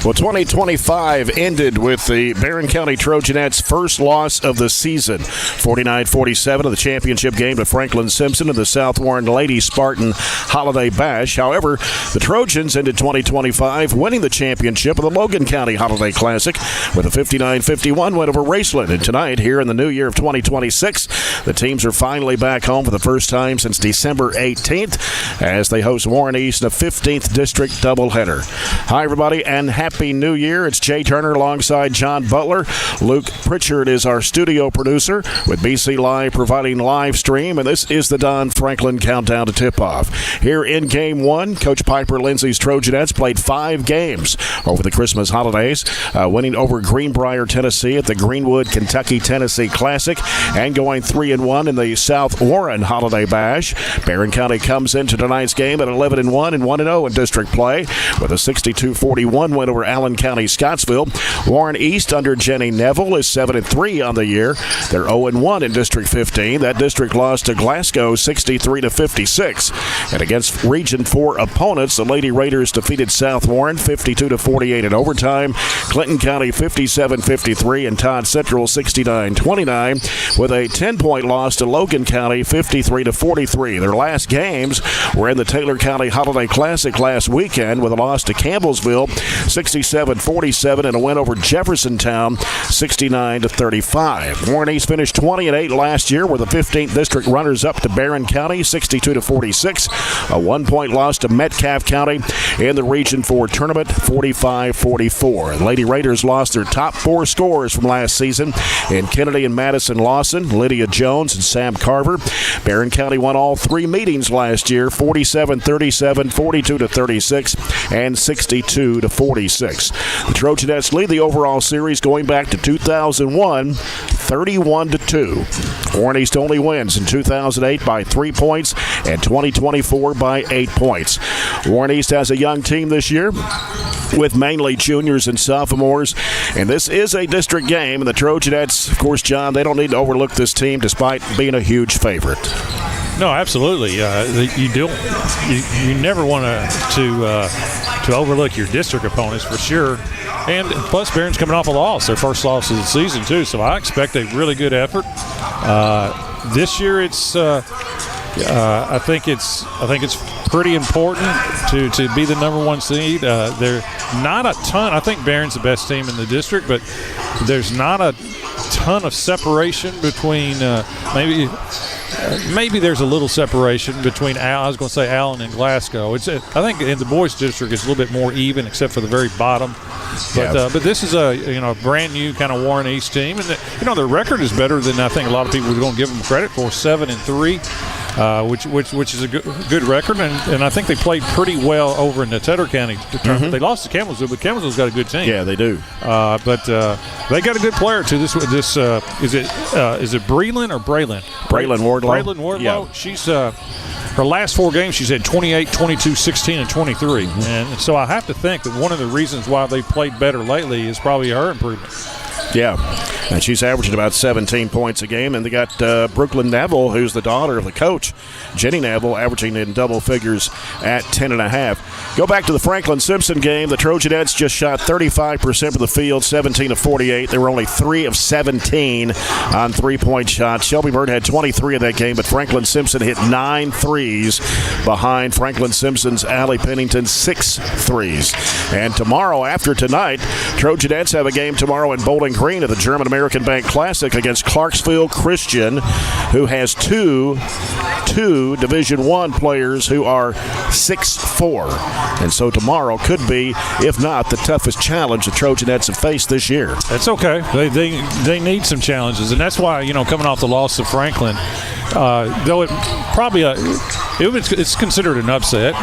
Well, 2025 ended with the Barren County Trojanettes' first loss of the season. 49-47 of the championship game to Franklin Simpson in the South Warren Lady Spartan Holiday Bash. However, the Trojans ended 2025 winning the championship of the Logan County Holiday Classic with a 59-51 win over Raceland. And tonight, here in the new year of 2026, the teams are finally back home for the first time since December 18th as they host Warren East in a 15th District doubleheader. Hi, everybody, and Happy New Year. It's Jay Turner alongside John Butler. Luke Pritchard is our studio producer with BC Live providing live stream, and this is the Don Franklin Countdown to Tip-Off. Here in Game 1, Coach Piper Lindsay's Trojanettes played 5 games over the Christmas holidays, winning over Greenbrier, Tennessee at the Greenwood, Kentucky-Tennessee Classic and going 3-1 in the South Warren Holiday Bash. Barren County comes into tonight's game at 11-1 and 1-0 in district play with a 62-41 win over Allen County Scottsville. Warren East under Jenny Neville is 7-3 on the year. They're 0-1 in District 15. That district lost to Glasgow 63-56. And against Region 4 opponents, the Lady Raiders defeated South Warren 52-48 in overtime. Clinton County 57-53 and Todd Central 69-29 with a 10-point loss to Logan County 53-43. Their last games were in the Taylor County Holiday Classic last weekend with a loss to Campbellsville 67-47 and a win over Jeffersontown 69-35. Warren East finished 20-8 last year, were the 15th district runners-up to Barren County 62-46. A 1-point loss to Metcalfe County in the Region 4 tournament 45-44. The Lady Raiders lost their top 4 scorers from last season in Kennedy and Madison Lawson, Lydia Jones, and Sam Carver. Barren County won all 3 meetings last year 47-37, 42-36, and 62-46. The Trojanettes lead the overall series going back to 2001, 31-2. Warren East only wins in 2008 by 3 points and 2024 by 8 points. Warren East has a young team this year with mainly juniors and sophomores, and this is a district game, and the Trojanettes, of course, John, they don't need to overlook this team despite being a huge favorite. No, absolutely. You never want to overlook your district opponents for sure. And plus, Barron's coming off a loss, their first loss of the season too. So I expect a really good effort. This year, I think it's pretty important to be the number 1 seed. They're not a ton. I think Barron's the best team in the district, but there's not a ton of separation between maybe there's a little separation between Allen and Glasgow. I think in the boys' district it's a little bit more even, except for the very bottom. But this is a brand new kind of Warren East team, and their record is better than I think a lot of people are going to give them credit for. 7-3. Which is a good record, and I think they played pretty well over in the Tedder County tournament. Mm-hmm. They lost to Campbellsville, but Campbellsville's got a good team. Yeah, they do. But they got a good player too. Is it Breland or Braylon? Braylon Wardlow. Braylon Wardlow. Yeah. She's her last 4 games, she's had 28, 22, 16, and 23. Mm-hmm. And so I have to think that one of the reasons why they played better lately is probably her improvement. Yeah, and she's averaging about 17 points a game. And they got Brooklyn Neville, who's the daughter of the coach, Jenny Neville, averaging in double figures at 10.5. Go back to the Franklin Simpson game. The Trojanettes just shot 35% of the field, 17-48. They were only 3 of 17 on 3-point shots. Shelby Bird had 23 in that game, but Franklin Simpson hit 9 threes behind Franklin Simpson's Allie Pennington 6 threes. And tomorrow, after tonight, Trojanettes have a game tomorrow in Bowling Green at the German American Bank Classic against Clarksville Christian, who has two Division I players who are 6'4". And so tomorrow could be, if not, the toughest challenge the Trojanettes have faced this year. That's okay. They need some challenges, and that's why, coming off the loss of Franklin, though it probably it's considered an upset,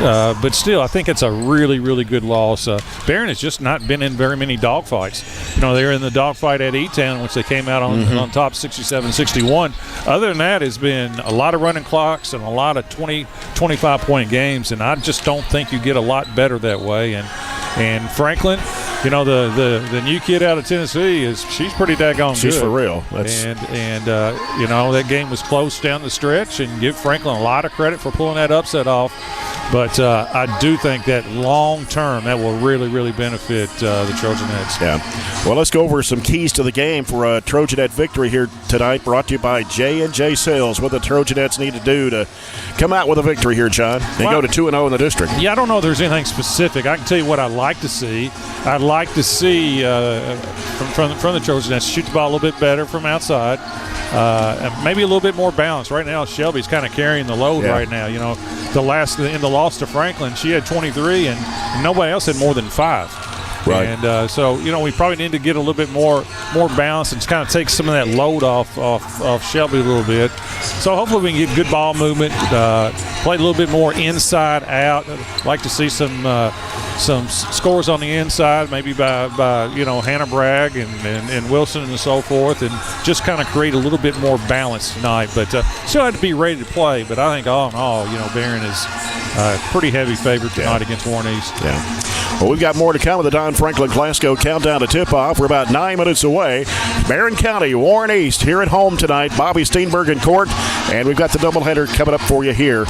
but still I think it's a really, really good loss. Barren has just not been in very many dogfights. They were in the dogfight at E-Town, which they came out on top 67-61. Other than that, it's been a lot of running clocks and a lot of 20, 25-point games, and I just don't think you get a lot better that way. And Franklin, the new kid out of Tennessee she's pretty daggone good. She's for real. And that game was close down the stretch, and give Franklin a lot of credit for pulling that upset off. But I do think that long term that will really, really benefit the Trojanettes. Yeah. Well, let's go over some keys to the game for a Trojanette victory here tonight, brought to you by J&J Sales. What the Trojanettes need to do to come out with a victory here, John, and go to 2-0 in the district. Yeah, I don't know if there's anything specific. I can tell you what I'd like to see. I'd like to see from the Trojanettes shoot the ball a little bit better from outside. And maybe a little bit more balance. Right now, Shelby's kind of carrying the load right now. You know, in the loss to Franklin, she had 23, and nobody else had more than 5. Right. And so, you know, we probably need to get a little bit more balance and kind of take some of that load off Shelby a little bit. So hopefully we can get good ball movement, play a little bit more inside out. I'd like to see some scores on the inside, maybe by you know, Hannah Bragg and Wilson and so forth, and just kind of create a little bit more balance tonight. But still have to be ready to play. But I think all in all, you know, Barren is a pretty heavy favorite tonight against Warren East. Yeah. Well, we've got more to come with the Don Franklin Glasgow countdown to tip-off. We're about 9 minutes away. Barren County, Warren East, here at home tonight. Bobby Steenberg in court, and we've got the doubleheader coming up for you here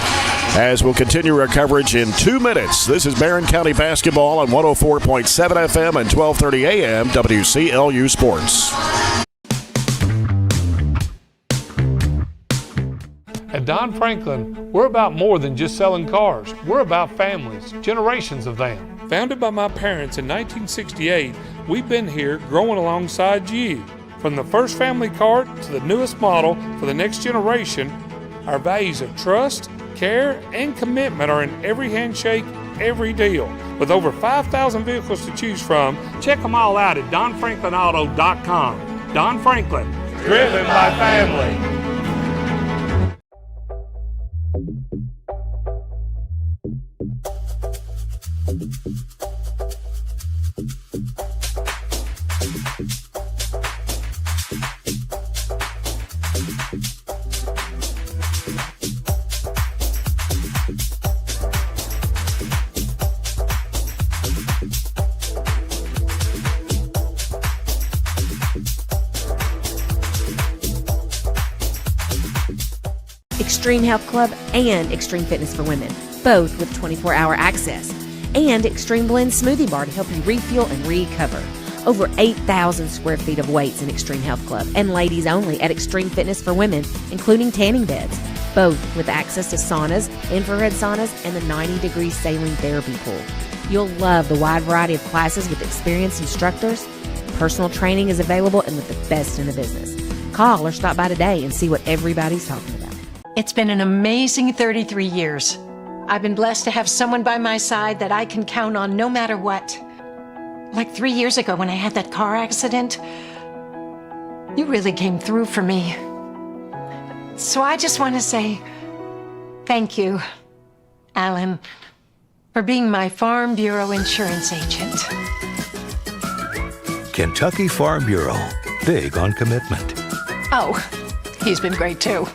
as we'll continue our coverage in 2 minutes. This is Barren County basketball on 104.7 FM and 1230 AM WCLU Sports. At Don Franklin, we're about more than just selling cars. We're about families, generations of them. Founded by my parents in 1968, we've been here growing alongside you. From the first family car to the newest model for the next generation, our values of trust, care, and commitment are in every handshake, every deal. With over 5,000 vehicles to choose from, check them all out at DonFranklinAuto.com. Don Franklin, driven by family. Extreme Health Club and Extreme Fitness for Women, both with 24-hour access, and Extreme Blend Smoothie Bar to help you refuel and recover. Over 8,000 square feet of weights in Extreme Health Club, and ladies only at Extreme Fitness for Women, including tanning beds, both with access to saunas, infrared saunas, and the 90-degree saline therapy pool. You'll love the wide variety of classes with experienced instructors. Personal training is available and with the best in the business. Call or stop by today and see what everybody's talking about. It's been an amazing 33 years. I've been blessed to have someone by my side that I can count on no matter what. Like 3 years ago when I had that car accident, you really came through for me. So I just want to say thank you, Alan, for being my Farm Bureau insurance agent. Kentucky Farm Bureau, big on commitment. Oh, he's been great too.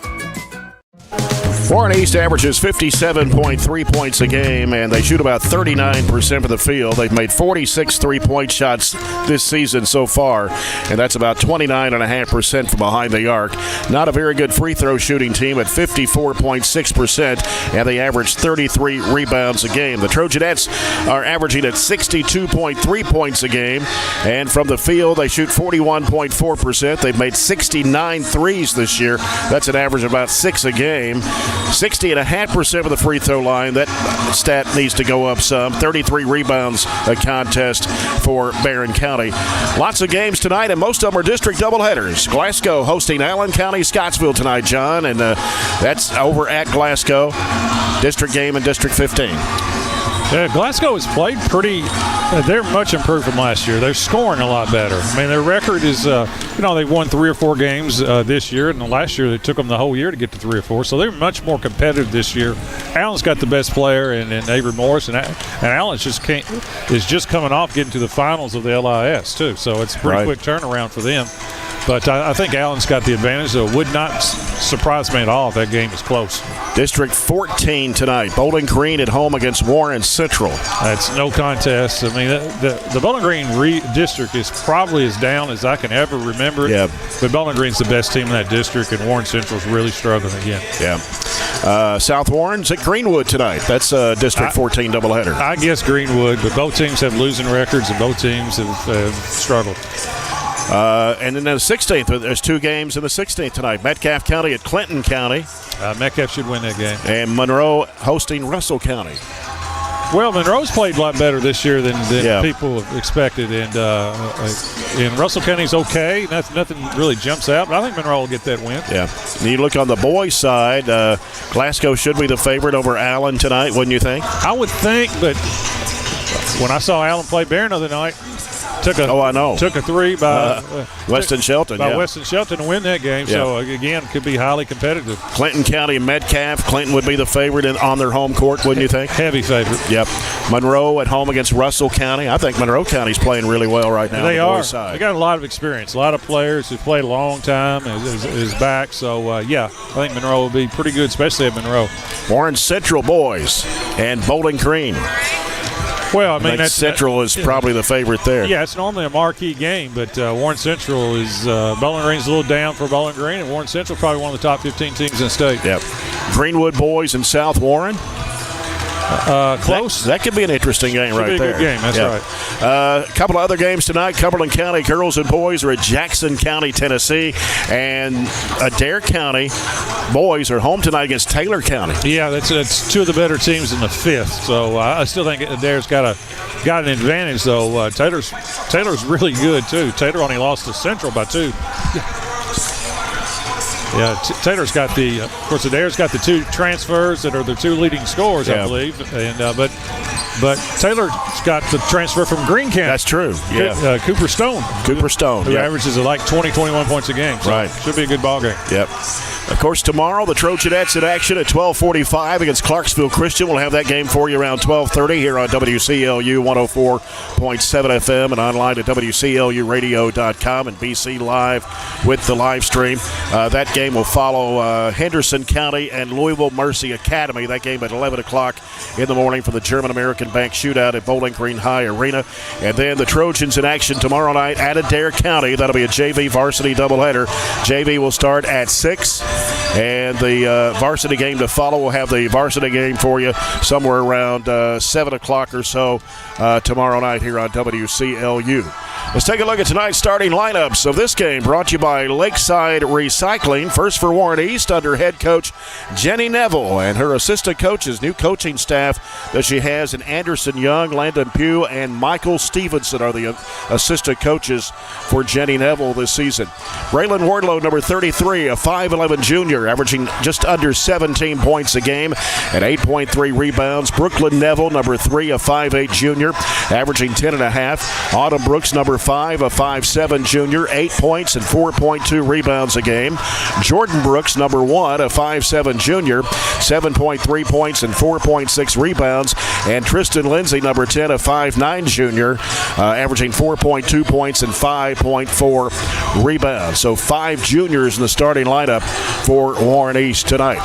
Warren East averages 57.3 points a game, and they shoot about 39% of the field. They've made 46 three-point shots this season so far, and that's about 29.5% from behind the arc. Not a very good free throw shooting team at 54.6%, and they average 33 rebounds a game. The Trojanettes are averaging at 62.3 points a game, and from the field they shoot 41.4%. They've made 69 threes this year. That's an average of about 6 a game. 60.5% of the free throw line. That stat needs to go up some. 33 rebounds a contest for Barren County. Lots of games tonight, and most of them are district doubleheaders. Glasgow hosting Allen County, Scottsville tonight, John, and that's over at Glasgow. District game in District 15. Yeah, Glasgow has played pretty. They're much improved from last year. They're scoring a lot better. I mean, their record is, they've won 3 or 4 games this year, and last year they took them the whole year to get to 3 or 4. So they're much more competitive this year. Allen's got the best player in Avery Morris, and Allen's just coming off getting to the finals of the LIS too. So it's a pretty quick turnaround for them. But I think Allen's got the advantage, so it would not surprise me at all if that game is close. District 14 tonight. Bowling Green at home against Warren Central. That's no contest. I mean, the Bowling Green district is probably as down as I can ever remember it. Yeah. But Bowling Green's the best team in that district, and Warren Central's really struggling again. Yeah. South Warren's at Greenwood tonight. That's a District 14 doubleheader. I guess Greenwood, but both teams have losing records, and both teams have struggled. And then the 16th, there's 2 games in the 16th tonight. Metcalfe County at Clinton County. Metcalfe should win that game. And Monroe hosting Russell County. Well, Monroe's played a lot better this year than people expected, and Russell County's okay. Nothing really jumps out, but I think Monroe will get that win. Yeah. And you look on the boys' side, Glasgow should be the favorite over Allen tonight, wouldn't you think? I would think, but when I saw Allen play Barren the other night, took a 3 by Weston Shelton. Weston Shelton to win that game. Yeah. So again, could be highly competitive. Clinton County and Metcalfe. Clinton would be the favorite on their home court, wouldn't you think? Heavy favorite. Yep. Monroe at home against Russell County. I think Monroe County's playing really well right now. They on the are. boys' side. They got a lot of experience. A lot of players who've played a long time is back. So I think Monroe will be pretty good, especially at Monroe. Warren Central boys and Bowling Green. Well, I mean, that's Central is probably the favorite there. Yeah, it's normally a marquee game, but Warren Central is Bowling Green's a little down for Bowling Green, and Warren Central probably one of the top 15 teams in the state. Yep. Greenwood boys and South Warren. Close. That could be an interesting game Should right be a there. Good game. That's right. A couple of other games tonight. Cumberland County girls and boys are at Jackson County, Tennessee, and Adair County boys are home tonight against Taylor County. Yeah, that's 2 of the better teams in the 5th. So I still think Adair's got an advantage, though. Taylor's really good too. Taylor only lost to Central by 2. Yeah, Taylor's got of course, Adair's got the 2 transfers that are the 2 leading scorers, I believe. And but Taylor's got the transfer from Greene County. That's true. Yeah, Cooper Stone. Who averages like 20, 21 points a game. So right. Should be a good ball game. Yep. Of course, tomorrow the Trojanettes in action at 12:45 against Clarksville Christian. We'll have that game for you around 12:30 here on WCLU 104.7 FM and online at WCLUradio.com and BC Live with the live stream. That game will follow Henderson County and Louisville Mercy Academy. That game at 11 o'clock in the morning for the German American Bank Shootout at Bowling Green High Arena. And then the Trojans in action tomorrow night at Adair County. That'll be a JV varsity doubleheader. JV will start at 6. And the varsity game to follow. We'll have the varsity game for you somewhere around 7 o'clock or so tomorrow night here on WCLU. Let's take a look at tonight's starting lineups of this game, brought to you by Lakeside Recycling. First for Warren East under head coach Jenny Neville and her assistant coaches, new coaching staff that she has in Anderson Young, Landon Pugh, and Michael Stevenson are the assistant coaches for Jenny Neville this season. Braylon Wardlow, number 33, a 5'11 junior, averaging just under 17 points a game and 8.3 rebounds. Brooklyn Neville, number 3, a 5'8 junior, averaging 10.5. Autumn Brooks, number 5, a 5'7 junior, 8 points and 4.2 rebounds a game. Jordan Brooks, number 1, a 5'7 junior, 7.3 points and 4.6 rebounds. And Tristan Lindsay, number 10, a 5'9 junior, averaging 4.2 points and 5.4 rebounds. So 5 juniors in the starting lineup for Warren East tonight.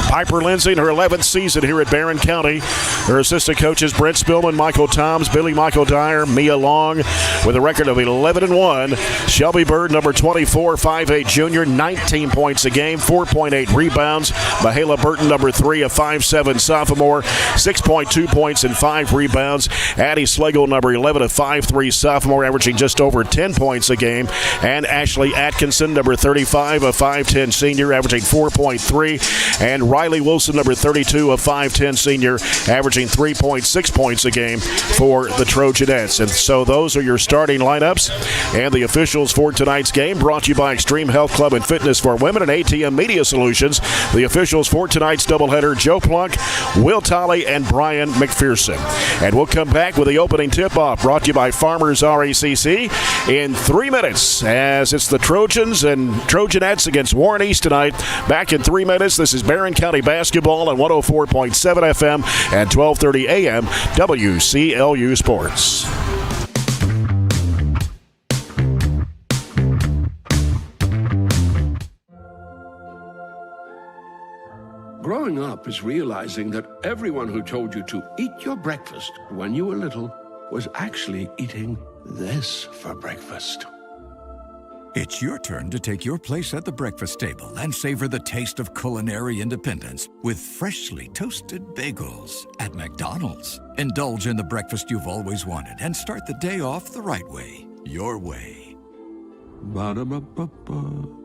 Piper Lindsay in her 11th season here at Barren County. Her assistant coaches Brent Spillman, Michael Toms, Billy Michael Dyer, Mia Long with a record of 11-1. Shelby Bird, number 24, 5'8 junior, 19 points a game, 4.8 rebounds. Mahala Burton, number 3, a 5'7 sophomore, 6.2 points and 5 rebounds. Addie Slagle, number 11, a 5'3 sophomore, averaging just over 10 points a game. And Ashley Atkinson, number 35, a 5'10 senior, averaging 4.3. And Riley Wilson, number 32, a 5'10 senior, averaging 3.6 points a game for the Trojanettes. And so those are your starting lineups and the officials for tonight's game, brought to you by Extreme Health Club and Fitness for Women and ATM Media Solutions. The officials for tonight's doubleheader, Joe Plunk, Will Tolley, and Brian McPherson. And we'll come back with the opening tip-off, brought to you by Farmers RACC in 3 minutes, as it's the Trojans and Trojanettes against Warren East tonight. Back in 3 minutes. This is Barren County basketball on 104.7 FM and 1230 AM WCLU Sports. growing up is realizing that everyone who told you to eat your breakfast when you were little was actually eating this for breakfast. It's your turn to take your place at the breakfast table and savor the taste of culinary independence with freshly toasted bagels at McDonald's. Indulge in the breakfast you've always wanted and start the day off the right way, your way. Ba-da-ba-ba-ba.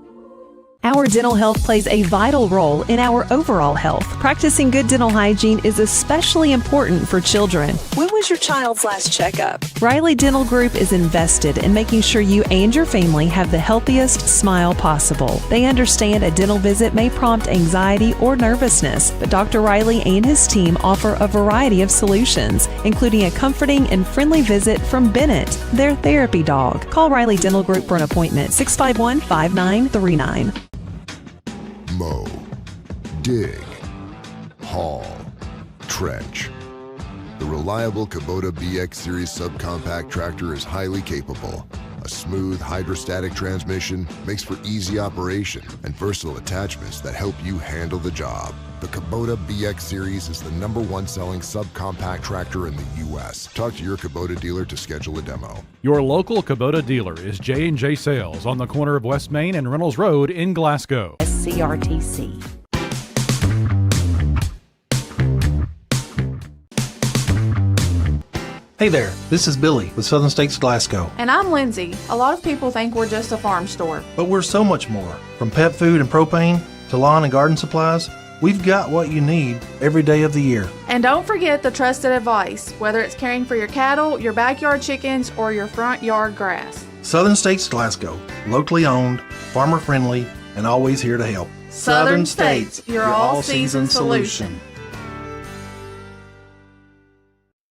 Our dental health plays a vital role in our overall health. Practicing good dental hygiene is especially important for children. When was your child's last checkup? Riley Dental Group is invested in making sure you and your family have the healthiest smile possible. They understand a dental visit may prompt anxiety or nervousness, but Dr. Riley and his team offer a variety of solutions, including a comforting and friendly visit from Bennett, their therapy dog. Call Riley Dental Group for an appointment, 651-5939. Mow, dig, haul, trench. The reliable Kubota BX Series subcompact tractor is highly capable. A smooth hydrostatic transmission makes for easy operation and versatile attachments that help you handle the job. The Kubota BX Series is the #1 selling subcompact tractor in the U.S. Talk to your Kubota dealer to schedule a demo. Your local Kubota dealer is J&J Sales on the corner of West Main and Reynolds Road in Glasgow. CRTC. Hey there, this is Billy with Southern States Glasgow. And I'm Lindsay. A lot of people think we're just a farm store. But we're so much more. From pet food and propane to lawn and garden supplies, we've got what you need every day of the year. And don't forget the trusted advice, whether it's caring for your cattle, your backyard chickens, or your front yard grass. Southern States Glasgow, locally owned, farmer friendly, and always here to help. Southern States, your all-season solution.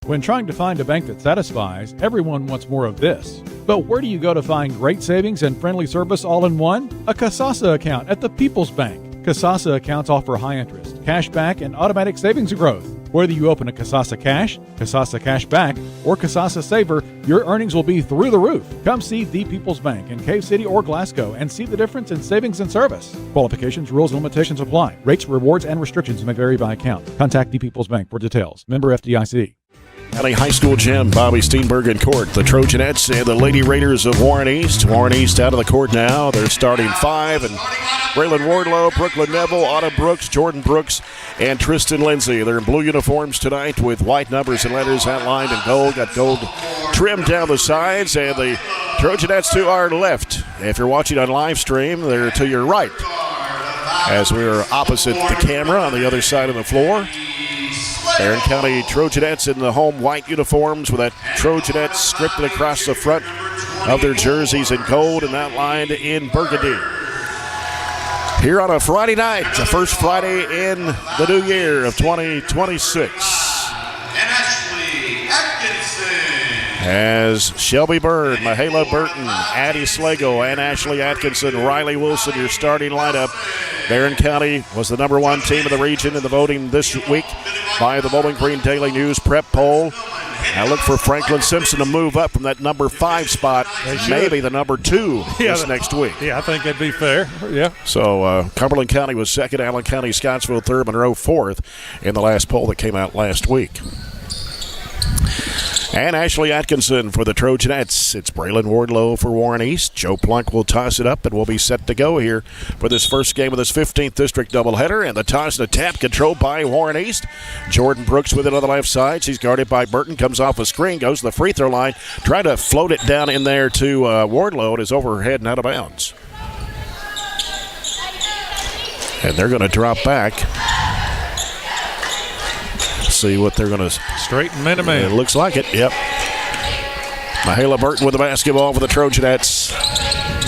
When trying to find a bank that satisfies, everyone wants more of this. But where do you go to find great savings and friendly service all in one? A Kasasa account at the People's Bank. Kasasa accounts offer high interest, cash back, and automatic savings growth. Whether you open a Kasasa Cash, Kasasa Cash Back, or Kasasa Saver, your earnings will be through the roof. Come see the People's Bank in Cave City or Glasgow and see the difference in savings and service. Qualifications, rules, and limitations apply. Rates, rewards, and restrictions may vary by account. Contact the People's Bank for details. Member FDIC. County High School Gym, Bobby Steenberg in court. The Trojanettes and the Lady Raiders of Warren East. Warren East out of the court now. They're starting five. And Braylon Wardlow, Brooklyn Neville, Autumn Brooks, Jordan Brooks, and Tristan Lindsay. They're in blue uniforms tonight with white numbers and letters outlined in gold. Got gold trimmed down the sides. And the Trojanettes to our left. If you're watching on live stream, they're to your right. As we're opposite the camera on the other side of the floor. Barren County Trojanettes in the home white uniforms with that Trojanettes scripted across the front of their jerseys in gold and outlined in burgundy. Here on a Friday night, the first Friday in the new year of 2026. As Shelby Bird, Mahala Burton, Addie Slago, and Ashley Atkinson, Riley Wilson, your starting lineup. Barren County was the #1 team in the region in the voting this week by the Bowling Green Daily News prep poll. Now look for Franklin Simpson to move up from that #5 spot, maybe the #2 this next week. Yeah, I think that'd be fair. Yeah. So Cumberland County was second, Allen County, Scottsville third, Monroe fourth in the last poll that came out last week. And Ashley Atkinson for the Trojanettes. It's Braylon Wardlow for Warren East. Joe Plunk will toss it up, and we'll be set to go here for this first game of this 15th District doubleheader. And the toss and the tap controlled by Warren East. Jordan Brooks with it on the left side. She's guarded by Burton. Comes off a screen, goes to the free throw line. Trying to float it down in there to Wardlow. It is over her head and out of bounds. And they're going to drop back. See what they're going to straighten man-to-man. It looks like it. Yep. Mahala Burton with the basketball for the Trojanettes.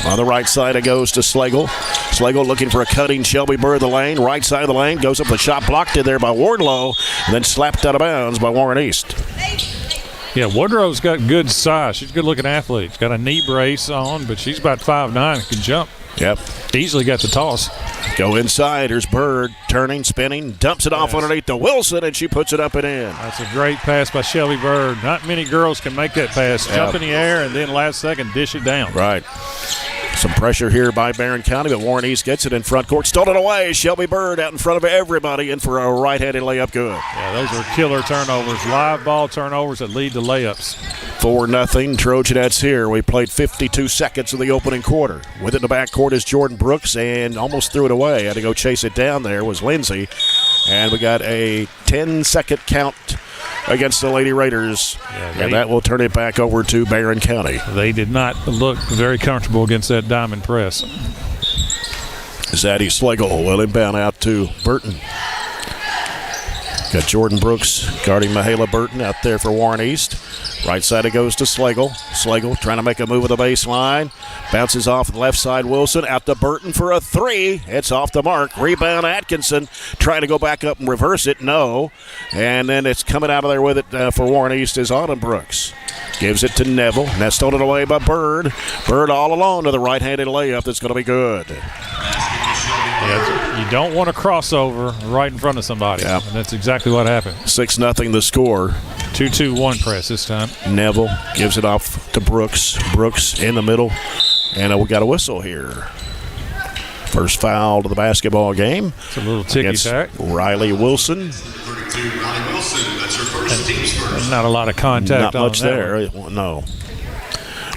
On the right side, it goes to Slagle. Slagle looking for a cutting Shelby Bird the lane. Right side of the lane, goes up the shot, blocked in there by Wardlow, and then slapped out of bounds by Warren East. Yeah, Wardrow's got good size. She's a good-looking athlete. She's got a knee brace on, but she's about 5'9" and can jump. Yep. Easily got the toss. Go inside. Here's Bird turning, spinning, dumps it off underneath to Wilson, and she puts it up and in. That's a great pass by Shelby Bird. Not many girls can make that pass. Jump in the air and then last second dish it down. Right. Some pressure here by Barren County, but Warren East gets it in front court. Stolen away. Shelby Bird out in front of everybody in for a right-handed layup. Good. Yeah, those are killer turnovers. Live ball turnovers that lead to layups. 4-0 Trojanettes here. We played 52 seconds of the opening quarter. With it in the backcourt is Jordan Brooks, and almost threw it away. Had to go chase it down there was Lindsay. And we got a 10-second count against the Lady Raiders, and that will turn it back over to Barren County. They did not look very comfortable against that diamond press. Zaddy Slagle will inbound out to Burton. Got Jordan Brooks guarding Mahala Burton out there for Warren East. Right side it goes to Slagle. Slagle trying to make a move at the baseline. Bounces off the left side. Wilson out to Burton for a three. It's off the mark. Rebound Atkinson trying to go back up and reverse it. No. And then it's coming out of there with it for Warren East is Autumn Brooks. Gives it to Neville. And that's stolen away by Bird. Bird all alone to the right-handed layup. That's going to be good. Yeah, you don't want a crossover right in front of somebody. Yeah. And that's exactly what happened. 6-0 the score. 2-2-1 press this time. Neville gives it off to Brooks. Brooks in the middle. And we got a whistle here. First foul to the basketball game. It's a little ticky-tack. Riley Wilson. Not a lot of contact. Not much there. No.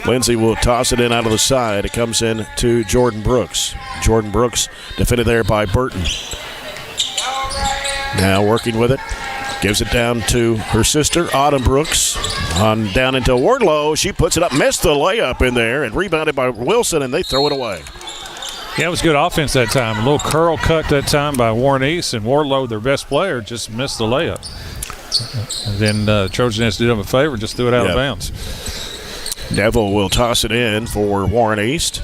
Lindsay will toss it in out of the side. It comes in to Jordan Brooks. Jordan Brooks defended there by Burton. Now working with it. Gives it down to her sister, Autumn Brooks. On down into Wardlow. She puts it up. Missed the layup in there and rebounded by Wilson, and they throw it away. Yeah, it was good offense that time. A little curl cut that time by Warren East, and Wardlow, their best player, just missed the layup. And then Trojanettes did them a favor, just threw it out of bounds. Neville will toss it in for Warren East.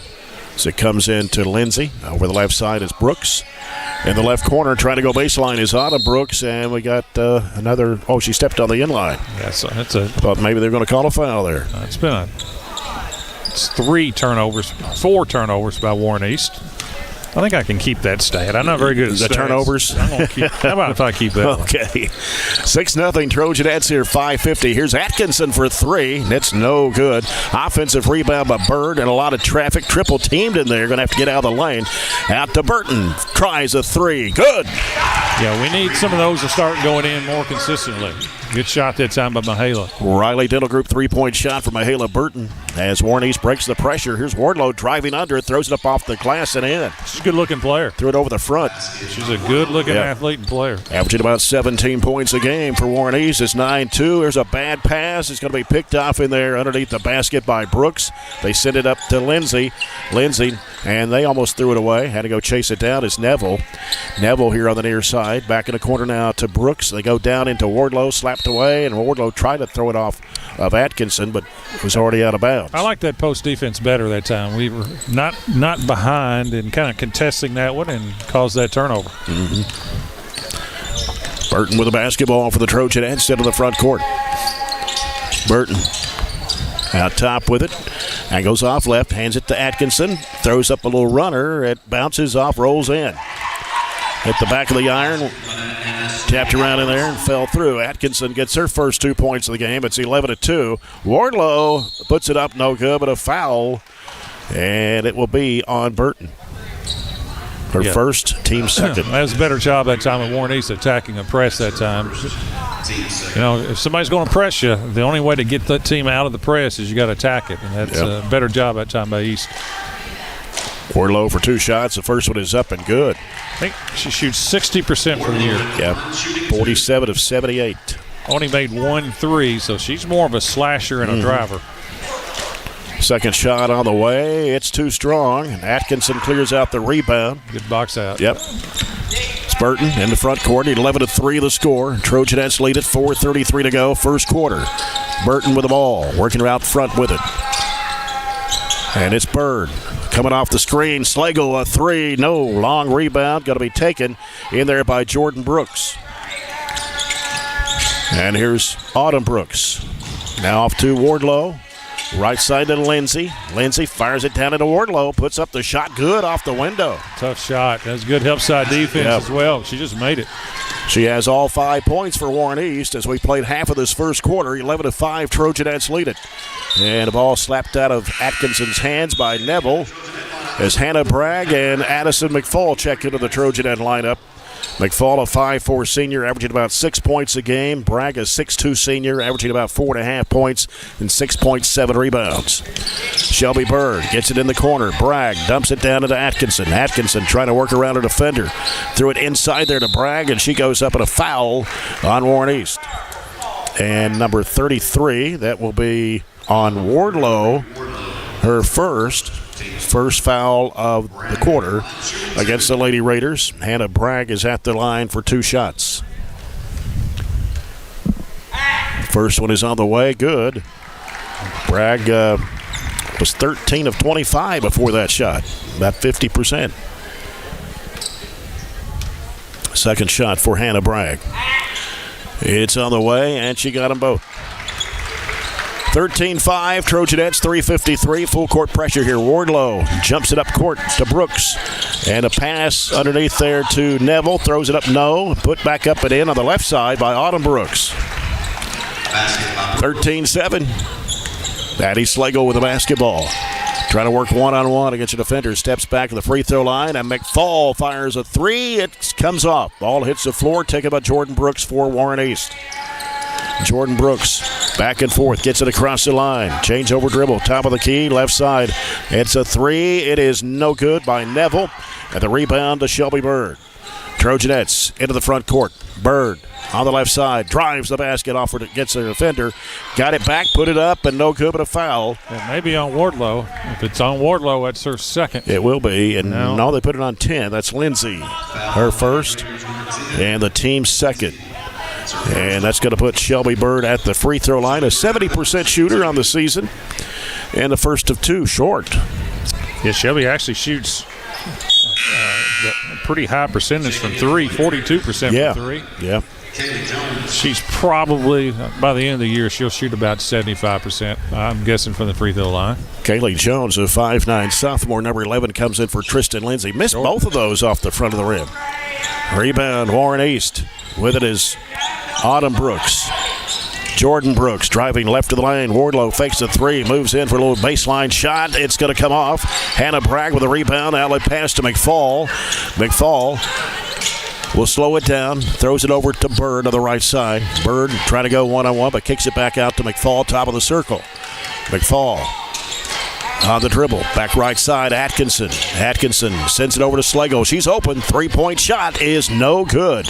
As it comes in to Lindsay. Over the left side is Brooks. In the left corner, trying to go baseline is Autumn Brooks, and we got another. Oh, she stepped on the inline. Thought maybe they're going to call a foul there. It's 4 turnovers by Warren East. I think I can keep that stat. I'm not very good at the turnovers. How about if I keep that? Okay. 6-0 Trojanettes here, 5:50. Here's Atkinson for 3. That's no good. Offensive rebound by Bird and a lot of traffic. Triple teamed in there. Going to have to get out of the lane. Out to Burton. Tries a 3. Good. Yeah, we need some of those to start going in more consistently. Good shot that time by Mahala. Riley Dental Group 3-point shot from Mahala Burton. As Warren East breaks the pressure. Here's Wardlow driving under it. Throws it up off the glass and in. She's a good-looking player. Threw it over the front. She's a good-looking athlete and player. Averaging about 17 points a game for Warren East. It's 9-2. There's a bad pass. It's going to be picked off in there underneath the basket by Brooks. They send it up to Lindsay. And they almost threw it away. Had to go chase it down. It's Neville. Neville here on the near side. Back in the corner now to Brooks. They go down into Wardlow. Slapped away. And Wardlow tried to throw it off of Atkinson, but it was already out of bounds. I like that post defense better that time. We were not behind and kind of contesting that one and caused that turnover. Mm-hmm. Burton with the basketball for the Trojanettes instead of the front court. Burton out top with it. And goes off left, hands it to Atkinson. Throws up a little runner. It bounces off, rolls in. Hit the back of the iron. Tapped around in there and fell through. Atkinson gets her first 2 points of the game. It's 11-2. Wardlow puts it up, no good, but a foul. And it will be on Burton. Her first, team second. That was a better job that time of Warren East attacking a press that time. You know, if somebody's going to press you, the only way to get that team out of the press is you got to attack it. And that's a better job that time by East. Wardlow for 2 shots. The first one is up and good. I think she shoots 60% for the year. Yeah, 47 of 78. Only made 1 3, so she's more of a slasher and a driver. Second shot on the way. It's too strong. And Atkinson clears out the rebound. Good box out. Yep. It's Burton in the front court. 11-3 the score. Trojanettes lead it. 4:33 to go. First quarter. Burton with the ball. Working out front with it. And it's Bird. Coming off the screen. Slagle a 3. No. Long rebound. Got to be taken in there by Jordan Brooks. And here's Autumn Brooks. Now off to Wardlow. Right side to Lindsay. Lindsay fires it down into Wardlow. Puts up the shot. Good off the window. Tough shot. That's good help side defense as well. She just made it. She has all 5 points for Warren East as we played half of this first quarter. 11-5, Trojanettes lead it. And the ball slapped out of Atkinson's hands by Neville as Hannah Bragg and Addison McFall check into the Trojanet lineup. McFall, a 5'4 senior, averaging about 6 points a game. Bragg, a 6'2 senior, averaging about 4.5 points and 6.7 rebounds. Shelby Bird gets it in the corner. Bragg dumps it down into Atkinson. Atkinson trying to work around a defender. Threw it inside there to Bragg, and she goes up in a foul on Warren East. And number 33, that will be on Wardlow, her first foul of the quarter against the Lady Raiders. Hannah Bragg is at the line for 2 shots. First one is on the way. Good. Bragg was 13 of 25 before that shot. About 50%. Second shot for Hannah Bragg. It's on the way, and she got them both. 13-5, Trojanettes, 3:53. Full court pressure here. Wardlow jumps it up court to Brooks. And a pass underneath there to Neville. Throws it up, no. Put back up and in on the left side by Autumn Brooks. 13-7. Addie Slagle with the basketball. Trying to work one-on-one against a defender. Steps back to the free throw line, and McFall fires a 3. It comes off. Ball hits the floor, taken by Jordan Brooks for Warren East. Jordan Brooks back and forth, gets it across the line. Change over dribble, top of the key, left side. It's a 3. It is no good by Neville. And the rebound to Shelby Bird. Trojanettes into the front court. Bird on the left side, drives the basket, offered it, gets the defender. Got it back, put it up, and no good but a foul. And maybe on Wardlow. If it's on Wardlow, that's her second. It will be, and no, they put it on 10. That's Lindsay, her first, and the team's second. And that's going to put Shelby Bird at the free throw line, a 70% shooter on the season, and the first of 2 short. Yeah, Shelby actually shoots a pretty high percentage from 3, 42% from 3. Yeah. She's probably, by the end of the year, she'll shoot about 75%, I'm guessing, from the free throw line. Kaylee Jones, a 5'9 sophomore, number 11, comes in for Tristan Lindsay. Missed both of those off the front of the rim. Rebound, Warren East. With it is Autumn Brooks. Jordan Brooks driving left of the lane. Wardlow fakes a 3, moves in for a little baseline shot. It's going to come off. Hannah Bragg with a rebound. Outlet pass to McFall. McFall will slow it down. Throws it over to Bird on the right side. Bird trying to go one-on-one, but kicks it back out to McFall, top of the circle. McFall on the dribble, back right side, Atkinson. Atkinson sends it over to Slagle. She's open. 3-point shot is no good.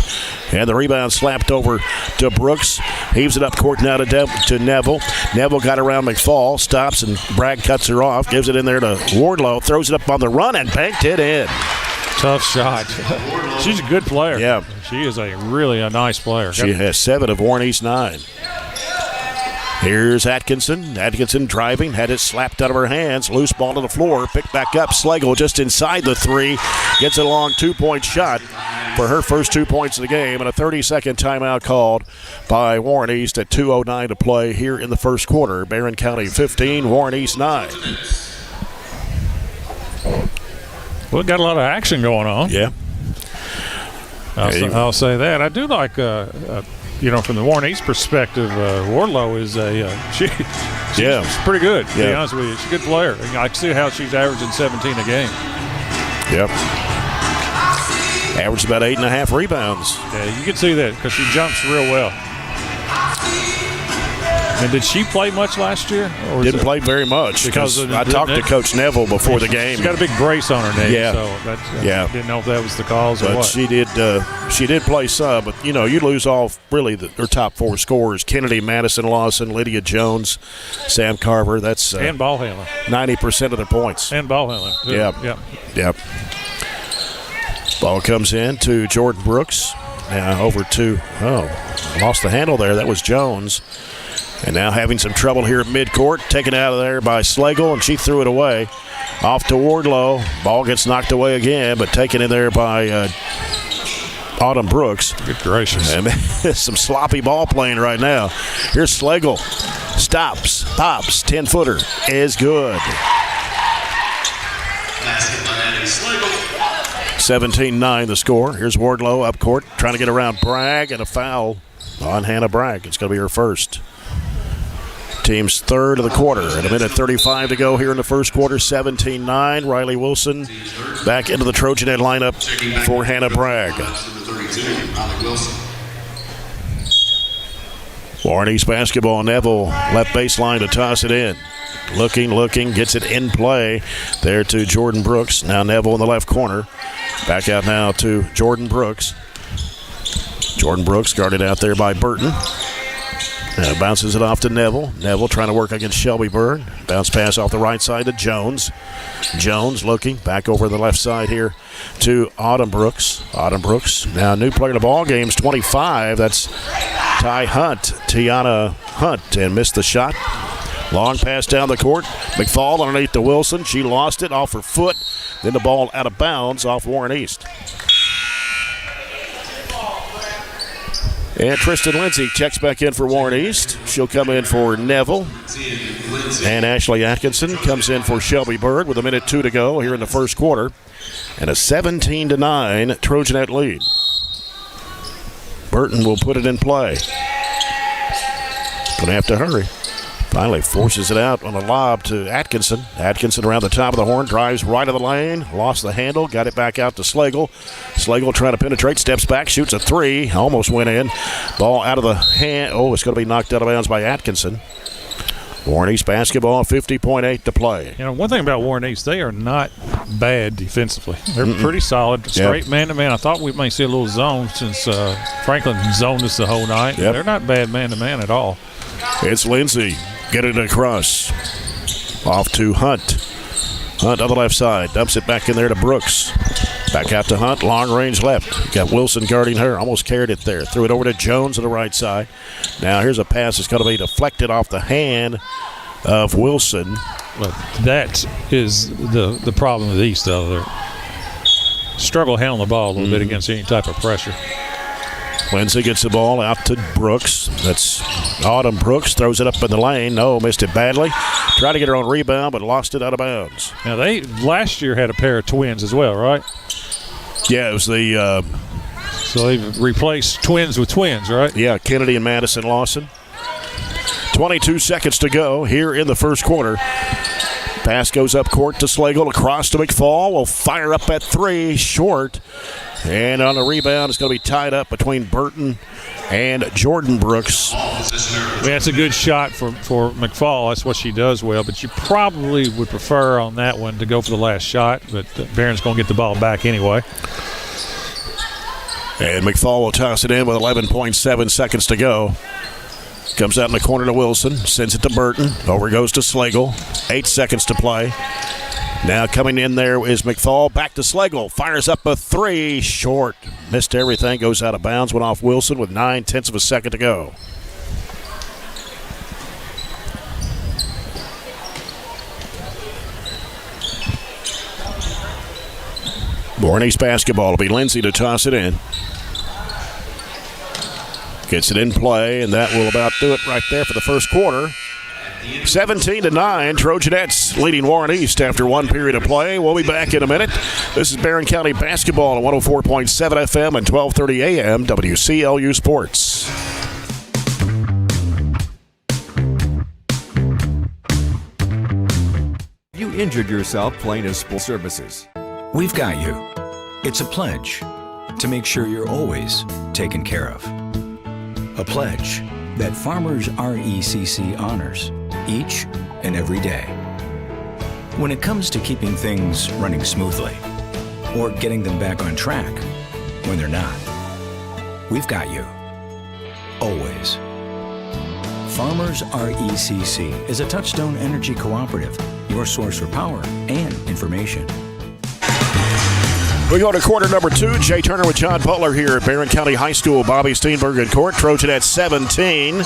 And the rebound slapped over to Brooks. Heaves it up court now to Neville. Neville got around McFall, stops, and Bragg cuts her off. Gives it in there to Wardlow. Throws it up on the run and banked it in. Tough shot. She's a good player. Yeah. She is a nice player. She has 7 of Warren East 9. Here's Atkinson. Atkinson driving, had it slapped out of her hands. Loose ball to the floor, picked back up. Slagle just inside the 3. Gets a long 2-point shot for her first 2 points of the game. And a 30-second timeout called by Warren East at 2:09 to play here in the first quarter. Barren County 15, Warren East 9. Well, got a lot of action going on. Yeah. I'll say that. I do like from the Warren East perspective, Wardlow is she's pretty good, to be honest with you. She's a good player. I can see how she's averaging 17 a game. Yep. Averaged about 8.5 rebounds. Yeah, you can see that because she jumps real well. And did she play much last year? Or didn't play very much because I talked to Coach Neville before the game. She's got a big brace on her knee. Yeah. So didn't know if that was the cause or what. She did play some, but you lose all really her top 4 scorers: Kennedy, Madison Lawson, Lydia Jones, Sam Carver. That's and ball handling. 90% of their points. And ball handling. Yep. Ball comes in to Jordan Brooks. Now over to lost the handle there. That was Jones. And now having some trouble here at midcourt. Taken out of there by Slagle, and she threw it away. Off to Wardlow. Ball gets knocked away again, but taken in there by Autumn Brooks. Good gracious. And some sloppy ball playing right now. Here's Slagle. Stops, pops, 10-footer is good. 17-9 the score. Here's Wardlow up court trying to get around Bragg, and a foul on Hannah Bragg. It's going to be her first. Team's third of the quarter. And a minute 35 to go here in the first quarter. 17-9. Riley Wilson back into the Trojanet lineup for Hannah Bragg. Warren East basketball. Neville left baseline to toss it in. Looking, gets it in play there to Jordan Brooks. Now Neville in the left corner. Back out now to Jordan Brooks. Jordan Brooks guarded out there by Burton. Bounces it off to Neville. Neville trying to work against Shelby Byrd. Bounce pass off the right side to Jones. Jones looking back over the left side here to Autumn Brooks. Autumn Brooks, now new player in the ball game's 25. That's Tiana Hunt, and missed the shot. Long pass down the court. McFall underneath to Wilson. She lost it off her foot. Then the ball out of bounds off Warren East. And Tristan Lindsay checks back in for Warren East. She'll come in for Neville. And Ashley Atkinson comes in for Shelby Byrd with 1:02 to go here in the first quarter. And a 17-9 Trojanet lead. Burton will put it in play. Gonna have to hurry. Finally forces it out on a lob to Atkinson. Atkinson around the top of the horn, drives right of the lane, lost the handle, got it back out to Slagle. Slagle trying to penetrate, steps back, shoots a three, almost went in. Ball out of the hand. Oh, it's going to be knocked out of bounds by Atkinson. Warren East basketball, 50.8 to play. You know, one thing about Warren East, they are not bad defensively. They're pretty solid, straight man-to-man. I thought we may see a little zone since Franklin zoned us the whole night. They're not bad man-to-man at all. It's Lindsay. Get it across. Off to Hunt. Hunt on the left side. Dumps it back in there to Brooks. Back out to Hunt. Long range left. Got Wilson guarding her. Almost carried it there. Threw it over to Jones on the right side. Now here's a pass that's going to be deflected off the hand of Wilson. Well, that is the problem with East, though. They struggle handling the ball a little bit against any type of pressure. Lindsay gets the ball out to Brooks. That's Autumn Brooks. Throws it up in the lane. No, missed it badly. Tried to get her on rebound, but lost it out of bounds. Now, they last year had a pair of twins as well, right? Yeah, it was the... so they've replaced twins with twins, right? Yeah, Kennedy and Madison Lawson. 22 seconds to go here in the first quarter. Pass goes up court to Slagle. Across to McFall. Will fire up at three. Short. And on the rebound, it's going to be tied up between Burton and Jordan Brooks. Yeah, it's a good shot for McFall. That's what she does well. But you probably would prefer on that one to go for the last shot. But Barron's going to get the ball back anyway. And McFall will toss it in with 11.7 seconds to go. Comes out in the corner to Wilson. Sends it to Burton. Over goes to Slagle. 8 seconds to play. Now coming in there is McFall. Back to Slagle. Fires up a three. Short. Missed everything. Goes out of bounds. Went off Wilson with 9/10 of a second to go. Warren East basketball. Will be Lindsay to toss it in. Gets it in play, and that will about do it right there for the first quarter. 17-9, Trojanettes leading Warren East after one period of play. We'll be back in a minute. This is Barren County basketball on 104.7 FM and 1230 AM WCLU Sports. You injured yourself playing in sports services. We've got you. It's a pledge to make sure you're always taken care of. A pledge that Farmers RECC honors each and every day. When it comes to keeping things running smoothly or getting them back on track when they're not, we've got you. Always. Farmers RECC is a Touchstone Energy Cooperative, your source for power and information. We go to quarter number 2. Jay Turner with John Butler here at Barren County High School. Bobby Steenberg in court. Trojanettes 17.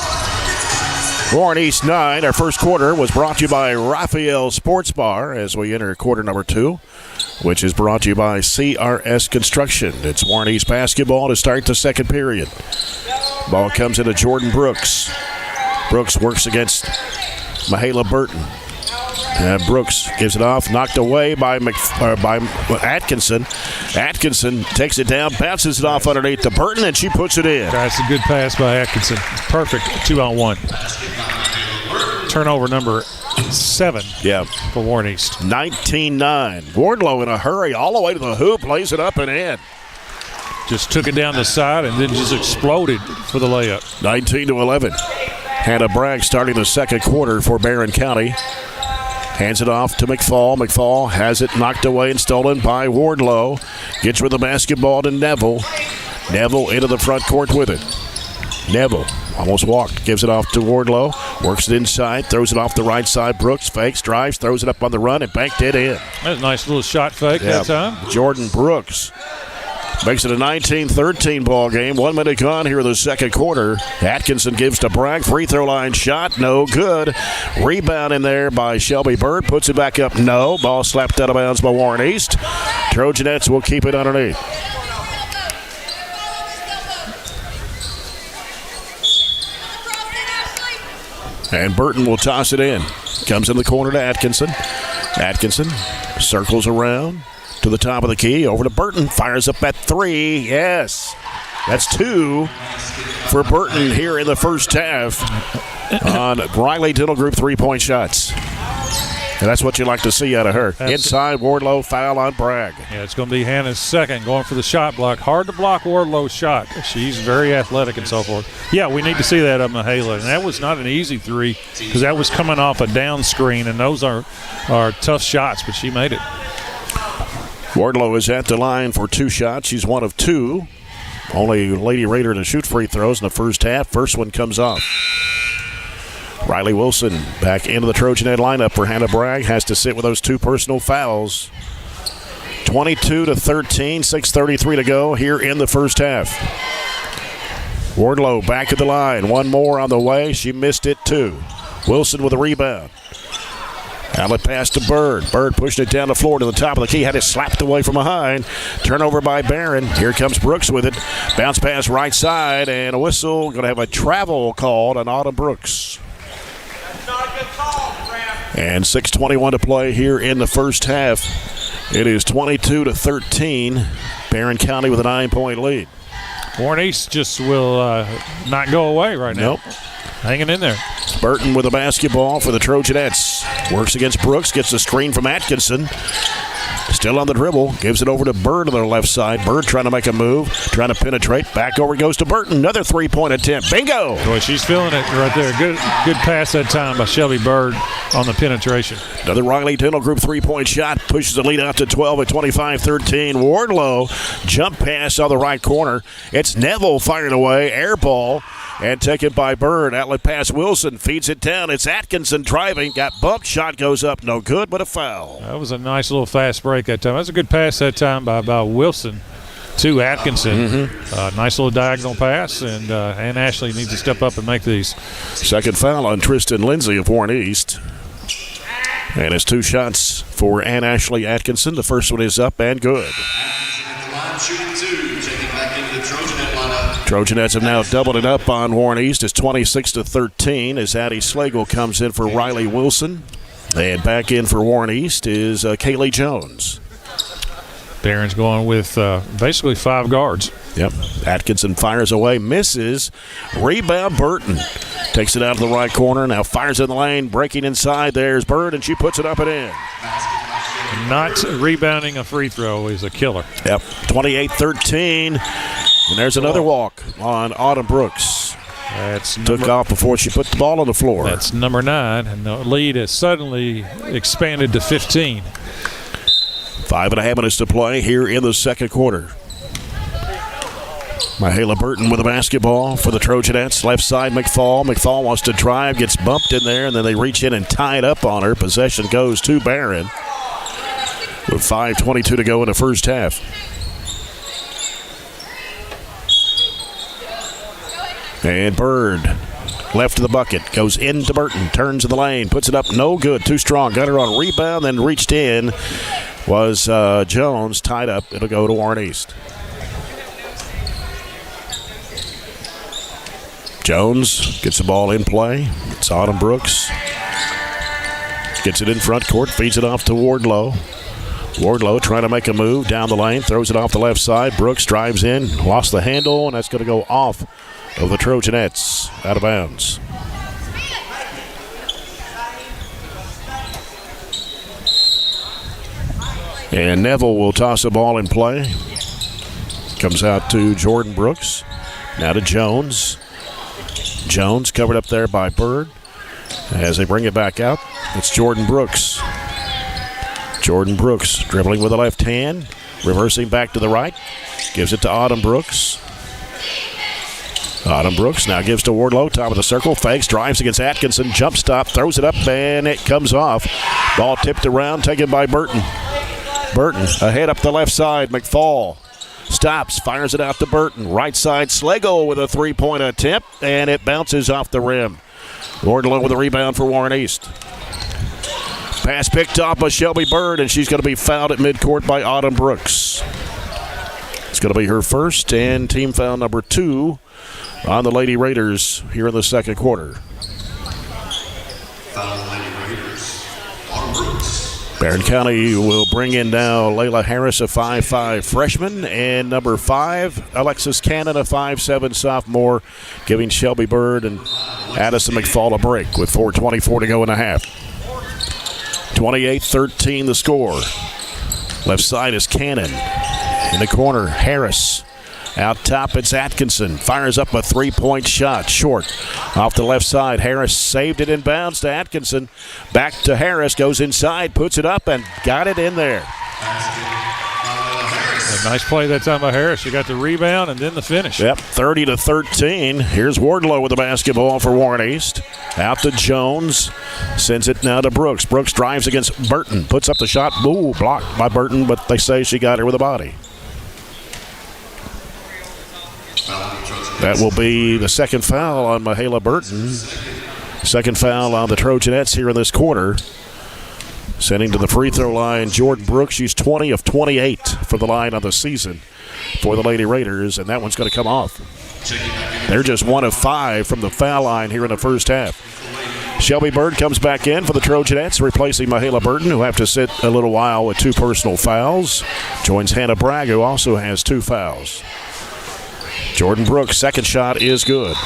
Warren East 9. Our first quarter was brought to you by Raphael Sports Bar as we enter quarter number 2, which is brought to you by CRS Construction. It's Warren East basketball to start the second period. Ball comes into Jordan Brooks. Brooks works against Mahala Burton. Brooks gives it off, knocked away by Atkinson. Atkinson takes it down, bounces it off underneath to Burton, and she puts it in. That's a good pass by Atkinson. Perfect 2-on-1. Turnover number 7 for Warren East. 19-9. Wardlow in a hurry all the way to the hoop, lays it up and in. Just took it down the side and then just exploded for the layup. 19-11. Hannah Bragg starting the second quarter for Barren County. Hands it off to McFall. McFall has it knocked away and stolen by Wardlow. Gets with the basketball to Neville. Neville into the front court with it. Neville almost walked. Gives it off to Wardlow. Works it inside. Throws it off the right side. Brooks fakes, drives, throws it up on the run, and banked it in. That's a nice little shot fake that time. Jordan Brooks makes it a 19-13 ball game. 1 minute gone here in the second quarter. Atkinson gives to Bragg. Free throw line shot. No good. Rebound in there by Shelby Bird. Puts it back up. No. Ball slapped out of bounds by Warren East. Trojanettes will keep it underneath. And Burton will toss it in. Comes in the corner to Atkinson. Atkinson circles around to the top of the key, over to Burton, fires up at 3. Yes, that's 2 for Burton here in the first half on Riley Dental Group 3-point shots. And that's what you like to see out of her. Inside, Wardlow, foul on Bragg. Yeah, it's going to be Hannah's second, going for the shot block. Hard to block Wardlow's shot. She's very athletic and so forth. Yeah, we need to see that of Mihaela. And that was not an easy 3 because that was coming off a down screen, and those are tough shots, but she made it. Wardlow is at the line for 2 shots. She's 1 of 2. Only Lady Raider to shoot free throws in the first half. First one comes off. Riley Wilson back into the Trojanet lineup for Hannah Bragg. Has to sit with those 2 personal fouls. 22-13, 6:33 to go here in the first half. Wardlow back at the line. 1 more on the way. She missed it too. Wilson with a rebound. Outlet pass to Bird. Bird pushed it down the floor to the top of the key. Had it slapped away from behind. Turnover by Barren. Here comes Brooks with it. Bounce pass right side, and a whistle. Going to have a travel called on Autumn Brooks. And 6:21 to play here in the first half. It is 22-13. Barren County with a 9-point lead. Warren East just will not go away right now. Nope. Hanging in there. Burton with the basketball for the Trojanettes. Works against Brooks. Gets the screen from Atkinson. Still on the dribble. Gives it over to Bird on the left side. Bird trying to make a move. Trying to penetrate. Back over goes to Burton. Another 3-point attempt. Bingo! Boy, she's feeling it right there. Good pass that time by Shelby Bird on the penetration. Another Riley Dental Group 3-point shot. Pushes the lead out to 12 at 25-13. Wardlow jump pass on the right corner. It's Neville firing away. Air ball. And taken by Bird. Outlet pass Wilson. Feeds it down. It's Atkinson driving. Got bumped. Shot goes up. No good, but a foul. That was a nice little fast break that time. That was a good pass that time by Wilson to Atkinson. Nice little diagonal pass. And Ann Ashley needs to step up and make these. Second foul on Tristan Lindsay of Warren East. And it's 2 shots for Ann Ashley Atkinson. The first one is up and good. Trojanettes have now doubled it up on Warren East. It's 26-13 as Addie Slagle comes in for Riley Wilson. And back in for Warren East is Kaylee Jones. Barron's going with basically 5 guards. Yep. Atkinson fires away, misses. Rebound Burton. Takes it out of the right corner. Now fires in the lane, breaking inside. There's Bird, and she puts it up and in. Not rebounding a free throw is a killer. Yep. 28-13. And there's another walk on Autumn Brooks. Took off before she put the ball on the floor. That's number 9, and the lead has suddenly expanded to 15. 5.5 minutes to play here in the second quarter. Mihaela Burton with the basketball for the Trojanettes. Left side, McFall. McFall wants to drive, gets bumped in there, and then they reach in and tie it up on her. Possession goes to Barren with 5:22 to go in the first half. And Bird, left of the bucket, goes into Burton, turns in the lane, puts it up, no good, too strong. Got her on rebound, then reached in. Was Jones, tied up. It'll go to Warren East. Jones gets the ball in play. It's Autumn Brooks. Gets it in front court, feeds it off to Wardlow. Wardlow trying to make a move down the lane, throws it off the left side. Brooks drives in, lost the handle, and that's going to go off of the Trojanettes, out of bounds. And Neville will toss the ball in play. Comes out to Jordan Brooks. Now to Jones. Jones covered up there by Bird. As they bring it back out, it's Jordan Brooks. Jordan Brooks dribbling with the left hand, reversing back to the right. Gives it to Autumn Brooks. Autumn Brooks now gives to Wardlow, top of the circle, fakes, drives against Atkinson, jump stop, throws it up, and it comes off. Ball tipped around, taken by Burton. Burton ahead up the left side. McFall stops, fires it out to Burton. Right side, Slagle with a three-point attempt, and it bounces off the rim. Wardlow with a rebound for Warren East. Pass picked off by Shelby Bird, and she's going to be fouled at midcourt by Autumn Brooks. It's going to be her first and team foul number 2 on the Lady Raiders here in the second quarter. Barren County will bring in now Layla Harris, a 5'5 freshman, and number 5, Alexis Cannon, a 5'7 sophomore, giving Shelby Bird and Addison McFall a break with 4:24 to go in the half. 28-13 the score. Left side is Cannon. In the corner, Harris. Out top, it's Atkinson. Fires up a three-point shot. Short. Off the left side, Harris saved it in bounds to Atkinson. Back to Harris. Goes inside, puts it up, and got it in there. A nice play that time by Harris. She got the rebound and then the finish. Yep, 30-13. Here's Wardlow with the basketball for Warren East. Out to Jones. Sends it now to Brooks. Brooks drives against Burton. Puts up the shot. Ooh, blocked by Burton, but they say she got her with a body. That will be the second foul on Mahala Burton. Second foul on the Trojanettes here in this quarter. Sending to the free throw line, Jordan Brooks. She's 20 of 28 for the line on the season for the Lady Raiders, and that one's going to come off. They're just 1 of 5 from the foul line here in the first half. Shelby Bird comes back in for the Trojanettes, replacing Mahala Burton, who have to sit a little while with 2 personal fouls. Joins Hannah Bragg, who also has 2 fouls. Jordan Brooks' second shot is good.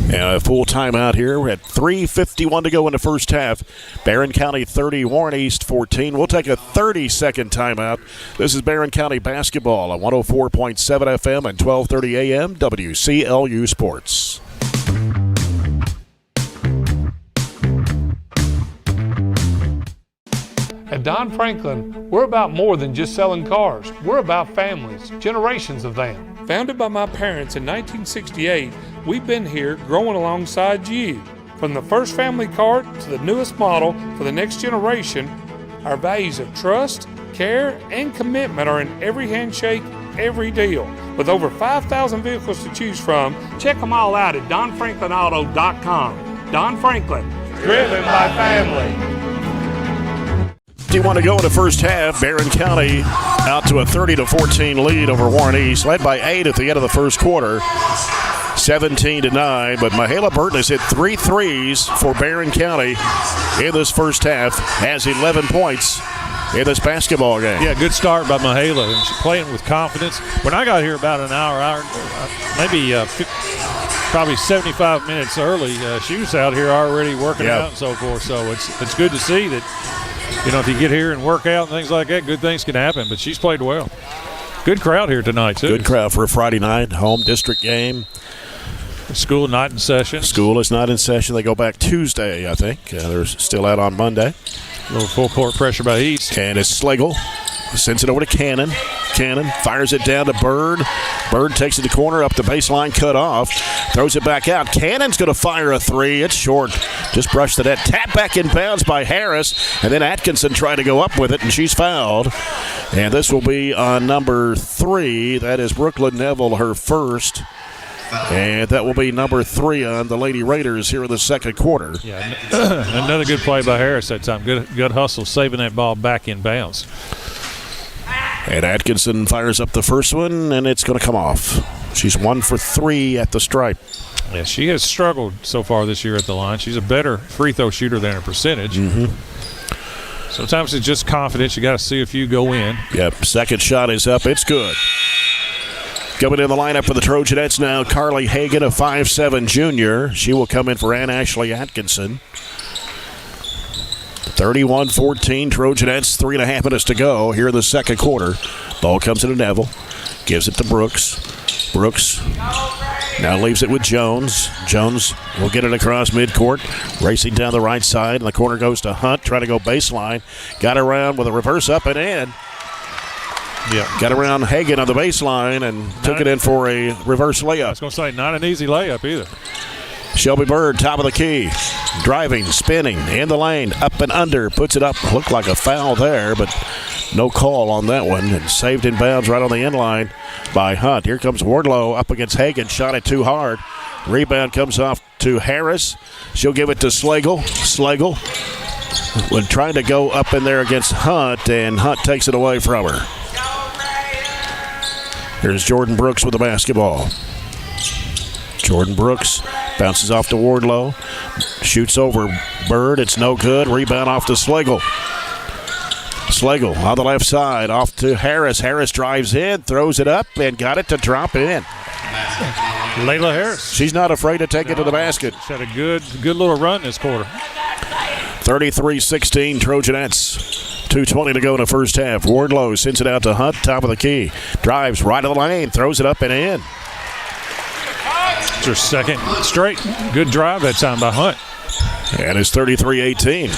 And a full timeout here. We're at 3:51 to go in the first half. Barren County 30, Warren East 14. We'll take a 30-second timeout. This is Barren County basketball on 104.7 FM and 1230 AM WCLU Sports. At Don Franklin, we're about more than just selling cars. We're about families, generations of them. Founded by my parents in 1968, we've been here growing alongside you. From the first family car to the newest model for the next generation, our values of trust, care, and commitment are in every handshake, every deal. With over 5,000 vehicles to choose from, check them all out at DonFranklinAuto.com. Don Franklin, driven by family. You want to go in the first half. Barren County out to a 30-14 lead over Warren East, led by 8 at the end of the first quarter, 17-9. But Mahala Burton has hit 3 threes for Barren County in this first half, has 11 points in this basketball game. Yeah, good start by Mahala, and she's playing with confidence. When I got here about an hour maybe probably 75 minutes early, she was out here already working out and so forth. So it's good to see that. You know, if you get here and work out and things like that, good things can happen. But she's played well. Good crowd here tonight, too. Good crowd for a Friday night home district game. School not in session. School is not in session. They go back Tuesday, I think. They're still out on Monday. A little full court pressure by East. And it's Slagle. Sends it over to Cannon. Cannon fires it down to Bird. Bird takes it to the corner, up the baseline, cut off. Throws it back out. Cannon's going to fire a 3. It's short. Just brushed the net. Tap back in bounds by Harris. And then Atkinson tried to go up with it, and she's fouled. And this will be on number 3. That is Brooklyn Neville, her first. And that will be number 3 on the Lady Raiders here in the second quarter. Yeah, another good play by Harris that time. Good hustle, saving that ball back in bounds. And Atkinson fires up the first one, and it's going to come off. She's 1 for 3 at the stripe. Yeah, she has struggled so far this year at the line. She's a better free throw shooter than her percentage. Mm-hmm. Sometimes it's just confidence. You got to see if you go in. Yep, second shot is up. It's good. Coming in the lineup for the Trojanettes now, Carly Hagan, a 5'7 junior. She will come in for Ann Ashley Atkinson. 31-14, Trojanettes, 3.5 minutes to go here in the second quarter. Ball comes into Neville, gives it to Brooks. Brooks now leaves it with Jones. Jones will get it across midcourt, racing down the right side, and the corner goes to Hunt, trying to go baseline. Got around with a reverse up and in. Yeah, got around Hagan on the baseline and took it in for a reverse layup. I was going to say, not an easy layup either. Shelby Bird, top of the key, driving, spinning, in the lane, up and under, puts it up. Looked like a foul there, but no call on that one. And saved in bounds right on the end line by Hunt. Here comes Wardlow up against Hagan, shot it too hard. Rebound comes off to Harris. She'll give it to Slagle. Slagle when trying to go up in there against Hunt, and Hunt takes it away from her. Here's Jordan Brooks with the basketball. Jordan Brooks bounces off to Wardlow. Shoots over Bird. It's no good. Rebound off to Slagle. Slagle on the left side. Off to Harris. Harris drives in, throws it up, and got it to drop in. Layla Harris. She's not afraid to take it to the basket. She's had a good little run this quarter. 33-16 Trojanettes. 2:20 to go in the first half. Wardlow sends it out to Hunt, top of the key. Drives right of the lane, throws it up and in. It's her second straight. Good drive that time by Hunt. And it's 33-18.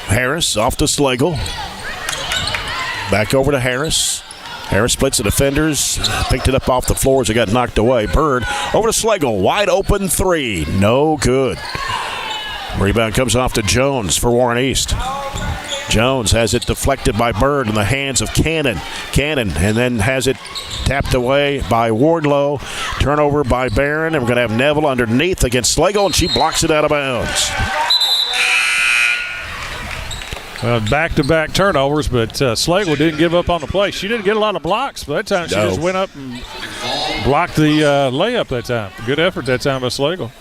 Harris off to Slagle. Back over to Harris. Harris splits the defenders. Picked it up off the floor as it got knocked away. Bird over to Slagle. Wide open three. No good. Rebound comes off to Jones for Warren East. Jones has it deflected by Bird in the hands of Cannon. Cannon, and then has it tapped away by Wardlow. Turnover by Barren, and we're going to have Neville underneath against Slagle, and she blocks it out of bounds. Well, back-to-back turnovers, but Slagle didn't give up on the play. She didn't get a lot of blocks, but that time she just went up and blocked the layup that time. Good effort that time by Slagle.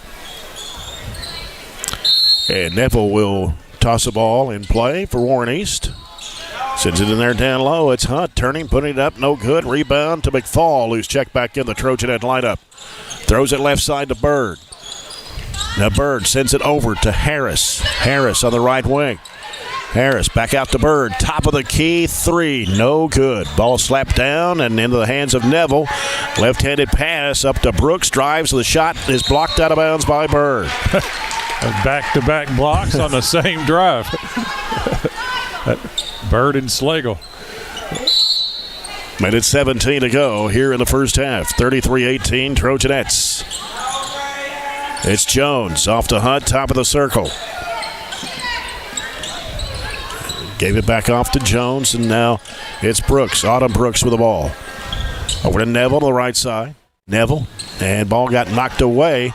And Neville will toss a ball in play for Warren East. Sends it in there down low. It's Hunt turning, putting it up. No good. Rebound to McFall, who's checked back in the Trojanet lineup. Throws it left side to Bird. Now Bird sends it over to Harris. Harris on the right wing. Harris back out to Bird. Top of the key, three. No good. Ball slapped down and into the hands of Neville. Left-handed pass up to Brooks. Drives. The shot is blocked out of bounds by Bird. Back-to-back blocks on the same drive. Bird and Slagle. Minute 17 to go here in the first half. 33-18 Trojanettes. It's Jones off to Hunt, top of the circle. Gave it back off to Jones, and now it's Brooks. Autumn Brooks with the ball. Over to Neville to the right side. Neville, and ball got knocked away.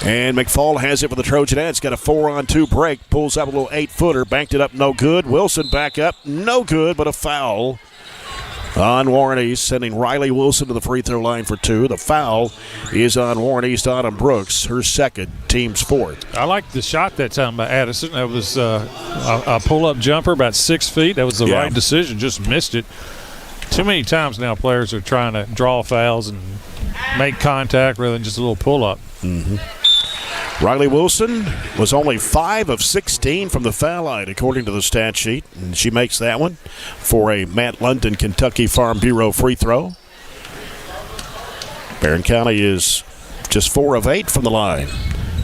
And McFall has it for the Trojanettes. Got a 4-on-2 break. Pulls up a little 8-footer. Banked it up, no good. Wilson back up, no good, but a foul on Warren East, sending Riley Wilson to the free throw line for two. The foul is on Warren East. Autumn Brooks, her second, team's fourth. I like the shot that time by Addison. That was a pull-up jumper about 6 feet. That was the right decision. Just missed it. Too many times now players are trying to draw fouls and make contact rather than just a little pull-up. Mm-hmm. Riley Wilson was only 5 of 16 from the foul line, according to the stat sheet. And she makes that one for a Matt London, Kentucky Farm Bureau free throw. Barren County is just 4 of 8 from the line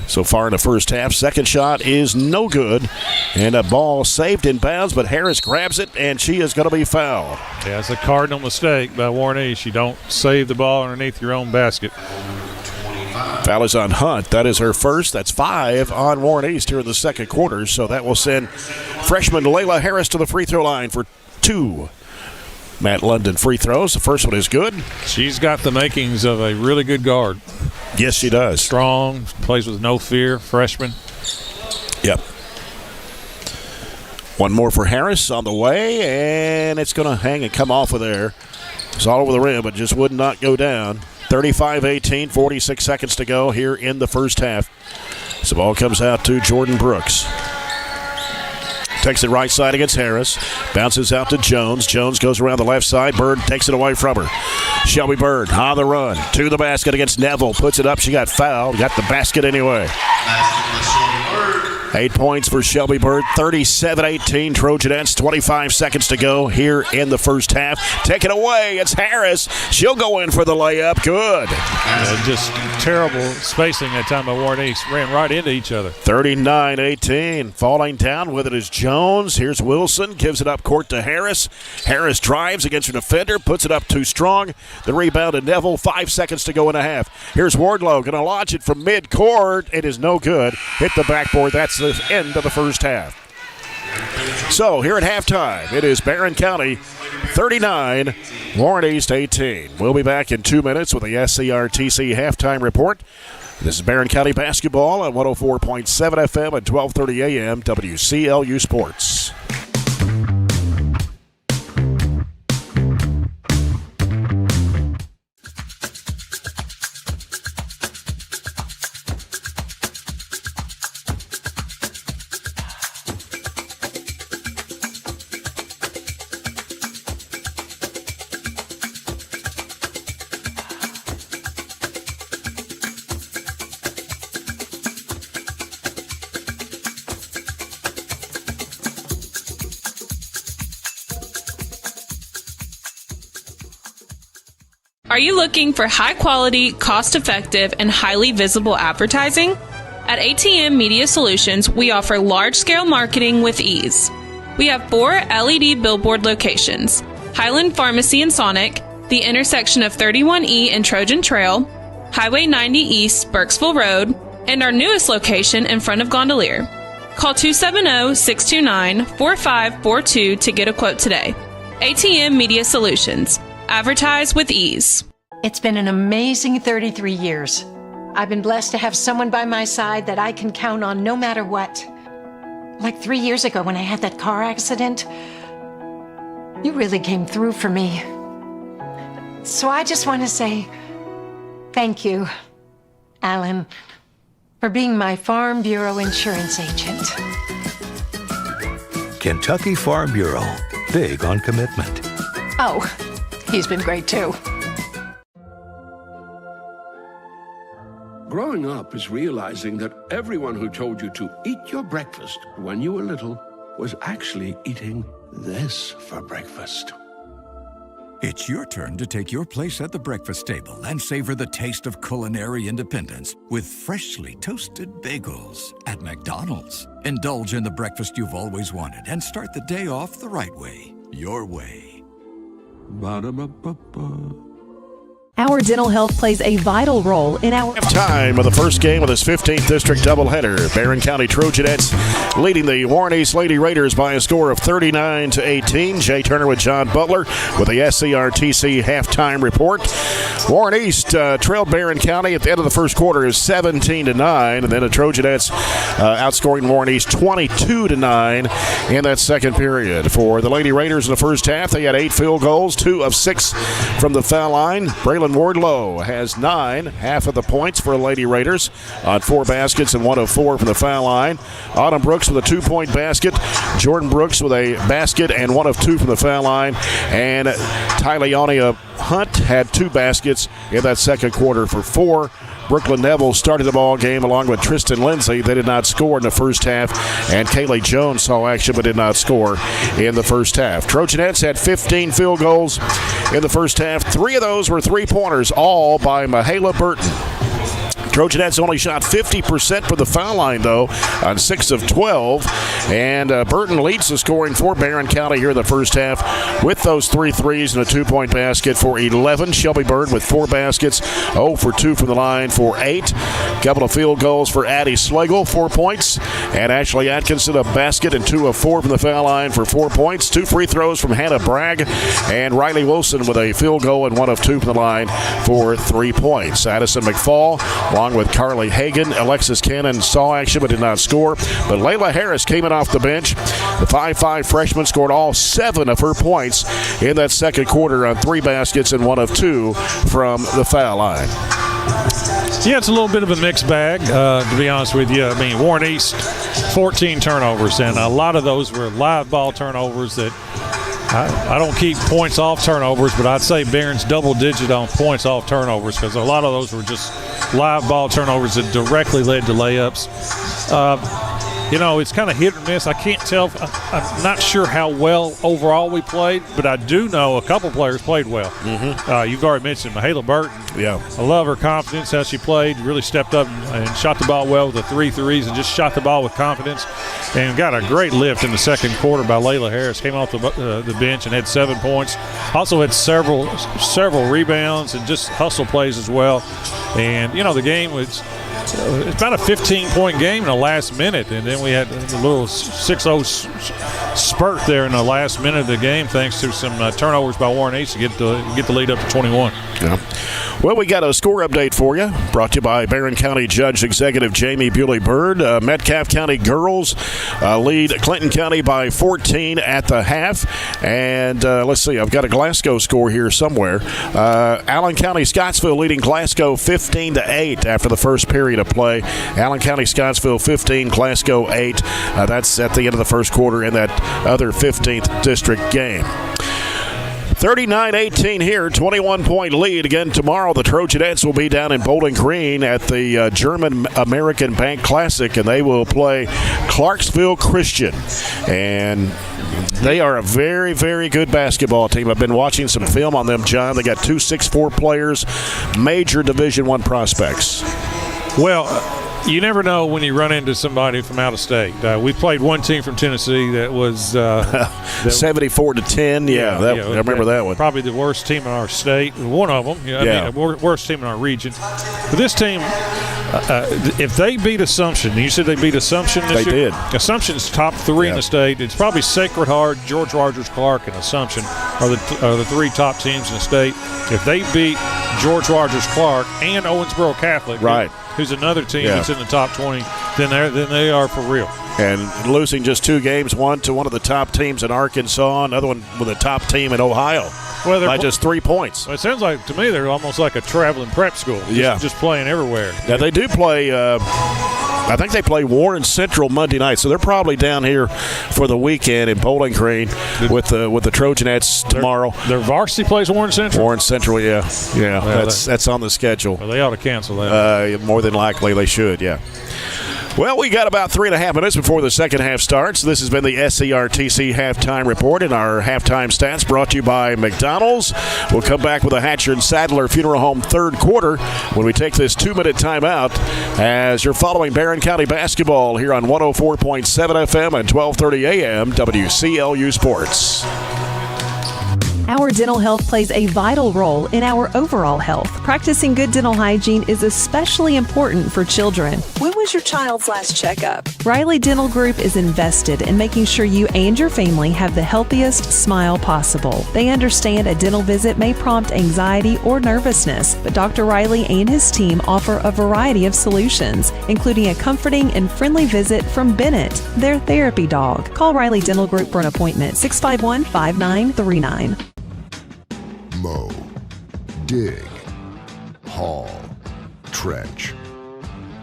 so far in the first half. Second shot is no good. And a ball saved in bounds, but Harris grabs it, and she is going to be fouled. Yeah, it's a cardinal mistake by Warren East. You don't save the ball underneath your own basket. Foul is on Hunt. That is her first. That's 5 on Warren East here in the second quarter. So that will send freshman Layla Harris to the free throw line for 2 Matt London free throws. The first one is good. She's got the makings of a really good guard. Yes, she does. Strong, plays with no fear, freshman. Yep. One more for Harris on the way, and it's going to hang and come off of there. It's all over the rim, but just would not go down. 35-18, 46 seconds to go here in the first half. So the ball comes out to Jordan Brooks. Takes it right side against Harris. Bounces out to Jones. Jones goes around the left side. Bird takes it away from her. Shelby Bird on the run. To the basket against Neville. Puts it up. She got fouled. Got the basket anyway. 8 points for Shelby Bird. 37-18 Trojanettes. 25 seconds to go here in the first half. Take it away. It's Harris. She'll go in for the layup. Good. Just terrible spacing that time by Warren East. Ran right into each other. 39-18. Falling down with it is Jones. Here's Wilson. Gives it up court to Harris. Harris drives against her defender. Puts it up too strong. The rebound to Neville. 5 seconds to go in a half. Here's Wardlow. Going to launch it from midcourt. It is no good. Hit the backboard. That's the end of the first half. So here at halftime, it is Barren County 39, Warren East 18. We'll be back in 2 minutes with the SCRTC halftime report. This is Barren County basketball on 104.7 FM and 1230 AM WCLU Sports. Are you looking for high-quality, cost-effective, and highly visible advertising? At ATM Media Solutions, we offer large-scale marketing with ease. We have 4 LED billboard locations: Highland Pharmacy and Sonic, the intersection of 31E and Trojan Trail, Highway 90 East, Burkesville Road, and our newest location in front of Gondolier. Call 270-629-4542 to get a quote today. ATM Media Solutions. Advertise with ease. It's been an amazing 33 years. I've been blessed to have someone by my side that I can count on no matter what. Like 3 years ago when I had that car accident, you really came through for me. So I just want to say thank you, Alan, for being my Farm Bureau insurance agent. Kentucky Farm Bureau. Big on commitment. Oh, he's been great too. Growing up is realizing that everyone who told you to eat your breakfast when you were little was actually eating this for breakfast. It's your turn to take your place at the breakfast table and savor the taste of culinary independence with freshly toasted bagels at McDonald's. Indulge in the breakfast you've always wanted and start the day off the right way, your way. Ba-da-ba-ba-ba. Our dental health plays a vital role in our Time of the first game of this 15th District doubleheader. Barren County Trojanettes leading the Warren East Lady Raiders by a score of 39-18. Jay Turner with John Butler with the SCRTC halftime report. Warren East trailed Barren County at the end of the first quarter is 17-9, and then the Trojanettes outscoring Warren East 22-9 in that second period. For the Lady Raiders in the first half, they had 8 field goals, 2 of 6 from the foul line. Braylon Wardlow has 9, half of the points for Lady Raiders on 4 baskets and 1 of 4 from the foul line. Autumn Brooks with a 2-point basket. Jordan Brooks with a basket and 1 of 2 from the foul line. And Tyleonia Hunt had 2 baskets in that second quarter for 4. Brooklyn Neville started the ball game along with Tristan Lindsay. They did not score in the first half. And Kaylee Jones saw action but did not score in the first half. Trojanettes had 15 field goals in the first half. 3 of those were 3-pointers, all by Mahala Burton. Trojanettes only shot 50% for the foul line, though, on 6 of 12. And Burton leads the scoring for Barren County here in the first half with those 3 threes and a 2-point basket for 11. Shelby Bird with 4 baskets, 0 for 2 from the line for 8. Couple of field goals for Addie Slagle, 4 points. And Ashley Atkinson, a basket and 2 of 4 from the foul line for 4 points. 2 free throws from Hannah Bragg. And Riley Wilson with a field goal and 1 of 2 from the line for 3 points. Addison McFall along with Carly Hagan. Alexis Cannon saw action but did not score. But Layla Harris came in off the bench. The 5'5" freshman scored all 7 of her points in that second quarter on 3 baskets and 1 of 2 from the foul line. Yeah, it's a little bit of a mixed bag, to be honest with you. I mean, Warren East, 14 turnovers, and a lot of those were live ball turnovers that I don't keep points off turnovers, but I'd say Barron's double-digit on points off turnovers because a lot of those were just live ball turnovers that directly led to layups. It's kind of hit or miss. I can't tell. I'm not sure how well overall we played, but I do know a couple players played well. Mm-hmm. You've already mentioned Mahala Burton. Yeah. I love her confidence, how she played, really stepped up and shot the ball well with the 3 threes and just shot the ball with confidence and got a great lift in the second quarter by Layla Harris. Came off the bench and had 7 points. Also had several rebounds and just hustle plays as well. And, the game was – it's about a 15-point game in the last minute, and then we had a little 6-0 spurt there in the last minute of the game thanks to some turnovers by Warren East to get the lead up to 21. Yeah. Well, we got a score update for you, brought to you by Barren County Judge Executive Jamie Bewley-Byrd. Metcalfe County girls lead Clinton County by 14 at the half. And let's see, I've got a Glasgow score here somewhere. Allen County Scottsville leading Glasgow 15-8 after the first period of play. Allen County Scottsville 15, Glasgow 8. That's at the end of the first quarter in that other 15th district game. 39-18 here, 21-point lead. Again, tomorrow the Trojanettes will be down in Bowling Green at the German American Bank Classic, and they will play Clarksville Christian. And they are a very, very good basketball team. I've been watching some film on them, John. They got 2 6'4" players, major Division I prospects. Well, you never know when you run into somebody from out of state. We played one team from Tennessee that was 74-10. Yeah, I remember that one. Probably the worst team in our state. One of them. I mean, worst team in our region. But this team, if they beat Assumption, you said they beat Assumption this year? They did. Assumption's top 3 in the state. It's probably Sacred Heart, George Rogers Clark, and Assumption are the 3 top teams in the state. If they beat George Rogers Clark and Owensboro Catholic, right, who's another team that's in the top 20, then they are for real. And losing just 2 games, one to one of the top teams in Arkansas, another one with a top team in Ohio, by just 3 points. Well, it sounds like, to me, they're almost like a traveling prep school. Just playing everywhere. Now, they do play I think they play Warren Central Monday night, so they're probably down here for the weekend in Bowling Green with the Trojanettes tomorrow. Their varsity plays Warren Central? Warren Central, yeah. That's on the schedule. Well, they ought to cancel that. More than likely they should, yeah. Well, we got about 3.5 minutes before the second half starts. This has been the SCRTC Halftime Report, and our halftime stats brought to you by McDonald's. We'll come back with a Hatcher and Sadler Funeral Home third quarter when we take this 2-minute timeout as you're following Barren County basketball here on 104.7 FM and 1230 AM WCLU Sports. Our dental health plays a vital role in our overall health. Practicing good dental hygiene is especially important for children. When was your child's last checkup? Riley Dental Group is invested in making sure you and your family have the healthiest smile possible. They understand a dental visit may prompt anxiety or nervousness, but Dr. Riley and his team offer a variety of solutions, including a comforting and friendly visit from Bennett, their therapy dog. Call Riley Dental Group for an appointment, 651-5939. Mow, dig, haul, trench.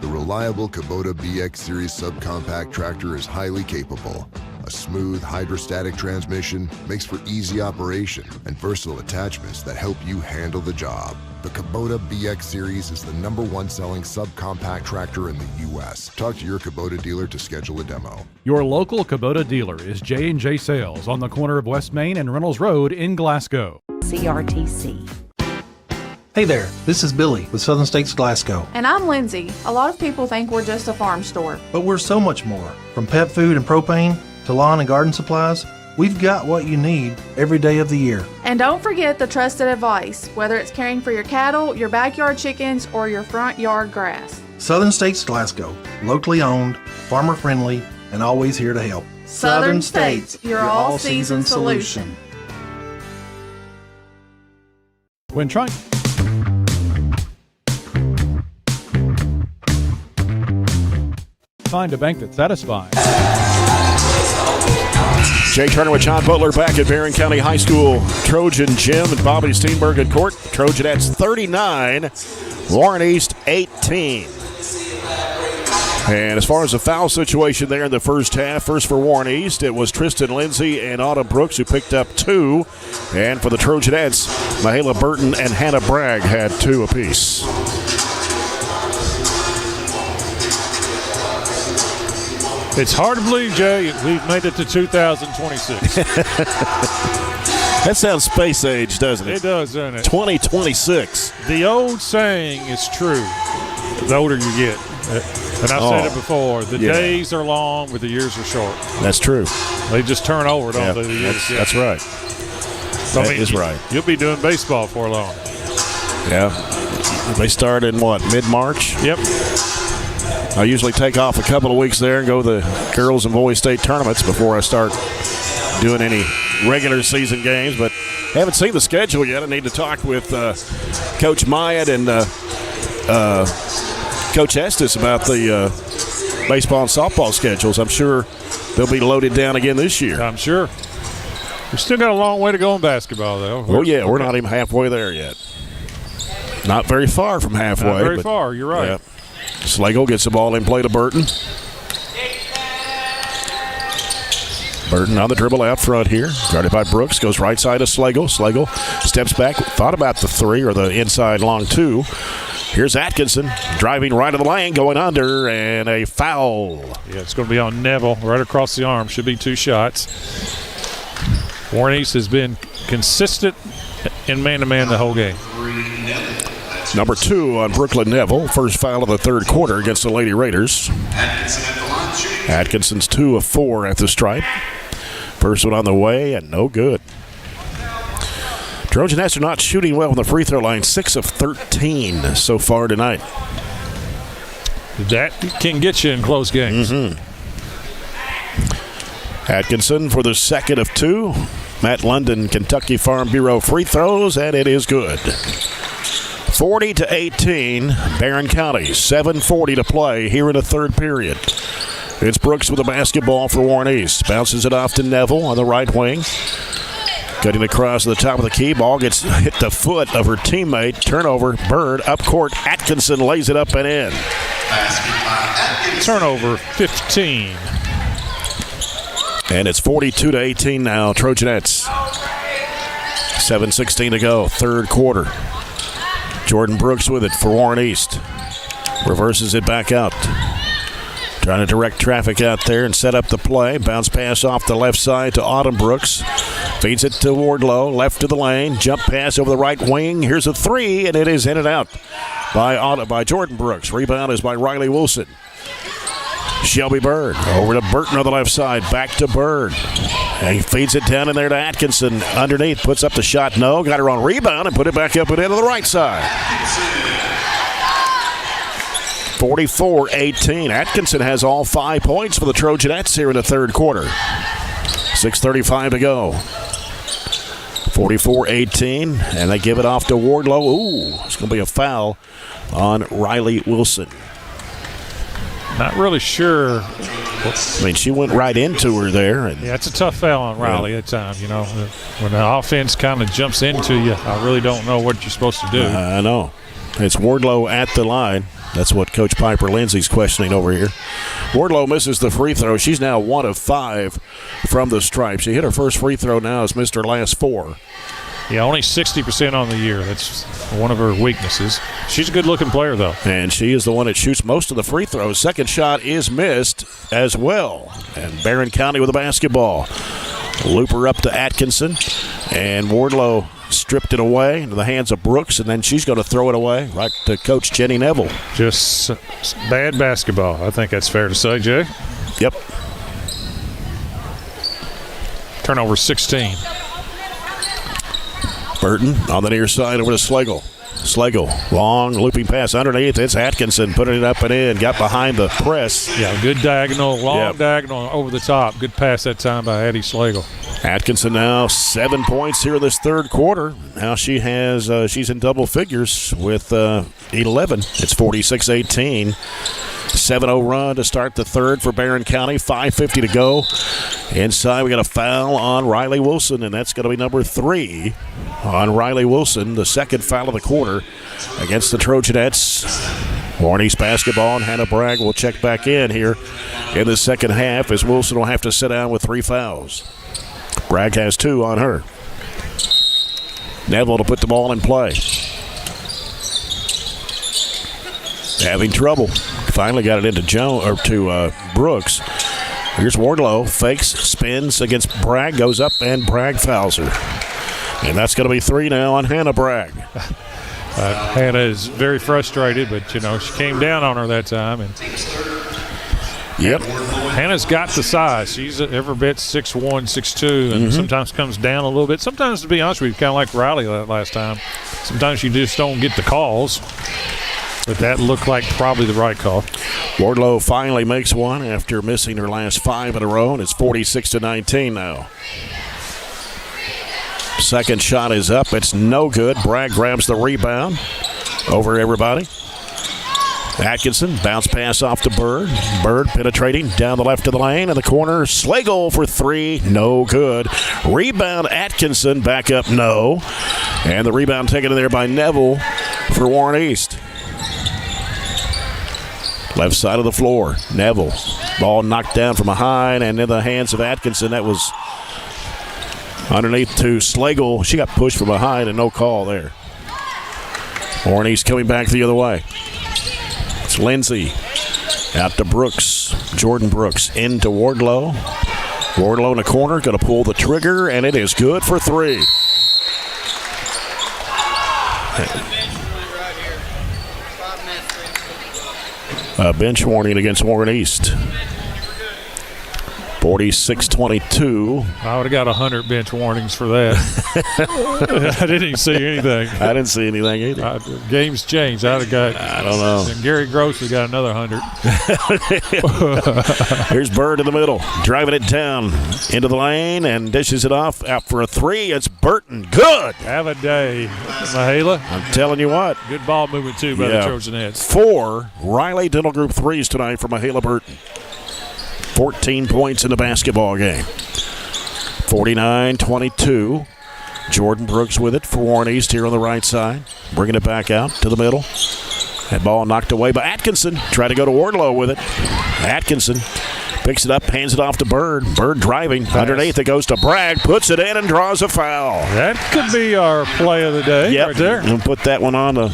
The reliable Kubota BX Series subcompact tractor is highly capable. A smooth hydrostatic transmission makes for easy operation and versatile attachments that help you handle the job. The Kubota BX Series is the #1 selling subcompact tractor in the U.S. Talk to your Kubota dealer to schedule a demo. Your local Kubota dealer is J&J Sales on the corner of West Main and Reynolds Road in Glasgow. CRTC. Hey there, this is Billy with Southern States Glasgow. And I'm Lindsay. A lot of people think we're just a farm store. But we're so much more. From pet food and propane to lawn and garden supplies, we've got what you need every day of the year. And don't forget the trusted advice, whether it's caring for your cattle, your backyard chickens, or your front yard grass. Southern States Glasgow, locally owned, farmer friendly, and always here to help. Southern States, your all-season solution. find a bank that satisfies. Jay Turner with John Butler back at Barren County High School Trojan Gym and Bobby Steenberg at court. Trojanettes 39, Warren East 18. And as far as the foul situation there in the first half, first for Warren East, it was Tristan Lindsay and Autumn Brooks who picked up 2. And for the Trojanettes, Mahala Burton and Hannah Bragg had 2 apiece. It's hard to believe, Jay, we've made it to 2026. That sounds space age, doesn't it? It does, doesn't it? 2026. The old saying is true. The older you get. And I've said it before. The days are long, but the years are short. That's true. They just turn over, don't they? The years? That's right. That is right. You'll be doing baseball for long. Yeah. They start in what, mid-March? Yep. I usually take off a couple of weeks there and go to the girls and boys state tournaments before I start doing any regular season games, but haven't seen the schedule yet. I need to talk with Coach Myatt and Coach Estes about the baseball and softball schedules. I'm sure they'll be loaded down again this year. I'm sure. We've still got a long way to go in basketball, though. We're not even halfway there yet. Not very far from halfway. Not very far, you're right. Yeah. Slagle gets the ball in play to Burton. Burton on the dribble out front here. Guarded by Brooks. Goes right side to Slagle. Slagle steps back. Thought about the 3 or the inside long 2. Here's Atkinson driving right of the lane, going under, and a foul. Yeah, it's going to be on Neville right across the arm. Should be 2 shots. Warren East has been consistent in man-to-man the whole game. Number 2 on Brooklyn Neville. First foul of the third quarter against the Lady Raiders. Atkinson's 2 of 4 at the stripe. First one on the way, and no good. Trojanettes are not shooting well on the free throw line. 6 of 13 so far tonight. That can get you in close games. Atkinson for the second of 2. Matt London, Kentucky Farm Bureau free throws, and it is good. 40-18, Barren County. 7:40 to play here in the third period. It's Brooks with the basketball for Warren East. Bounces it off to Neville on the right wing. Cutting across to the top of the key. Ball gets hit the foot of her teammate. Turnover. Bird up court. Atkinson lays it up and in. Turnover 15. And it's 42-18 now. Trojanettes. 7:16 to go. Third quarter. Jordan Brooks with it for Warren East. Reverses it back out. Trying to direct traffic out there and set up the play. Bounce pass off the left side to Autumn Brooks. Feeds it to Wardlow. Left to the lane. Jump pass over the right wing. Here's a 3, and it is in and out by Jordan Brooks. Rebound is by Riley Wilson. Shelby Bird over to Burton on the left side. Back to Bird. And he feeds it down in there to Atkinson. Underneath. Puts up the shot. No. Got her on rebound and put it back up and into the right side. 44-18. Atkinson has all 5 points for the Trojanettes here in the third quarter. 6:35 to go. 44-18. And they give it off to Wardlow. Ooh. It's going to be a foul on Riley Wilson. Not really sure. I mean, she went right into her there. And yeah, it's a tough foul on Riley at times. You know, when the offense kind of jumps into you, I really don't know what you're supposed to do. I know. It's Wardlow at the line. That's what Coach Piper Lindsay's questioning over here. Wardlow misses the free throw. She's now 1 of 5 from the stripe. She hit her first free throw now, has missed her last 4. Yeah, only 60% on the year. That's one of her weaknesses. She's a good-looking player, though. And she is the one that shoots most of the free throws. Second shot is missed as well. And Barren County with the basketball. Looper up to Atkinson. And Wardlow stripped it away into the hands of Brooks, and then she's going to throw it away right to Coach Jenny Neville. Just bad basketball. I think that's fair to say, Jay. Yep. Turnover 16. Burton on the near side over to Slagle. Slagle, long looping pass underneath. It's Atkinson putting it up and in. Got behind the press. Yeah, good diagonal, long diagonal over the top. Good pass that time by Addie Slagle. Atkinson now 7 points here in this third quarter. Now she has she's in double figures with 11. It's 46-18. 7-0 run to start the third for Barren County. 5:50 to go. Inside, we got a foul on Riley Wilson, and that's going to be number 3 on Riley Wilson, the second foul of the quarter against the Trojanettes. Warren East basketball, and Hannah Bragg will check back in here in the second half as Wilson will have to sit down with 3 fouls. Bragg has 2 on her. Neville to put the ball in play. Having trouble. Finally got it into Brooks. Here's Wardlow. Fakes, spins against Bragg, goes up, and Bragg fouls her. And that's going to be 3 now on Hannah Bragg. Hannah is very frustrated, but, she came down on her that time. And yep. Hannah's got the size. She's every bit 6'1", 6'2", and sometimes comes down a little bit. Sometimes, to be honest with you, kind of like Riley last time, sometimes you just don't get the calls. But that looked like probably the right call. Wardlow finally makes one after missing her last 5 in a row, and it's 46-19 now. Second shot is up. It's no good. Bragg grabs the rebound over everybody. Atkinson, bounce pass off to Bird. Bird penetrating down the left of the lane. In the corner, Slagle for 3. No good. Rebound Atkinson, back up, no. And the rebound taken in there by Neville for Warren East. Left side of the floor, Neville. Ball knocked down from behind and in the hands of Atkinson. That was underneath to Slagle. She got pushed from behind and no call there. Warren East coming back the other way. It's Lindsay out to Brooks. Jordan Brooks into Wardlow. Wardlow in the corner, going to pull the trigger, and it is good for 3. Bench warning against Warren East. 46-22. I would have got 100 bench warnings for that. I didn't even see anything. I didn't see anything either. Game's changed. I don't know. And Gary Gross has got another 100. Here's Bird in the middle, driving it down into the lane and dishes it off out for a 3. It's Burton. Good. Have a day, Mahala. I'm telling you what. Good ball movement, too, by the Trojanettes. 4 Riley Dental Group 3s tonight for Mahala Burton. 14 points in the basketball game. 49-22. Jordan Brooks with it for Warren East here on the right side. Bringing it back out to the middle. That ball knocked away by Atkinson. Tried to go to Wardlow with it. Atkinson picks it up, hands it off to Bird. Bird driving. Underneath it goes to Bragg. Puts it in and draws a foul. That could be our play of the day right there. And put that one on the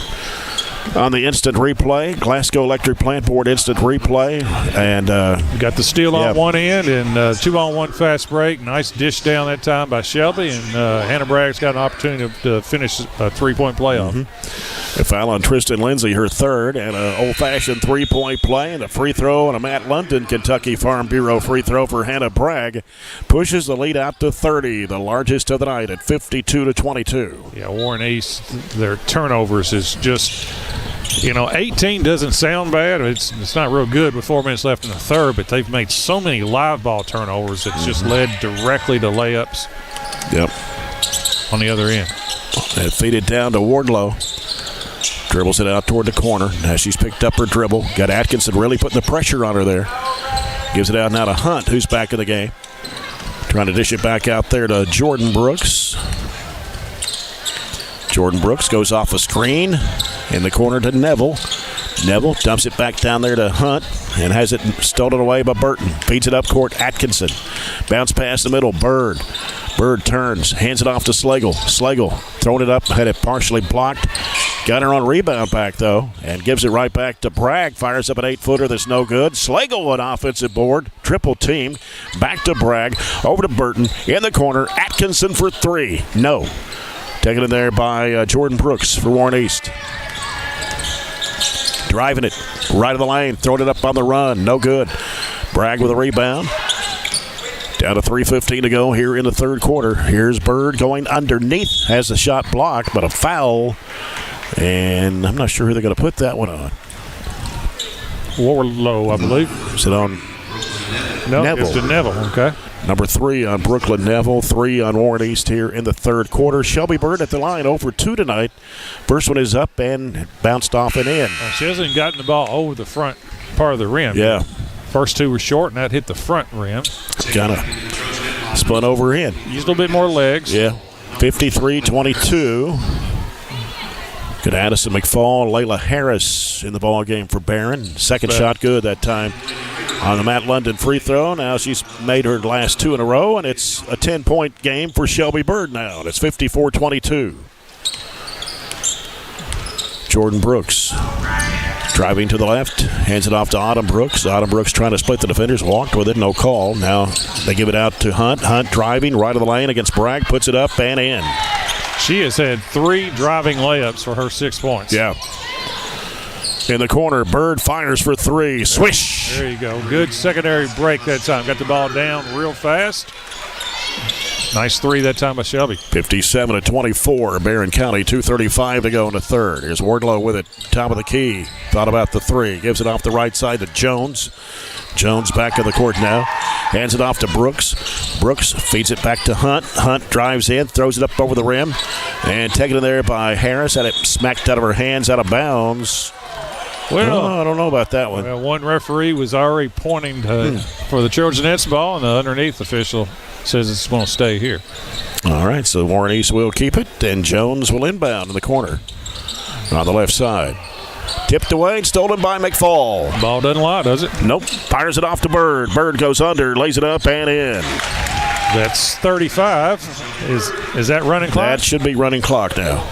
instant replay. Glasgow Electric Plant Board instant replay. And got the steal on one end and 2-on-1 fast break. Nice dish down that time by Shelby. And Hannah Bragg's got an opportunity to finish a 3-point playoff. A foul on Tristan Lindsay, her third, and an old-fashioned 3-point play, and a free throw, and a Matt London Kentucky Farm Bureau free throw for Hannah Bragg. Pushes the lead out to 30, the largest of the night at 52-22. Yeah, Warren East, their turnovers is just, 18 doesn't sound bad. It's not real good with 4 minutes left in the third, but they've made so many live ball turnovers that's just led directly to layups. Yep. On the other end. And feed it down to Wardlow. Dribbles it out toward the corner. Now she's picked up her dribble. Got Atkinson really putting the pressure on her there. Gives it out now to Hunt, who's back in the game. Trying to dish it back out there to Jordan Brooks. Jordan Brooks goes off a screen in the corner to Neville. Neville dumps it back down there to Hunt and has it stolen away by Burton. Feeds it up court, Atkinson. Bounce past the middle, Bird. Bird turns, hands it off to Slagle. Slagle throwing it up, had it partially blocked. Got her on rebound back, though, and gives it right back to Bragg. Fires up an 8-footer that's no good. Slagle on offensive board, triple teamed. Back to Bragg, over to Burton. In the corner, Atkinson for 3. No. Taken in there by Jordan Brooks for Warren East. Driving it right of the lane, throwing it up on the run. No good. Bragg with a rebound. Down to 3:15 to go here in the third quarter. Here's Bird going underneath. Has the shot blocked, but a foul. And I'm not sure who they're going to put that one on. Warlow, I believe. Is it on Neville? It's to Neville, okay. Number 3 on Brooklyn Neville, 3 on Warren East here in the third quarter. Shelby Bird at the line, 0 for 2 tonight. First one is up and bounced off and in. She hasn't gotten the ball over the front part of the rim. Yeah. First two were short, and that hit the front rim. Kind of spun over in. Used a little bit more legs. Yeah. 53-22. Good Addison McFall, Layla Harris in the ball game for Barren. Second shot good that time on the Matt London free throw. Now she's made her last two in a row, and it's a 10-point game for Shelby Bird now. And it's 54-22. Jordan Brooks driving to the left, hands it off to Autumn Brooks. Autumn Brooks trying to split the defenders, walked with it, no call. Now they give it out to Hunt. Hunt driving right of the lane against Bragg, puts it up and in. She has had 3 driving layups for her 6 points. Yeah. In the corner, Bird fires for 3. Swish! There you go. Good secondary break that time. Got the ball down real fast. Nice 3 that time by Shelby. 57-24, Barren County, 2:35 to go in the third. Here's Wardlow with it, top of the key. Thought about the 3. Gives it off the right side to Jones. Jones back in the court now. Hands it off to Brooks. Brooks feeds it back to Hunt. Hunt drives in, throws it up over the rim. And taken in there by Harris. Had it smacked out of her hands, out of bounds. Well, I don't know about that one. Well, one referee was already pointing for the Trojanettes ball, and the underneath official says it's going to stay here. All right, so Warren East will keep it, and Jones will inbound in the corner on the left side. Tipped away and stolen by McFall. Ball doesn't lie, does it? Nope. Fires it off to Bird. Bird goes under, lays it up and in. That's 35. Is that running clock? That should be running clock now.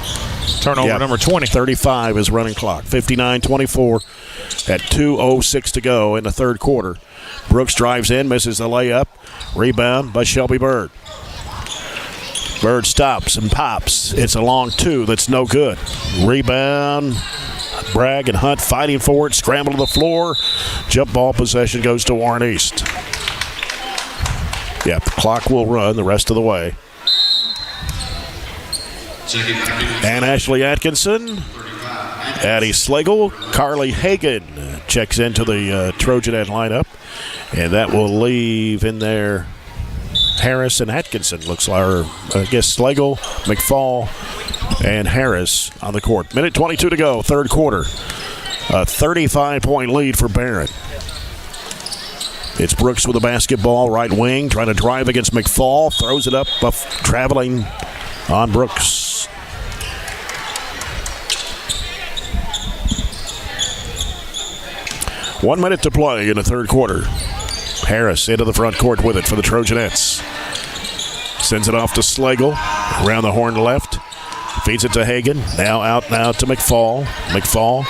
Turnover number 20. 35 is running clock. 59-24 at 2:06 to go in the third quarter. Brooks drives in, misses the layup. Rebound by Shelby Bird. Bird stops and pops. It's a long 2 that's no good. Rebound. Bragg and Hunt fighting for it. Scramble to the floor. Jump ball possession goes to Warren East. Yeah, the clock will run the rest of the way. And Ashley Atkinson, Addie Slagle, Carly Hagan checks into the Trojanet lineup. And that will leave in there Harris and Atkinson, looks like, or I guess Slagle, McFall, and Harris on the court. Minute 22 to go, third quarter. A 35-point lead for Barren. It's Brooks with the basketball, right wing, trying to drive against McFall. Throws it up, traveling on Brooks. One minute to play in the third quarter. Harris into the front court with it for the Trojanettes. Sends it off to Slagle. Around the horn left. Feeds it to Hagan. Now out to McFall. McFall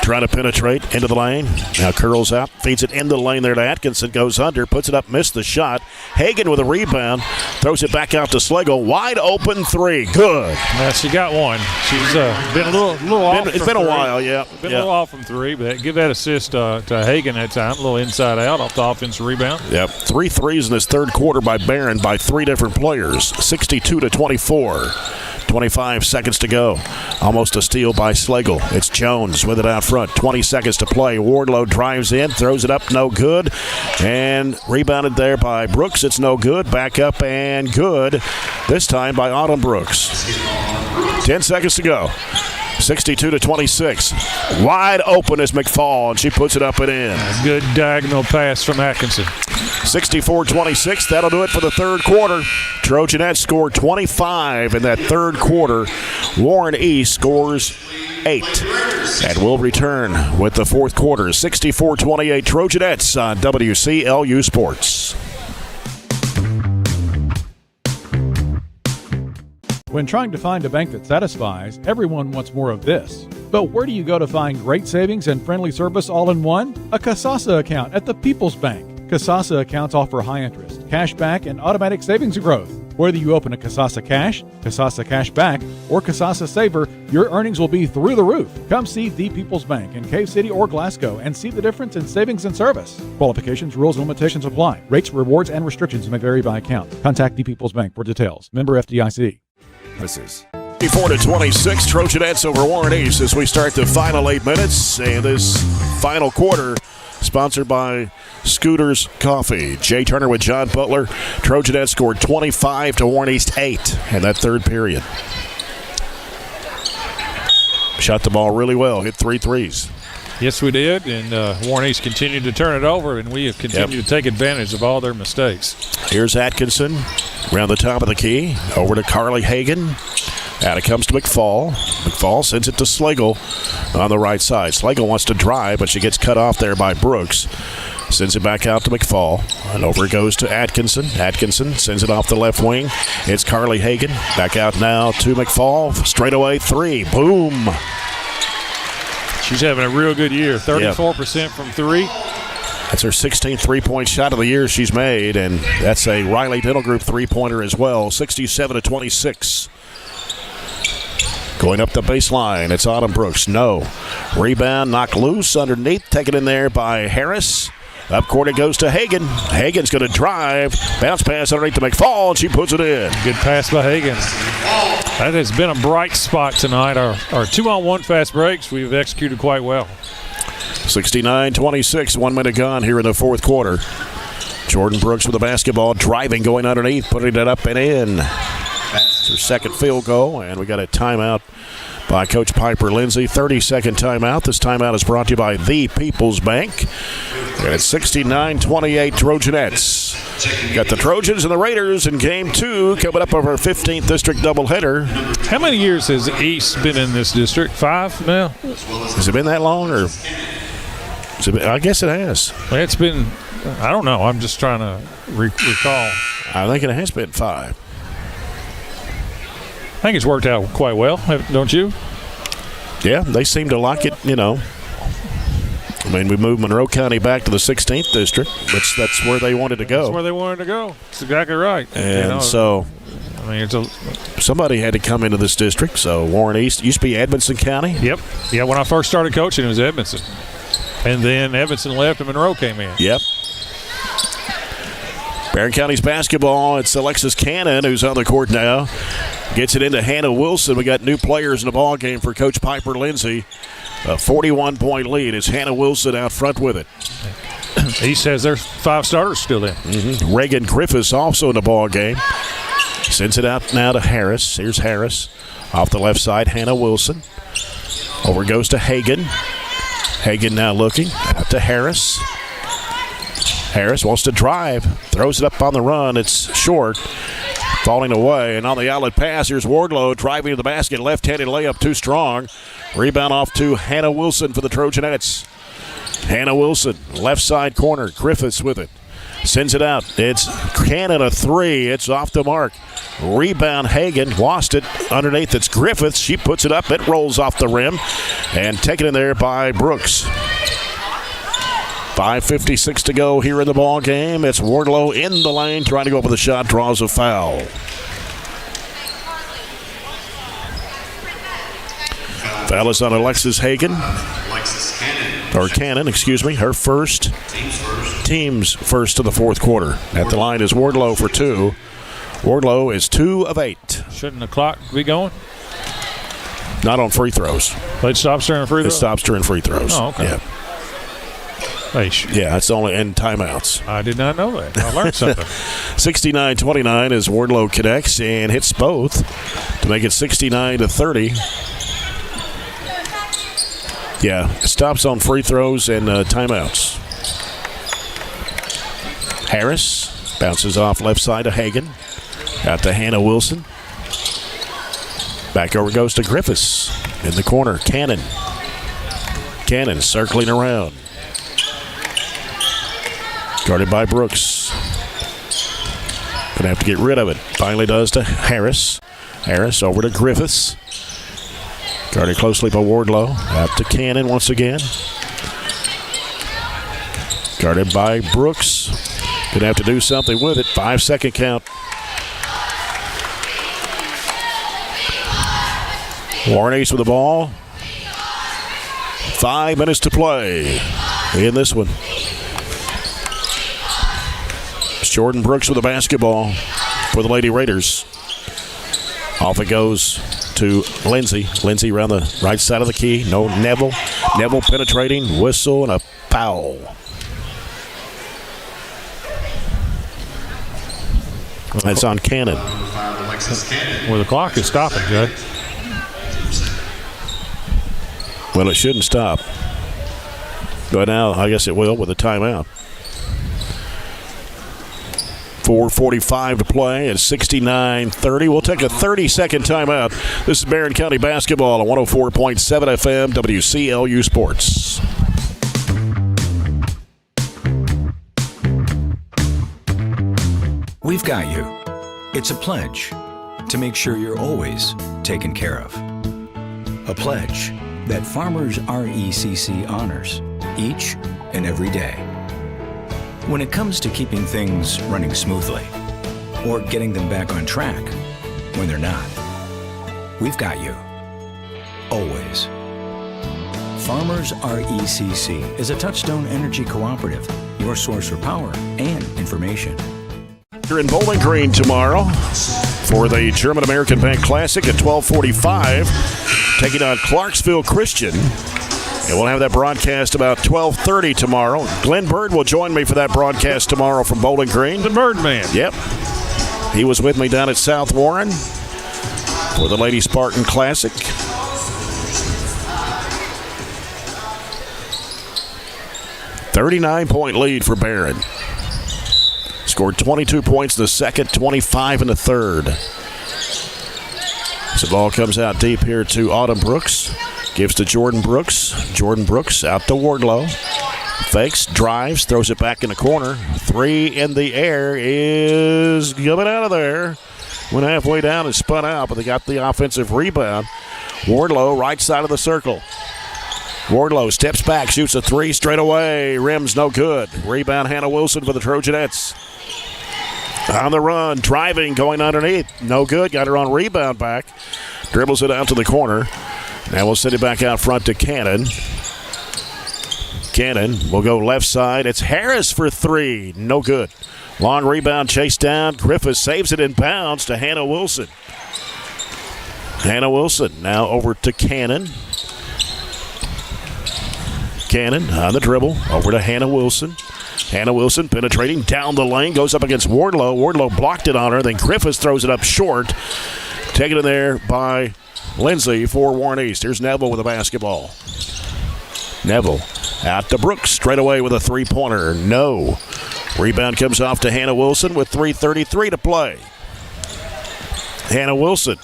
trying to penetrate into the lane. Now curls out. Feeds it into the lane there to Atkinson. Goes under. Puts it up. Missed the shot. Hagan with a rebound. Throws it back out to Slagle. Wide open 3. Good. Now she got one. She's been a little off. It's been a while, yeah. Been a little off from 3, but give that assist to Hagan that time. A little inside out off the offensive rebound. Yep. 3 threes in this third quarter by Barren by 3 different players. 62-24. 25 seconds to go. Almost a steal by Slagle. It's Jones with it out front. 20 seconds to play. Wardlow drives in, throws it up, no good. And rebounded there by Brooks. It's no good. Back up and good. This time by Autumn Brooks. 10 seconds to go. 62-26. Wide open is McFall, and she puts it up and in. A good diagonal pass from Atkinson. 64-26. That'll do it for the third quarter. Trojanettes scored 25 in that third quarter. Warren East scores 8. And we'll return with the fourth quarter. 64-28 Trojanettes on WCLU Sports. When trying to find a bank that satisfies, everyone wants more of this. But where do you go to find great savings and friendly service all in one? A Kasasa account at the People's Bank. Kasasa accounts offer high interest, cash back, and automatic savings growth. Whether you open a Kasasa Cash, Kasasa Cash Back, or Kasasa Saver, your earnings will be through the roof. Come see the People's Bank in Cave City or Glasgow and see the difference in savings and service. Qualifications, rules, and limitations apply. Rates, rewards, and restrictions may vary by account. Contact the People's Bank for details. Member FDIC. 54-26, Trojanettes over Warren East as we start the final 8 minutes. And this final quarter sponsored by Scooters Coffee. Jay Turner with John Butler. Trojanettes scored 25 to Warren East 8 in that third period. Shot the ball really well. Hit 3 threes. Yes, we did, and Warren East continued to turn it over, and we have continued to take advantage of all their mistakes. Here's Atkinson around the top of the key, over to Carly Hagan. Out it comes to McFall. McFall sends it to Slagle on the right side. Slagle wants to drive, but she gets cut off there by Brooks. Sends it back out to McFall, and over it goes to Atkinson. Atkinson sends it off the left wing. It's Carly Hagan. Back out now to McFall. Straight away three. Boom. She's having a real good year. 34% from three. That's her 16th three-point shot of the year she's made, and that's a Riley Dental Group three-pointer as well. 67-26. Going up the baseline, it's Autumn Brooks. No. Rebound knocked loose underneath. Taken in there by Harris. Up court it goes to Hagan. Hagan's going to drive. Bounce pass underneath to McFall, and she puts it in. Good pass by Hagan. That has been a bright spot tonight. Our 2-on-1 fast breaks, we've executed quite well. 69-26, 1 minute gone here in the fourth quarter. Jordan Brooks with the basketball, driving, going underneath, putting it up and in. It's her second field goal, and we got a timeout by Coach Piper Lindsay. 30-second timeout. This timeout is brought to you by The People's Bank. And it's 69-28 Trojanettes. Got the Trojans and the Raiders in Game 2 coming up over our 15th district doubleheader. How many years has East been in this district? 5 now? Has it been that long? Or I guess it has. It's been, I don't know. I'm just trying to recall. I think it has been 5. I think it's worked out quite well, don't you? Yeah, they seem to like it, you know. I mean, we moved Monroe County back to the 16th district, which that's where they wanted to go. That's where they wanted to go. That's exactly right. And so, I mean, somebody had to come into this district. So Warren East used to be Edmondson County. Yep. Yeah, when I first started coaching, it was Edmondson. And then Edmondson left and Monroe came in. Yep. Barren County's basketball, it's Alexis Cannon who's on the court now. Gets it into Hannah Wilson. We got new players in the ball game for Coach Piper Lindsay. A 41-point lead. It's Hannah Wilson out front with it. He says there's 5 starters still in. Mm-hmm. Reagan Griffiths also in the ball game. Sends it out now to Harris. Here's Harris. Off the left side, Hannah Wilson. Over goes to Hagan. Hagan now looking. Out to Harris. Harris wants to drive. Throws it up on the run. It's short. Falling away. And on the outlet pass, here's Wardlow driving to the basket. Left-handed layup too strong. Rebound off to Hannah Wilson for the Trojanettes. Hannah Wilson, left side corner. Griffiths with it. Sends it out. It's Cannon, a 3. It's off the mark. Rebound Hagan. Lost it underneath. It's Griffiths. She puts it up. It rolls off the rim. And taken in there by Brooks. 5:56 to go here in the ball game. It's Wardlow in the lane trying to go up with a shot. Draws a foul. Foul is on Alexis Hagan. Or Cannon, excuse me. Her first. Team's first to the fourth quarter. At the line is Wardlow for 2. Wardlow is 2 of 8. Shouldn't the clock be going? Not on free throws. It stops during free throws? It stops during free throws. Oh, okay. Yeah. Yeah, it's only in timeouts. I did not know that. I learned something. 69-29 as Wardlow connects and hits both to make it 69-30. Yeah, it stops on free throws and timeouts. Harris bounces off left side to Hagan. Out to Hannah Wilson. Back over goes to Griffiths in the corner. Cannon circling around. Guarded by Brooks. Gonna have to get rid of it. Finally does to Harris. Harris over to Griffiths. Guarded closely by Wardlow. Out to Cannon once again. Guarded by Brooks. Gonna have to do something with it. 5-second count. Warren East with the ball. 5 minutes to play in this one. Jordan Brooks with the basketball for the Lady Raiders. Off it goes to Lindsay. Lindsay around the right side of the key. No Neville. Neville penetrating. Whistle and a foul. That's on Cannon. Well, the clock is stopping, Judge. Well, it shouldn't stop. But now I guess it will with a timeout. 4:45 to play at 69-30. We'll take a 30-second timeout. This is Barren County basketball on 104.7 FM WCLU Sports. We've got you. It's a pledge to make sure you're always taken care of. A pledge that Farmers RECC honors each and every day. When it comes to keeping things running smoothly or getting them back on track when they're not, we've got you. Always. Farmers RECC is a Touchstone Energy Cooperative, your source for power and information. You're in Bowling Green tomorrow for the German American Bank Classic at 12:45, taking on Clarksville Christian. And we'll have that broadcast about 12:30 tomorrow. Glenn Bird will join me for that broadcast tomorrow from Bowling Green. The Birdman. Yep. He was with me down at South Warren for the Lady Spartan Classic. $39-point lead for Barren. Scored 22 points in the second, 25 in the third. So the ball comes out deep here to Autumn Brooks. Gives to Jordan Brooks. Jordan Brooks out to Wardlow. Fakes, drives, throws it back in the corner. Three in the air is coming out of there. Went halfway down and spun out, but they got the offensive rebound. Wardlow, right side of the circle. Wardlow steps back, shoots a three straight away. Rim's no good. Rebound, Hannah Wilson for the Trojanettes. On the run, driving, going underneath. No good. Got her on rebound back. Dribbles it out to the corner. Now we'll send it back out front to Cannon. Cannon will go left side. It's Harris for three. No good. Long rebound, chased down. Griffiths saves it in bounds to Hannah Wilson. Hannah Wilson now over to Cannon. Cannon on the dribble. Over to Hannah Wilson. Hannah Wilson penetrating down the lane. Goes up against Wardlow. Wardlow blocked it on her. Then Griffiths throws it up short. Taken in there by Lindsay for Warren East. Here's Neville with the basketball. Neville out to Brooks. Straight away with a three-pointer. No. Rebound comes off to Hannah Wilson with 3:33 to play. Hannah Wilson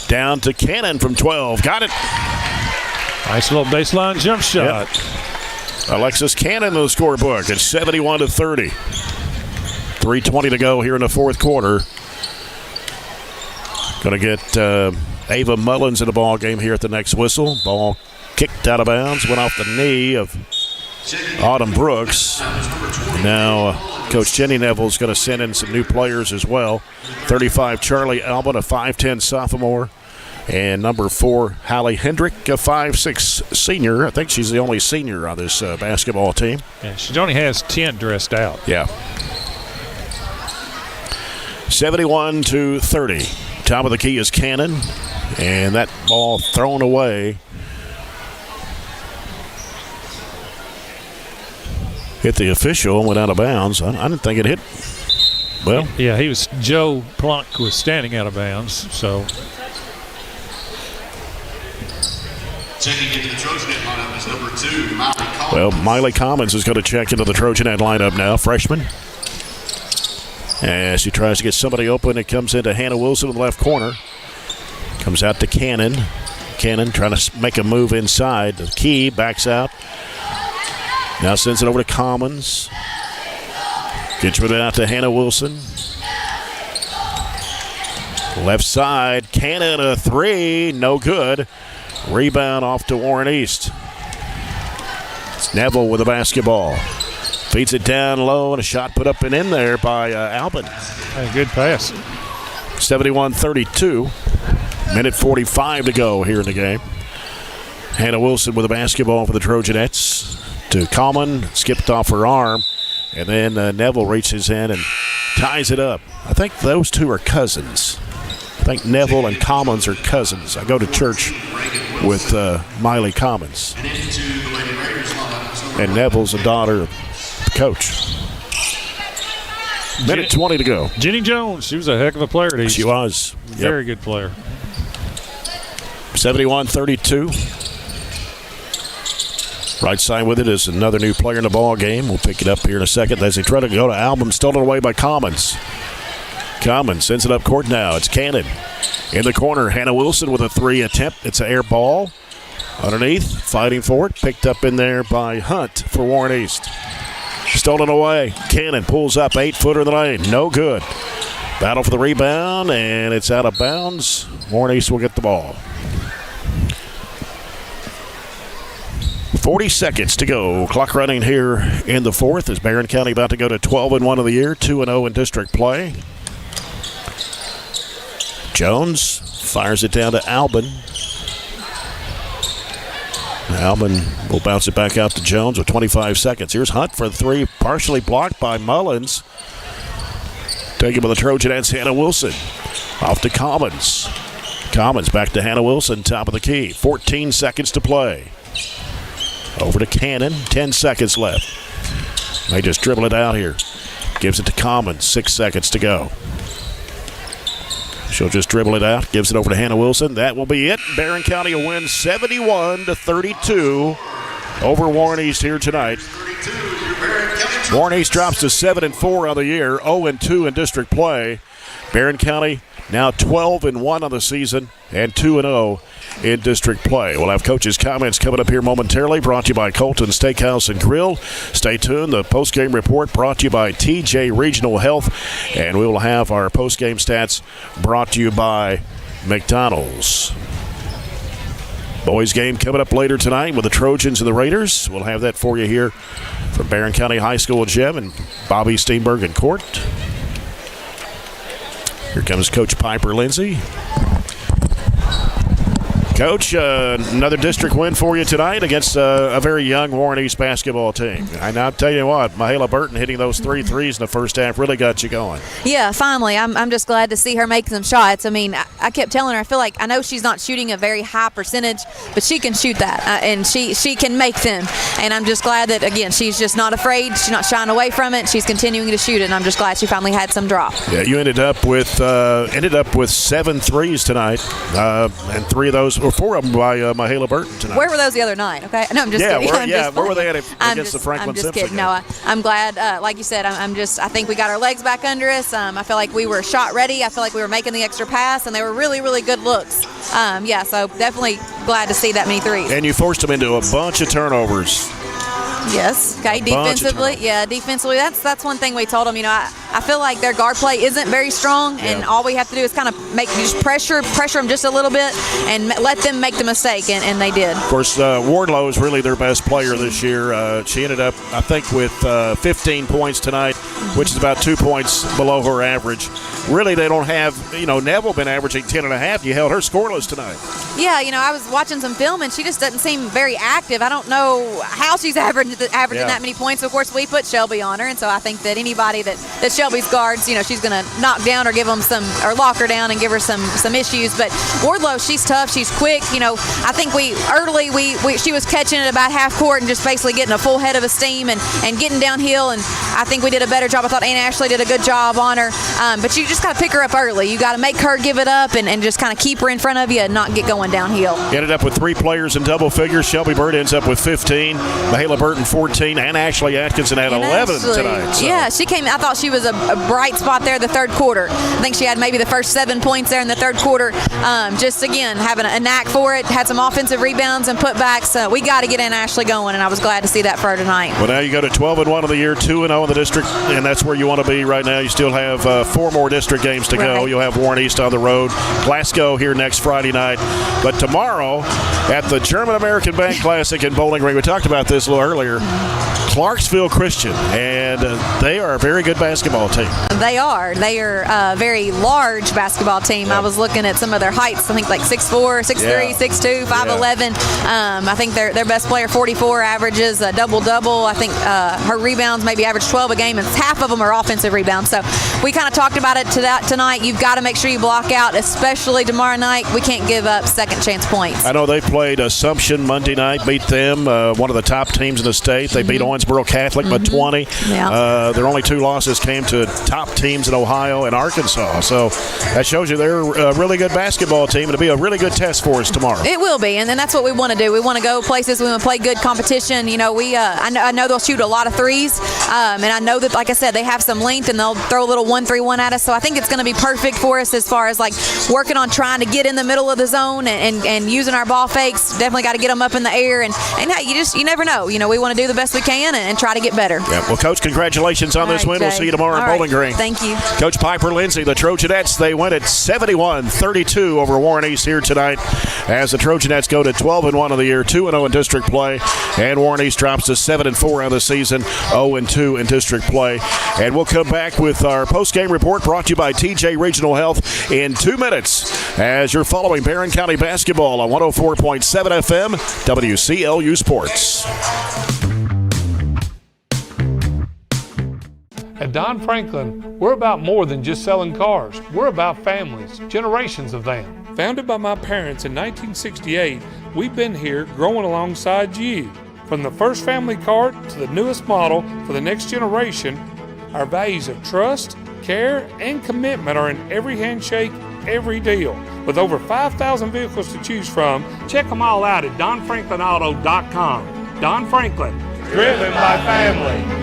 down to Cannon from 12. Got it. Nice little baseline jump shot. Yep. Alexis Cannon in the scorebook at 71-30. 3:20 to go here in the fourth quarter. Going to get Ava Mullins in the ball game here at the next whistle. Ball kicked out of bounds, went off the knee of Autumn Brooks. Now Coach Jenny Neville is going to send in some new players as well. 35 Charlie Albin, a 5'10 sophomore. And number 4, Hallie Hendrick, a 5'6 senior. I think she's the only senior on this basketball team. Yeah, she only has 10 dressed out. Yeah. 71-30. Top of the key is Cannon. And that ball thrown away. Hit the official and went out of bounds. I didn't think it hit. Well. Yeah, Joe Plunk was standing out of bounds, so. Checking into the Trojanet lineup is number 2, Miley Commons. Well, Miley Commons is going to check into the Trojanet lineup now, freshman. As she tries to get somebody open, it comes into Hannah Wilson in the left corner. Comes out to Cannon. Cannon trying to make a move inside. The key backs out. Now sends it over to Commons. Gets rid of it out to Hannah Wilson. Left side, Cannon a three, no good. Rebound off to Warren East. It's Neville with the basketball. Feeds it down low, and a shot put up and in there by Albin. A good pass. 71-32. Minute 45 to go here in the game. Hannah Wilson with the basketball for the Trojanettes. To Common, skipped off her arm. And then Neville reaches in and ties it up. I think those two are cousins. I think Neville and Commons are cousins. I go to church with Miley Commons. And Neville's a daughter of the coach. Minute 20 to go. Jenny Jones, she was a heck of a player at East. She was. Very good player. 71-32. Right side with it is another new player in the ball game. We'll pick it up here in a second as they try to go to Album. Stolen away by Commons. Commons sends it up court now. It's Cannon. In the corner, Hannah Wilson with a 3 attempt. It's an air ball. Underneath, fighting for it. Picked up in there by Hunt for Warren East. Stolen away. Cannon pulls up 8-footer in the lane. No good. Battle for the rebound, and it's out of bounds. Warren East will get the ball. 40 seconds to go. Clock running here in the fourth as Barren County about to go to 12-1 of the year, 2-0 in district play. Jones fires it down to Albin. Albin will bounce it back out to Jones with 25 seconds. Here's Hunt for the 3, partially blocked by Mullins. Taken by the Trojanettes, Hannah Wilson. Off to Commons. Commons back to Hannah Wilson, top of the key. 14 seconds to play. Over to Cannon, 10 seconds left. They just dribble it out here. Gives it to Commons, 6 seconds to go. She'll just dribble it out, gives it over to Hannah Wilson. That will be it. Barren County will win 71-32 over Warren East here tonight. Warren East drops to 7-4 on the year, 0-2 in district play. Barren County now 12-1 on the season and 2-0 in district play. We'll have coaches' comments coming up here momentarily, brought to you by Colton Steakhouse and Grill. Stay tuned. The postgame report brought to you by TJ Regional Health, and we will have our postgame stats brought to you by McDonald's. Boys game coming up later tonight with the Trojans and the Raiders. We'll have that for you here from Barren County High School gym and Bobby Steenberg in court. Here comes Coach Piper Lindsay. Coach, another district win for you tonight against a very young Warren East basketball team. And I'll tell you what, Mahala Burton hitting those 3 threes in the first half really got you going. Yeah, finally. I'm just glad to see her make some shots. I mean, I kept telling her, I feel like I know she's not shooting a very high percentage, but she can shoot that, and she can make them. And I'm just glad that, again, she's just not afraid. She's not shying away from it. She's continuing to shoot it, and I'm just glad she finally had some drop. Yeah, you ended up with 7 threes tonight, and 3 of those, or 4 of them by Mahala Burton tonight. Where were those the other night? Okay, no, I'm just kidding. Where were they at against the Franklin I'm just Simpson kidding. No, I'm glad. Like you said, I think we got our legs back under us. I feel like we were shot ready. I feel like we were making the extra pass, and they were really, really good looks. So definitely glad to see that many threes. And you forced them into a bunch of turnovers. Yes. Okay. Defensively, that's one thing we told them. You know, I feel like their guard play isn't very strong, and all we have to do is kind of just pressure them just a little bit, and let them make the mistake, and they did. Of course, Wardlow is really their best player this year. She ended up, I think, with 15 points tonight, which is about 2 points below her average. Really, they don't have, Neville been averaging 10.5. You held her scoreless tonight. Yeah, I was watching some film, and she just doesn't seem very active. I don't know how she's averaging that many points. Of course, we put Shelby on her, and so I think that anybody that Shelby's guards, she's going to knock down or give them or lock her down and give her some issues. But Wardlow, she's tough, she's quick. I think she was catching it about half court and just basically getting a full head of steam and getting downhill, and I think we did a better job. I thought Ann Ashley did a good job on her, but you just got to pick her up early. You got to make her give it up and just kind of keep her in front of you and not get going downhill. Ended up with 3 players in double figures. Shelby Bird ends up with 15, Mahala Burton 14, and Ashley Atkinson had 11 tonight. So. Yeah, she came. I thought she was a bright spot there the third quarter. I think she had maybe the first 7 points there in the third quarter. Just again having a knack for it. Had some offensive rebounds and putbacks. We got to get Ann Ashley going, and I was glad to see that for her tonight. Well, now you go to 12-1 of the year, 2-0 in the district, and that's where you want to be right now. You still have 4 more district games to go. You'll have Warren East on the road, Glasgow here next Friday night, but tomorrow at the German American Bank Classic in Bowling Green. We talked about this a little earlier. Clarksville Christian, and they are a very good basketball team. They are. They are a very large basketball team. I was looking at some of their heights. I think like 6'4", 6'3", 6'2", 5'11". I think their best player, 44, averages a double-double. I think her rebounds maybe average 12 a game, and half of them are offensive rebounds. So we kind of talked about it tonight. You've got to make sure you block out, especially tomorrow night. We can't give up second chance points. I know they played Assumption Monday night, beat them, one of the top teams in the state. They beat Owensboro Catholic by 20. Yeah. Their only 2 losses came to top teams in Ohio and Arkansas. So that shows you they're a really good basketball team. It'll be a really good test for us tomorrow. It will be, and then that's what we want to do. We want to go places. We want to play good competition. You know, I know they'll shoot a lot of threes, and I know that, like I said, they have some length, and they'll throw a little 1-3-1 at us. So I think it's going to be perfect for us as far as like working on trying to get in the middle of the zone and using our ball fakes. Definitely got to get them up in the air, and hey, you never know. You know, we want to do the best we can and try to get better. Yeah. Well, Coach, congratulations on this win. Jay. We'll see you tomorrow in Bowling Green. Thank you. Coach Piper Lindsay, the Trojanettes, they win at 71-32 over Warren East here tonight as the Trojanettes go to 12-1 of the year, 2-0 in district play, and Warren East drops to 7-4 on the season, 0-2 in district play. And we'll come back with our post-game report brought to you by TJ Regional Health in 2 minutes as you're following Barren County basketball on 104.7 FM, WCLU Sports. At Don Franklin, we're about more than just selling cars. We're about families, generations of them. Founded by my parents in 1968, we've been here growing alongside you. From the first family car to the newest model for the next generation, our values of trust, care, and commitment are in every handshake, every deal. With over 5,000 vehicles to choose from, check them all out at DonFranklinAuto.com. Don Franklin, driven by family.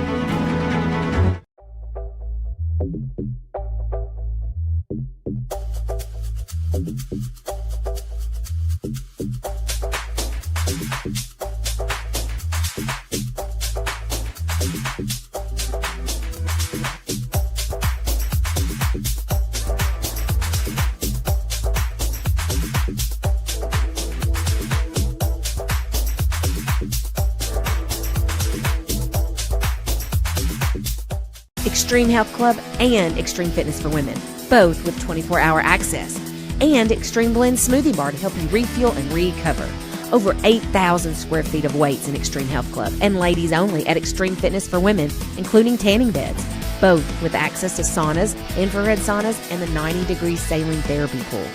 Extreme Health Club and Extreme Fitness for Women, both with 24-hour access, and Extreme Blend Smoothie Bar to help you refuel and recover. Over 8,000 square feet of weights in Extreme Health Club, and ladies only at Extreme Fitness for Women, including tanning beds, both with access to saunas, infrared saunas, and the 90-degree saline therapy pool.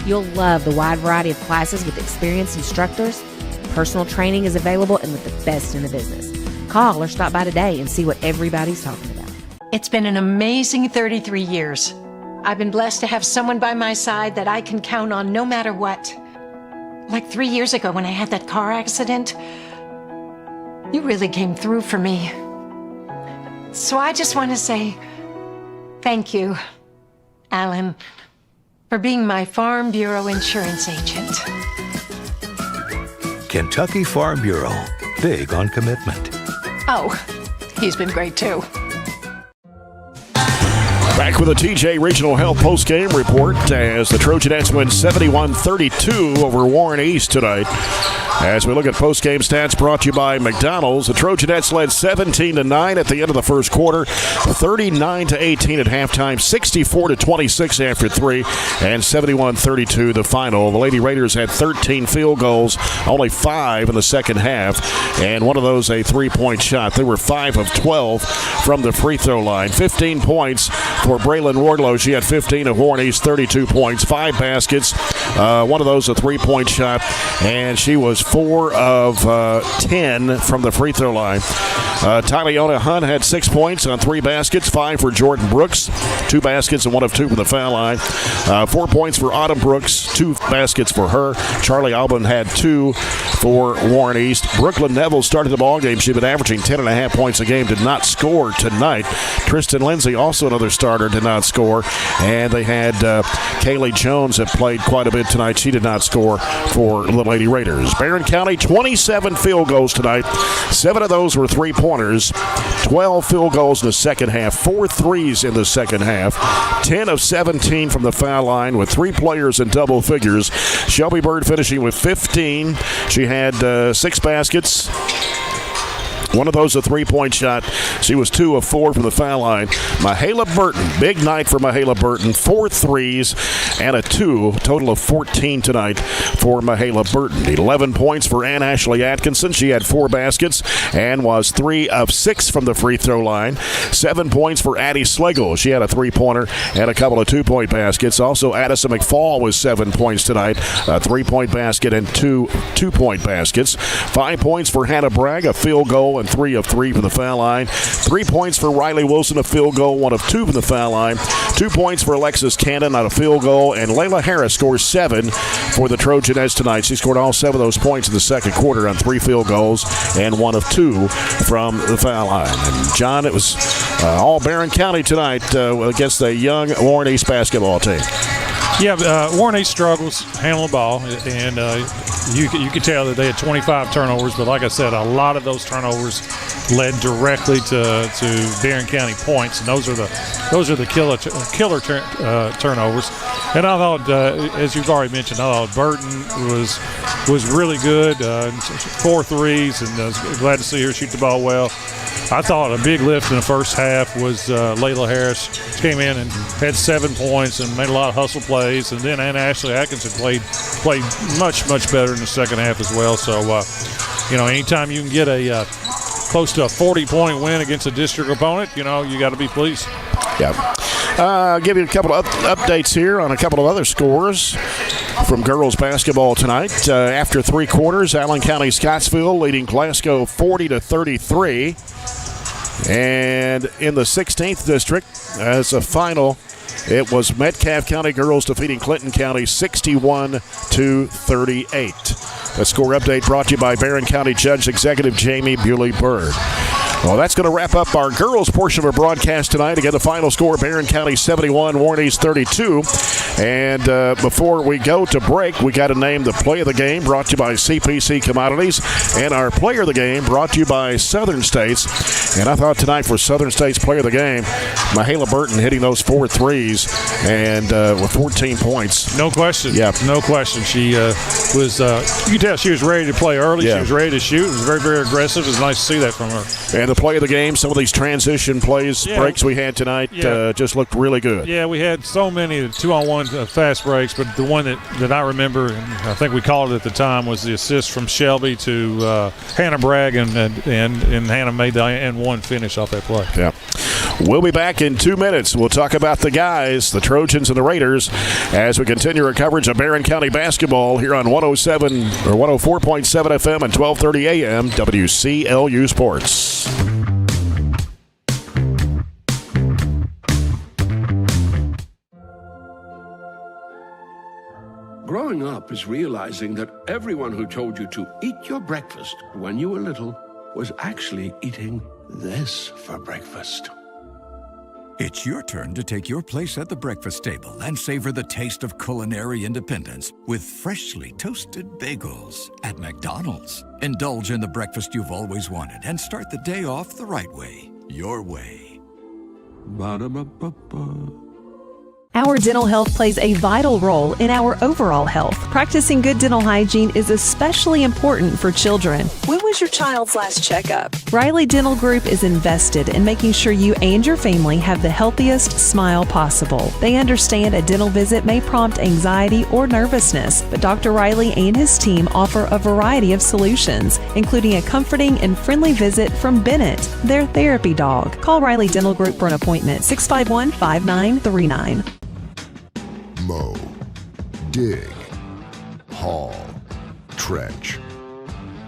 You'll love the wide variety of classes with experienced instructors. Personal training is available and with the best in the business. Call or stop by today and see what everybody's talking about. It's been an amazing 33 years. I've been blessed to have someone by my side that I can count on no matter what. Like 3 years ago when I had that car accident, you really came through for me. So I just want to say thank you, Alan, for being my Farm Bureau insurance agent. Kentucky Farm Bureau, big on commitment. Oh, he's been great too. Back with a TJ Regional Health post-game report as the Trojanettes win 71-32 over Warren East tonight. As we look at post-game stats brought to you by McDonald's, the Trojanettes led 17-9 at the end of the first quarter, 39-18 at halftime, 64-26 after 3, and 71-32 the final. The Lady Raiders had 13 field goals, only 5 in the second half, and one of those a three-point shot. They were 5 of 12 from the free throw line. 15 points for Braylon Wardlow. She had 15 of Warren East, 32 points, 5 baskets, one of those a three-point shot, and she was 4 of 10 from the free throw line. Tyleona Hunt had 6 points on 3 baskets, 5 for Jordan Brooks, 2 baskets and 1 of 2 from the foul line. 4 points for Autumn Brooks, 2 baskets for her. Charlie Alban had 2 for Warren East. Brooklyn Neville started the ballgame. She'd been averaging 10.5 points a game, did not score tonight. Tristan Lindsay, also another starter, did not score. And they had Kaylee Jones that played quite a bit tonight. She did not score for the Lady Raiders. Barren County, 27 field goals tonight. 7 of those were three-pointers. 12 field goals in the second half. 4 threes in the second half. 10 of 17 from the foul line with 3 players in double figures. Shelby Bird finishing with 15. She had 6 baskets. One of those a three-point shot. She was 2 of 4 from the foul line. Mahala Burton, big night for Mahala Burton. 4 threes and a 2. Total of 14 tonight for Mahala Burton. 11 points for Ann Ashley Atkinson. She had 4 baskets and was 3 of 6 from the free throw line. 7 points for Addie Slagle. She had a 3-pointer and a couple of 2-point baskets. Also, Addison McFall was 7 points tonight. A 3-point basket and 2 2-point baskets. 5 points for Hannah Bragg, a field goal and 3 of 3 from the foul line. 3 points for Riley Wilson, a field goal, 1 of 2 from the foul line. 2 points for Alexis Cannon on a field goal, and Layla Harris scores 7 for the Trojanettes tonight. She scored all 7 of those points in the second quarter on 3 field goals and 1 of 2 from the foul line. And John, it was all Barren County tonight against the young Warren East basketball team. Yeah, Warren East struggles handling the ball, and you could tell that they had 25 turnovers. But like I said, a lot of those turnovers led directly to Barren County points, and those are the killer turnovers. And I thought, as you've already mentioned, I thought Burton was really good, 4 threes, and I was glad to see her shoot the ball well. I thought a big lift in the first half was Layla Harris. She came in and had 7 points and made a lot of hustle plays. And then Anna Ashley Atkinson played much, much better in the second half as well. So, anytime you can get a close to a 40-point win against a district opponent, you got to be pleased. Yeah. I'll give you a couple of updates here on a couple of other scores from girls basketball tonight. After 3 quarters, Allen County Scottsville leading Glasgow 40-33. And in the 16th district, as a final, it was Metcalfe County girls defeating Clinton County 61-38. The score update brought to you by Barren County Judge Executive Jamie Bewley-Byrd. Well, that's going to wrap up our girls portion of our broadcast tonight. Again, the final score, Barren County 71, Warren East 32. And before we go to break, we got to name the play of the game, brought to you by CPC Commodities, and our player of the game, brought to you by Southern States. And I thought tonight for Southern States player of the game, Mahala Burton hitting those 4 threes and with 14 points. No question. Yeah. No question. She was, you can tell she was ready to play early. Yeah. She was ready to shoot. It was very, very aggressive. It was nice to see that from her. And the play of the game, some of these transition plays, breaks we had tonight just looked really good. Yeah, we had so many 2-on-1 fast breaks, but the one that I remember, and I think we called it at the time, was the assist from Shelby to Hannah Bragg, and Hannah made the N1 finish off that play. Yeah. We'll be back in 2 minutes. We'll talk about the guys, the Trojans and the Raiders, as we continue our coverage of Barren County basketball here on 104.7 FM and 1230 AM WCLU Sports. Growing up is realizing that everyone who told you to eat your breakfast when you were little was actually eating this for breakfast. It's your turn to take your place at the breakfast table and savor the taste of culinary independence with freshly toasted bagels at McDonald's. Indulge in the breakfast you've always wanted and start the day off the right way, your way. Ba-da-ba-ba-ba. Our dental health plays a vital role in our overall health. Practicing good dental hygiene is especially important for children. When was your child's last checkup? Riley Dental Group is invested in making sure you and your family have the healthiest smile possible. They understand a dental visit may prompt anxiety or nervousness, but Dr. Riley and his team offer a variety of solutions, including a comforting and friendly visit from Bennett, their therapy dog. Call Riley Dental Group for an appointment, 651-5939. Mow, dig, haul, trench.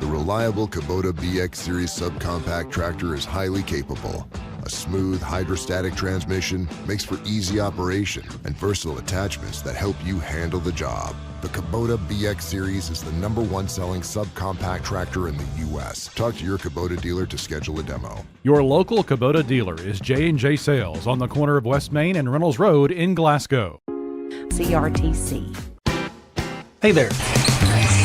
The reliable Kubota BX Series subcompact tractor is highly capable. A smooth hydrostatic transmission makes for easy operation and versatile attachments that help you handle the job. The Kubota BX Series is the #1 selling subcompact tractor in the U.S. Talk to your Kubota dealer to schedule a demo. Your local Kubota dealer is J&J Sales on the corner of West Main and Reynolds Road in Glasgow. CRTC. Hey there.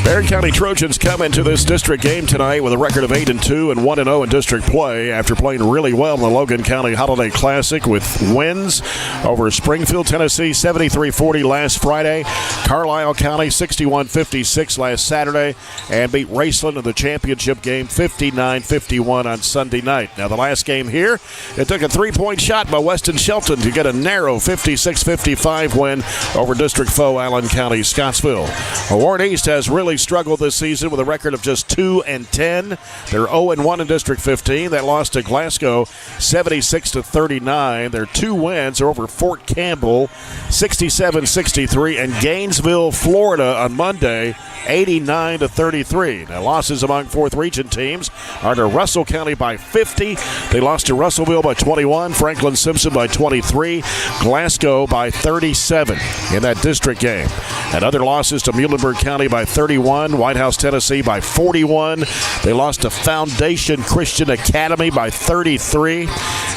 Barren County Trojans come into this district game tonight with a record of 8-2 and 1-0 in district play after playing really well in the Logan County Holiday Classic with wins over Springfield, Tennessee 73-40 last Friday, Carlisle County 61-56 last Saturday, and beat Raceland in the championship game 59-51 on Sunday night. Now the last game here, it took a 3-point shot by Weston Shelton to get a narrow 56-55 win over district foe Allen County Scottsville. Warren East has really really struggled this season with a record of just 2-10. They're 0-1 in District 15. That loss to Glasgow, 76-39. Their 2 wins are over Fort Campbell, 67-63, and Gainesville, Florida on Monday, 89-33. Now, losses among 4th Region teams are to Russell County by 50. They lost to Russellville by 21, Franklin Simpson by 23, Glasgow by 37 in that district game. And other losses to Muhlenberg County by 31, White House, Tennessee by 41. They lost to Foundation Christian Academy by 33,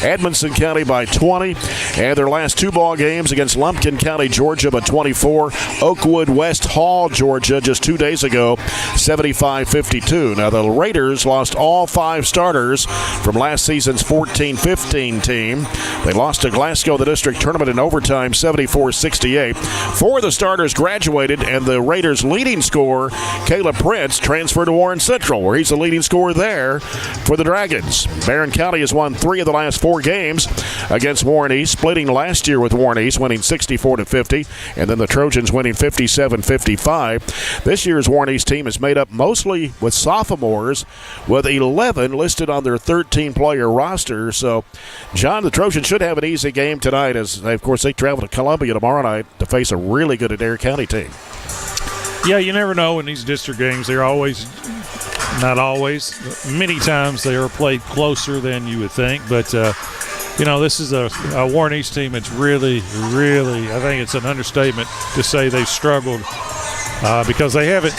Edmondson County by 20, and their last 2 ball games against Lumpkin County, Georgia by 24, Oakwood West Hall, Georgia just 2 days ago, 75-52. Now, the Raiders lost all 5 starters from last season's 14-15 team. They lost to Glasgow in the district tournament in overtime, 74-68. 4 of the starters graduated, and the Raiders' leading scorer, Caleb Prince, transferred to Warren Central, where he's the leading scorer there for the Dragons. Barren County has won 3 of the last 4 games against Warren East, splitting last year with Warren East, winning 64-50, and then the Trojans winning 57-55. This year's Warren East team is made up mostly with sophomores, with 11 listed on their 13-player roster. So, John, the Trojans should have an easy game tonight as, of course, they travel to Columbia tomorrow night to face a really good Adair County team. Yeah, you never know in these district games. They're always, not always, many times they are played closer than you would think. But, this is a Warren East team that's really, really, I think it's an understatement to say they've struggled because they haven't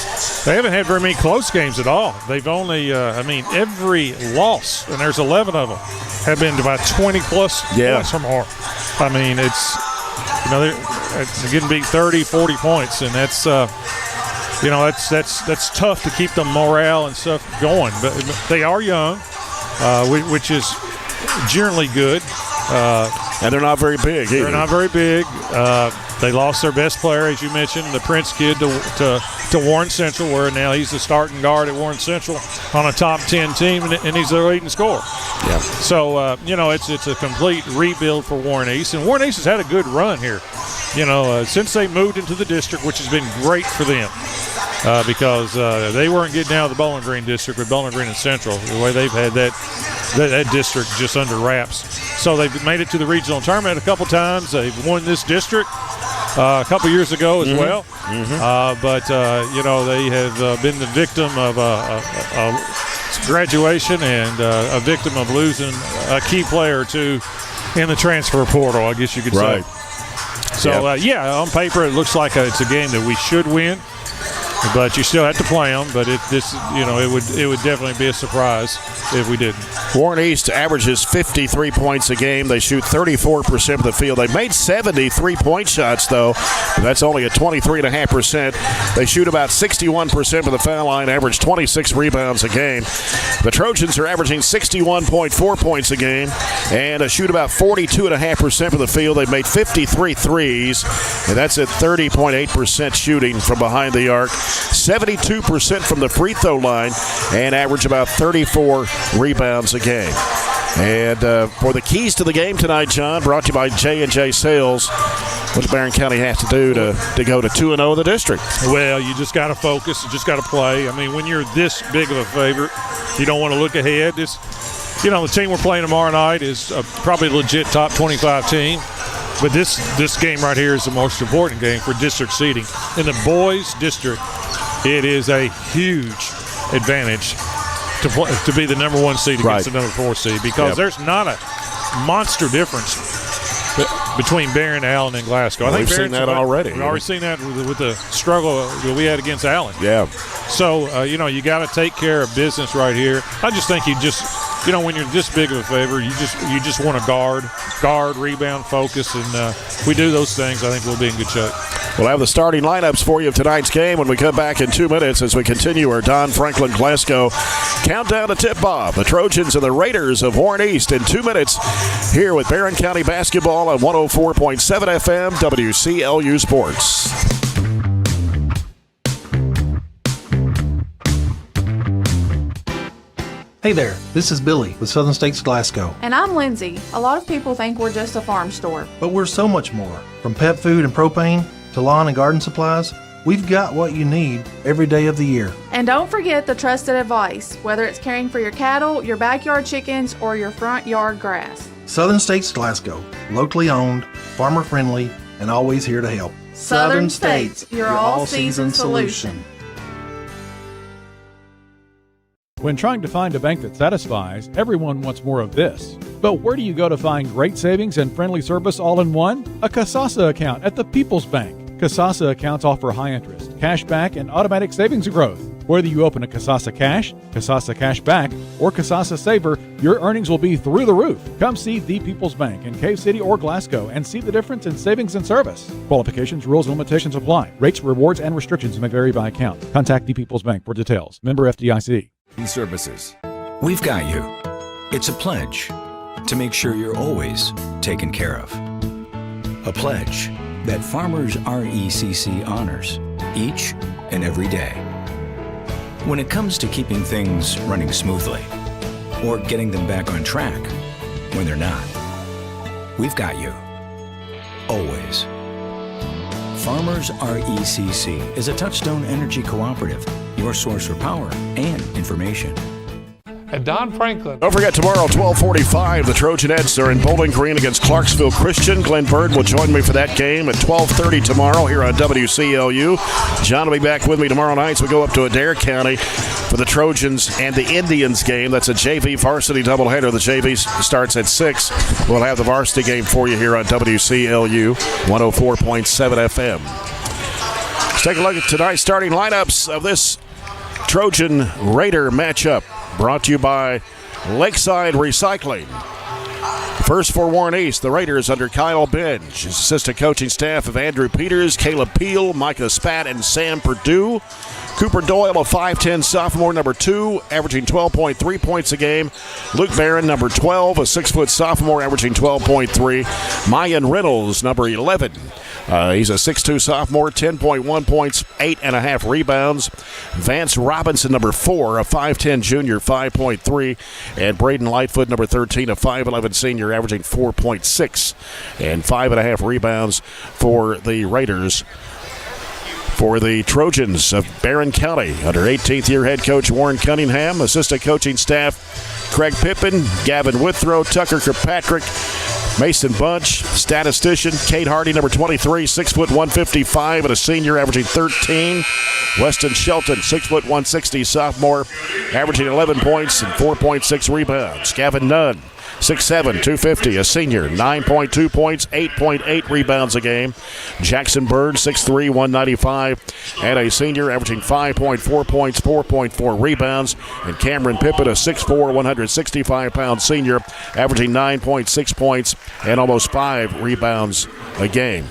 had very many close games at all. They've only, every loss, and there's 11 of them, have been about 20-plus points from home. I mean, it's, they're getting beat 30, 40 points, and that's that's tough to keep the morale and stuff going. But they are young, which is generally good. And they're not very big either. They're not very big. They lost their best player, as you mentioned, the Prince kid, to Warren Central, where now he's the starting guard at Warren Central on a top 10 team, and he's their leading scorer. Yeah. So, it's a complete rebuild for Warren East. And Warren East has had a good run here, since they moved into the district, which has been great for them because they weren't getting out of the Bowling Green district with Bowling Green and Central, the way they've had that district just under wraps. So they've made it to the regional tournament a couple times. They've won this district a couple years ago as well. But they have been the victim of a graduation and a victim of losing a key player or two in the transfer portal, I guess you could say. So, on paper it looks like it's a game that we should win. But you still have to play them. But it would definitely be a surprise if we didn't. Warren East averages 53 points a game. They shoot 34% of the field. They made 73 point shots, though. That's only at 23.5%. They shoot about 61% of the foul line, average 26 rebounds a game. The Trojans are averaging 61.4 points a game and shoot about 42.5% of the field. They've made 53 threes, and that's at 30.8% shooting from behind the arc. 72% from the free throw line and average about 34 rebounds a game. And for the keys to the game tonight, John, brought to you by J&J Sales, what does Barren County have to do to go to 2-0 in the district? Well, you just got to focus. You just got to play. I mean, when you're this big of a favorite, you don't want to look ahead. The team we're playing tomorrow night is probably a legit top 25 team. But this game right here is the most important game for district seeding. In the boys' district, it is a huge advantage to be the number 1 seed against the number 4 seed because there's not a monster difference between Barren, Allen, and Glasgow. We've seen that already. We've already seen that with the struggle that we had against Allen. Yeah. So, you got to take care of business right here. I just think when you're this big of a favor, you just want to guard, rebound, focus, and we do those things. I think we'll be in good shape. We'll have the starting lineups for you of tonight's game when we come back in 2 minutes as we continue our Don Franklin Glasgow countdown to tip-off. The Trojans and the Raiders of Warren East in 2 minutes here with Barren County Basketball on 104.7 FM WCLU Sports. Hey there, this is Billy with Southern States Glasgow. And I'm Lindsay. A lot of people think we're just a farm store. But we're so much more. From pet food and propane to lawn and garden supplies, We've got what you need every day of the year. And don't forget the trusted advice, whether it's caring for your cattle, your backyard chickens, or your front yard grass. Southern States Glasgow, locally owned, farmer friendly, and always here to help. Southern States, your all-season solution. When trying to find a bank that satisfies, everyone wants more of this. But where do you go to find great savings and friendly service all in one? A Kasasa account at the People's Bank. Kasasa accounts offer high interest, cash back, and automatic savings growth. Whether you open a Kasasa Cash, Kasasa Cash Back, or Kasasa Saver, your earnings will be through the roof. Come see the People's Bank in Cave City or Glasgow and see the difference in savings and service. Qualifications, rules, and limitations apply. Rates, rewards, and restrictions may vary by account. Contact the People's Bank for details. Member FDIC. Services. We've got you. It's a pledge to make sure you're always taken care of. A pledge that Farmers RECC honors each and every day. When it comes to keeping things running smoothly or getting them back on track when they're not, we've got you. Always. Farmers RECC is a Touchstone Energy Cooperative, your source for power and information. At Don Franklin. Don't forget, tomorrow, 12:45, the Trojanettes are in Bowling Green against Clarksville Christian. Glenn Bird will join me for that game at 12:30 tomorrow here on WCLU. John will be back with me tomorrow night as we go up to Adair County for the Trojans and the Indians game. That's a JV varsity doubleheader. The JV starts at 6. We'll have the varsity game for you here on WCLU 104.7 FM. Let's take a look at tonight's starting lineups of this Trojan Raider matchup. Brought to you by Lakeside Recycling. First for Warren East, the Raiders under Kyle Benj. His assistant coaching staff of Andrew Peters, Caleb Peel, Micah Spat, and Sam Perdue. Cooper Doyle, a 5'10 sophomore, number 2, averaging 12.3 points a game. Luke Barren, number 12, a 6-foot sophomore, averaging 12.3. Mayan Reynolds, number 11. He's a 6'2 sophomore, 10.1 points, 8.5 rebounds. Vance Robinson, number 4, a 5'10 junior, 5.3. And Braden Lightfoot, number 13, a 5'11 senior, averaging 4.6 and 5.5 rebounds for the Raiders. For the Trojans of Barren County, under 18th year head coach Warren Cunningham, assistant coaching staff Craig Pippin, Gavin Withrow, Tucker Kirkpatrick, Mason Bunch, statistician Kate Hardy, number 23, 6', 155, and a senior, averaging 13. Weston Shelton, 6', 160, sophomore, averaging 11 points and 4.6 rebounds. Gavin Nunn, 6'7", 250, a senior, 9.2 points, 8.8 rebounds a game. Jackson Bird, 6'3", 195, and a senior, averaging 5.4 points, 4.4 rebounds. And Cameron Pippin, a 6'4", 165-pound senior, averaging 9.6 points and almost 5 rebounds a game.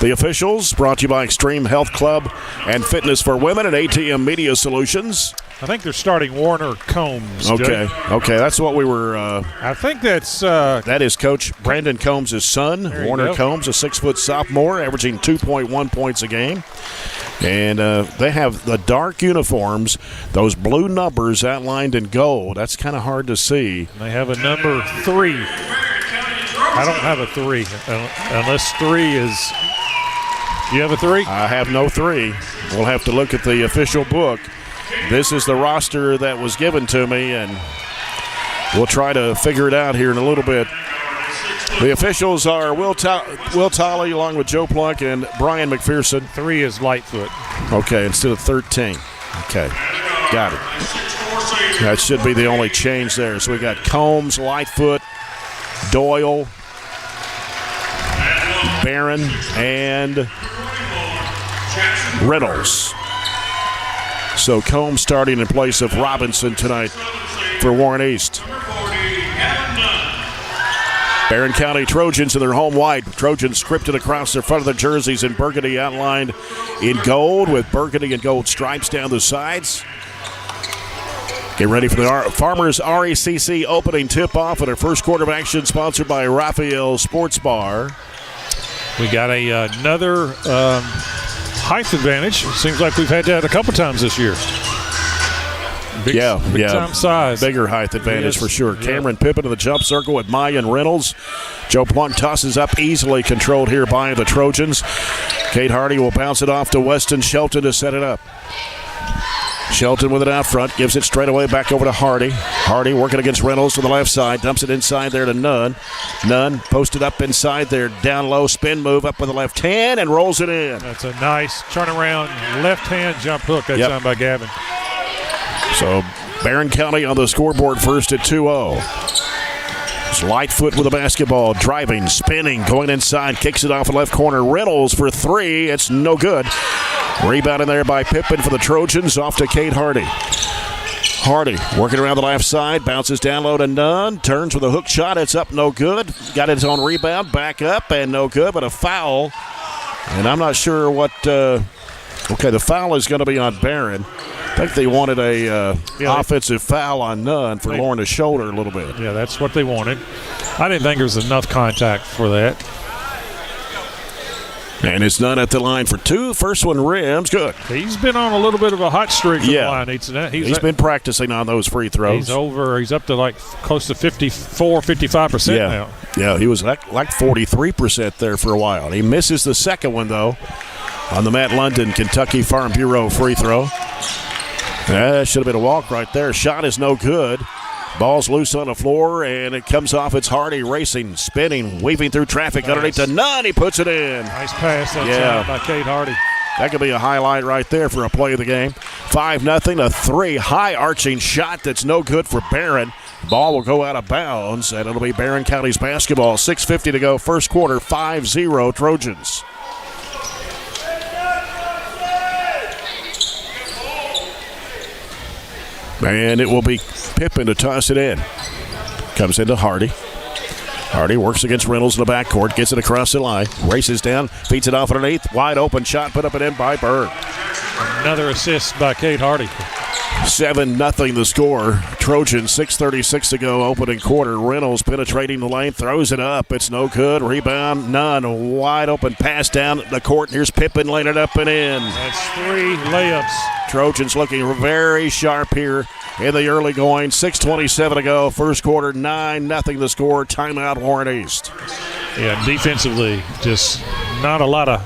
The officials brought to you by Extreme Health Club and Fitness for Women and ATM Media Solutions. I think they're starting Warner Combs. Okay, that's what we were. I think that's. That is Coach Brandon Combs' son, Warner Combs, a 6-foot sophomore, averaging 2.1 points a game. And they have the dark uniforms, those blue numbers outlined in gold. That's kind of hard to see. They have a number 3. I don't have a 3, unless 3 is. Do you have a 3? I have no 3. We'll have to look at the official book. This is the roster that was given to me, and we'll try to figure it out here in a little bit. The officials are Will Tolley along with Joe Plunk and Brian McPherson. 3 is Lightfoot. Okay, instead of 13. Okay, got it. That should be the only change there. So we got Combs, Lightfoot, Doyle, Barron, and Reynolds. So Combs starting in place of Robinson tonight for Warren East. Barren County Trojans in their home white. Trojans scripted across their front of their jerseys in burgundy, outlined in gold with burgundy and gold stripes down the sides. Get ready for the Farmers RECC opening tip-off in our first quarter of action, sponsored by Raphael Sports Bar. We got another height advantage. Seems like we've had that a couple times this year. Big time size. Bigger height advantage for sure. Cameron Pippin in the jump circle with Mayan Reynolds. Joe Plunk tosses up easily, controlled here by the Trojans. Kate Hardy will bounce it off to Weston Shelton to set it up. Shelton with it out front, gives it straight away back over to Hardy. Hardy working against Reynolds to the left side, dumps it inside there to Nunn. Nunn posted up inside there, down low, spin move up with the left hand and rolls it in. That's a nice turnaround left hand jump hook that time by Gavin. So Barren County on the scoreboard first at 2-0. It's Lightfoot with the basketball, driving, spinning, going inside, kicks it off the left corner. Reynolds for three. It's no good. Rebounded there by Pippin for the Trojans, off to Kate Hardy. Hardy working around the left side, bounces down low to Nunn, turns with a hook shot. It's up, no good. Got his own rebound, back up, and no good, but a foul. And I'm not sure what. Okay, the foul is going to be on Barren. I think they wanted a offensive foul on Nunn for lowering the shoulder a little bit. Yeah, that's what they wanted. I didn't think there was enough contact for that. And it's Nunn at the line for two. First one rims, good. He's been on a little bit of a hot streak at the line. He's been practicing on those free throws. He's up to like close to 54, 55% now. Yeah, he was like 43% there for a while. He misses the second one, though, on the Matt London Kentucky Farm Bureau free throw. That should have been a walk right there. Shot is no good. Ball's loose on the floor, and it comes off. It's Hardy racing, spinning, weaving through traffic underneath to Nunn. He puts it in. Nice pass that time by Kate Hardy. That could be a highlight right there for a play of the game. 5-0, a three, high-arching shot that's no good for Barren. Ball will go out of bounds, and it'll be Barren County's basketball. 6:50 to go, first quarter, 5-0 Trojans. And it will be Pippin to toss it in. Comes into Hardy. Hardy works against Reynolds in the backcourt, gets it across the line, races down, feeds it off underneath. Wide open shot, put up and in by Bird. Another assist by Kate Hardy. 7-0 the score. Trojans, 6:36 to go, opening quarter. Reynolds penetrating the lane, throws it up. It's no good. Rebound, Nunn. Wide open pass down the court. Here's Pippin laying it up and in. That's three layups. Trojans looking very sharp here in the early going. 6:27 to go, first quarter. 9-0 the score. Timeout, Warren East. Yeah, defensively, just not a lot of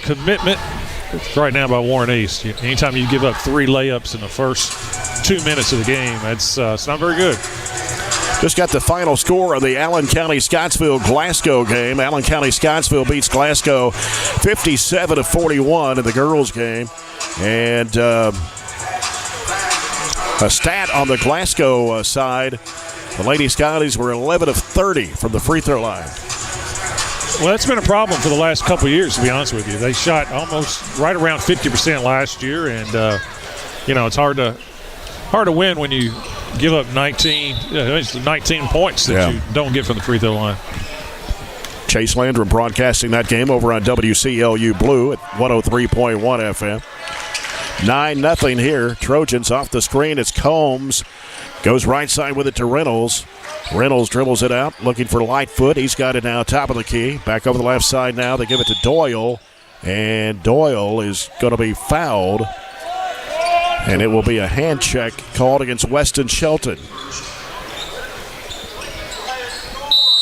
commitment right now by Warren East. Anytime you give up three layups in the first 2 minutes of the game, it's not very good. Just got the final score of the Allen County-Scottsville-Glasgow game. Allen County-Scottsville beats Glasgow 57-41 in the girls' game. And a stat on the Glasgow side, the Lady Scotties were 11 of 30 from the free throw line. Well, that's been a problem for the last couple of years, to be honest with you. They shot almost right around 50% last year, and it's hard to win when you give up 19 points that you don't get from the free throw line. Chase Landrum broadcasting that game over on WCLU Blue at 103.1 FM. 9-0 here. Trojans off the screen. It's Combs. Goes right side with it to Reynolds. Reynolds dribbles it out, looking for Lightfoot. He's got it now, top of the key. Back over the left side now. They give it to Doyle, and Doyle is going to be fouled. And it will be a hand check called against Weston Shelton.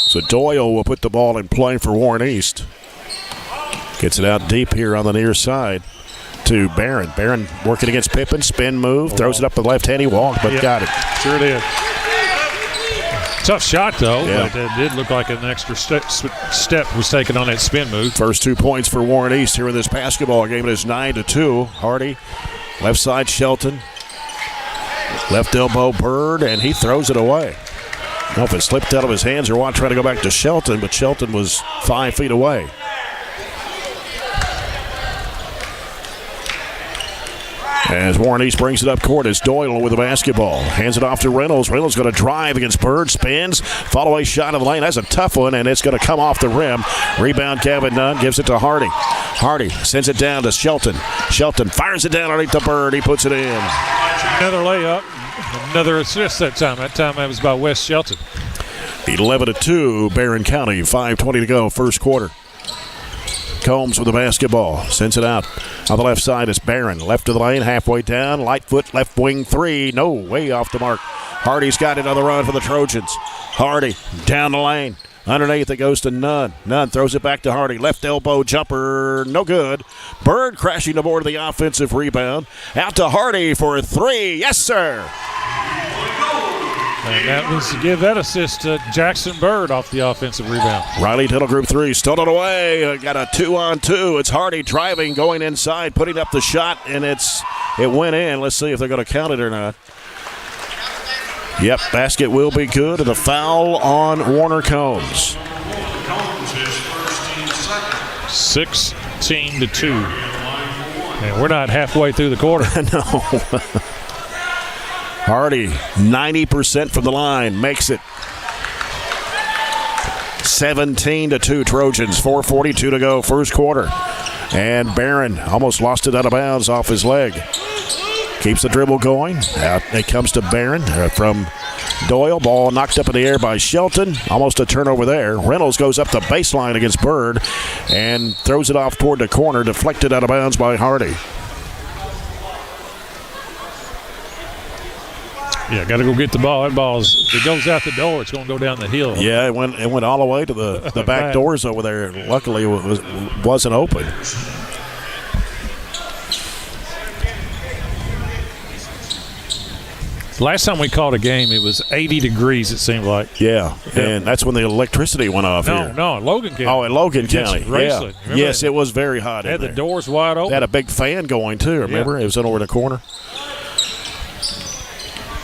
So Doyle will put the ball in play for Warren East. Gets it out deep here on the near side to Barren. Barren working against Pippin, spin move, throws it up with the left hand. He walked, but got it. Sure did. Tough shot, though. But it did look like an extra step was taken on that spin move. First 2 points for Warren East here in this basketball game. It is 9-2. Hardy, left side Shelton. Left elbow Bird, and he throws it away. I don't know if it slipped out of his hands or what, trying to go back to Shelton, but Shelton was 5 feet away. As Warren East brings it up court, it's Doyle with the basketball. Hands it off to Reynolds. Reynolds going to drive against Bird. Spins. Follow away shot of the lane. That's a tough one, and it's going to come off the rim. Rebound, Kevin Nunn gives it to Hardy. Hardy sends it down to Shelton. Shelton fires it down underneath the Bird. He puts it in. Another layup. Another assist that time. That time that was by Wes Shelton. 11-2, Barren County. 5:20 to go, first quarter. Combs with the basketball. Sends it out. On the left side is Barren. Left of the lane, halfway down. Lightfoot, left wing three. No, way off the mark. Hardy's got it on the run for the Trojans. Hardy down the lane. Underneath it goes to Nunn. Nunn throws it back to Hardy. Left elbow jumper, no good. Bird crashing aboard the offensive rebound. Out to Hardy for a three. Yes, sir. And that was to give that assist to Jackson Bird off the offensive rebound. Riley Tittle group three, stole it away. Got a 2-on-2. It's Hardy driving, going inside, putting up the shot, and it went in. Let's see if they're going to count it or not. Yep, basket will be good, and a foul on Warner Combs. 16-2. And we're not halfway through the quarter. No. Hardy, 90% from the line, makes it. 17-2 Trojans, 4:42 to go, first quarter. And Barren almost lost it out of bounds off his leg. Keeps the dribble going. Out it comes to Barren from Doyle. Ball knocked up in the air by Shelton. Almost a turnover there. Reynolds goes up the baseline against Bird and throws it off toward the corner, deflected out of bounds by Hardy. Yeah, got to go get the ball. That if it goes out the door, it's going to go down the hill. Yeah, it went all the way to the back doors over there. Luckily, it wasn't open. Last time we called a game, it was 80 degrees, it seemed like. Yeah, and that's when the electricity went off here. No, Logan County. Oh, in Logan County. Yeah. Yes, it was very hot They in had there. the doors wide open. They had a big fan going, too, remember? Yeah. It was in over the corner.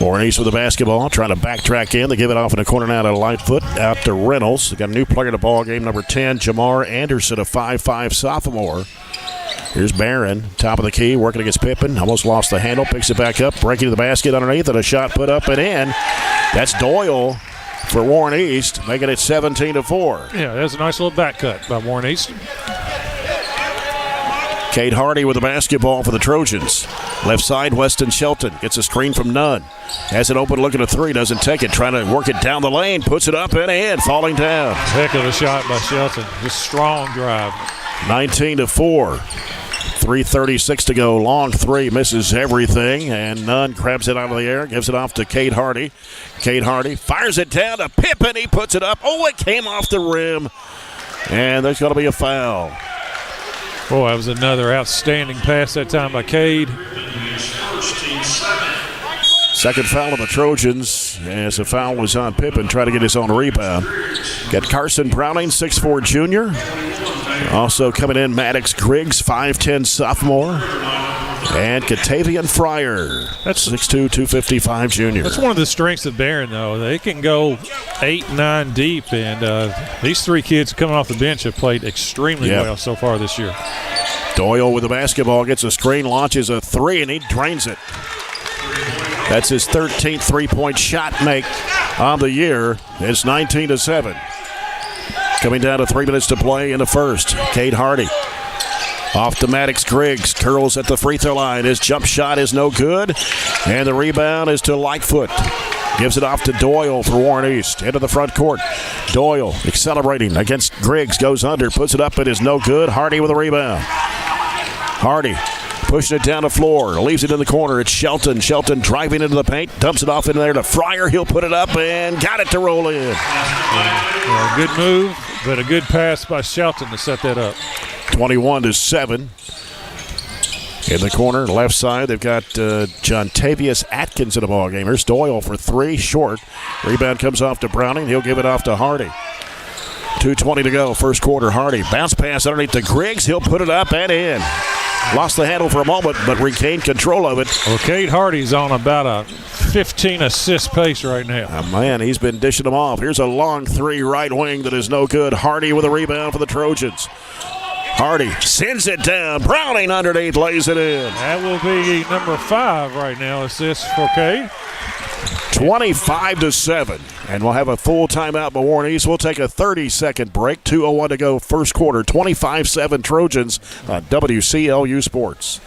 Warren East with the basketball, trying to backtrack in. They give it off in the corner now to Lightfoot, out to Reynolds. They got a new player in the ball game, number 10, Jamar Anderson, a 5'5 sophomore. Here's Barren, top of the key, working against Pippen. Almost lost the handle, picks it back up, breaking to the basket underneath, and a shot put up and in. That's Doyle for Warren East, making it 17-4. Yeah, that's a nice little back cut by Warren East. Cade Hardy with the basketball for the Trojans. Left side, Weston Shelton gets a screen from Nunn. Has it open, looking at three, doesn't take it. Trying to work it down the lane, puts it up and in, falling down. Heck of a shot by Shelton. Just strong drive. 19-4. 3:36 to go. Long three, misses everything, and Nunn grabs it out of the air, gives it off to Cade Hardy. Cade Hardy fires it down to Pippen. He puts it up. Oh, it came off the rim, and there's going to be a foul. Boy, that was another outstanding pass that time by Cade. Second foul of the Trojans, as the foul was on Pippen, trying to get his own rebound. Got Carson Browning, 6'4 junior. Also coming in, Maddox Griggs, 5'10 sophomore. And Katavian Fryer, that's 6'2", 255 junior. That's one of the strengths of Barren, though. They can go 8, 9 deep, and these three kids coming off the bench have played extremely well so far this year. Doyle with the basketball, gets a screen, launches a three, and he drains it. That's his 13th three-point shot make on the year. It's 19-7. Coming down to 3 minutes to play in the first. Cade Hardy off to Maddox Griggs, curls at the free throw line. His jump shot is no good, and the rebound is to Lightfoot. Gives it off to Doyle for Warren East. Into the front court. Doyle accelerating against Griggs, goes under, puts it up, it is no good. Hardy with a rebound. Hardy pushing it down the floor, leaves it in the corner. It's Shelton. Shelton driving into the paint, dumps it off in there to Fryer. He'll put it up and got it to roll in. Good move, but a good pass by Shelton to set that up. 21-7. In the corner, left side, they've got John Tavius Atkins in the ball game. Here's Doyle for three, short. Rebound comes off to Browning. He'll give it off to Hardy. 2:20 to go, first quarter. Hardy bounce pass underneath to Griggs. He'll put it up and in. Lost the handle for a moment, but regained control of it. Well, Cade Hardy's on about a 15-assist pace right now. Man, he's been dishing them off. Here's a long three right wing that is no good. Hardy with a rebound for the Trojans. Hardy sends it down. Browning underneath lays it in. That will be number 5 right now, assist for Cade. 25-7. And we'll have a full timeout by Warren East. We'll take a 30-second break. 2:01 to go, first quarter. 25-7 Trojans on WCLU Sports.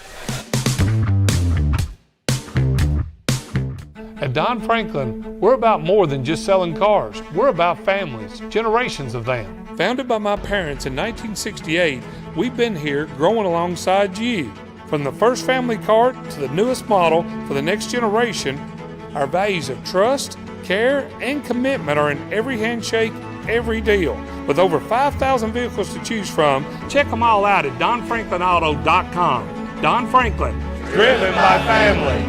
At Don Franklin, we're about more than just selling cars. We're about families, generations of them. Founded by my parents in 1968, we've been here growing alongside you. From the first family car to the newest model for the next generation, Our values of trust, care, and commitment are in every handshake, every deal. With over 5,000 vehicles to choose from, check them all out at DonFranklinAuto.com. Don Franklin, driven by family.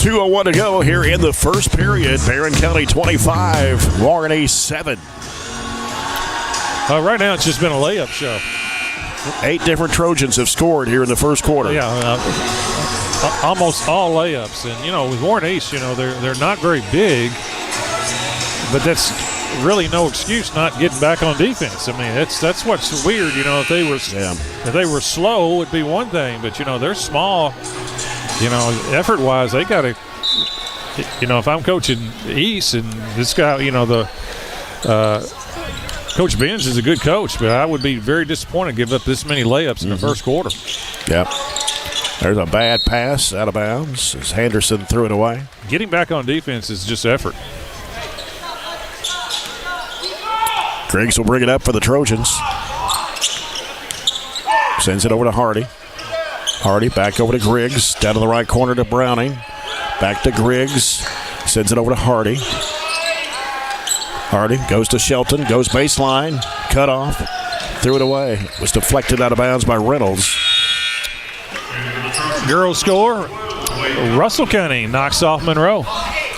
2:01 to go here in the first period. Barren County 25, Warren East 7. Right now it's just been a layup show. 8 different Trojans have scored here in the first quarter. Yeah, almost all layups. And, with Warren East, they're not very big, but that's really no excuse not getting back on defense. I mean, that's what's weird. If they were slow, it'd be one thing, but, they're small. Effort-wise, they got to, if I'm coaching East and this guy, Coach Benz is a good coach, but I would be very disappointed to give up this many layups in the first quarter. Yep. There's a bad pass out of bounds as Henderson threw it away. Getting back on defense is just effort. Griggs will bring it up for the Trojans. Sends it over to Hardy. Hardy back over to Griggs. Down to the right corner to Browning. Back to Griggs. Sends it over to Hardy. Hardy goes to Shelton. Goes baseline. Cut off. Threw it away. It was deflected out of bounds by Reynolds. Girls score. Russell County knocks off Monroe.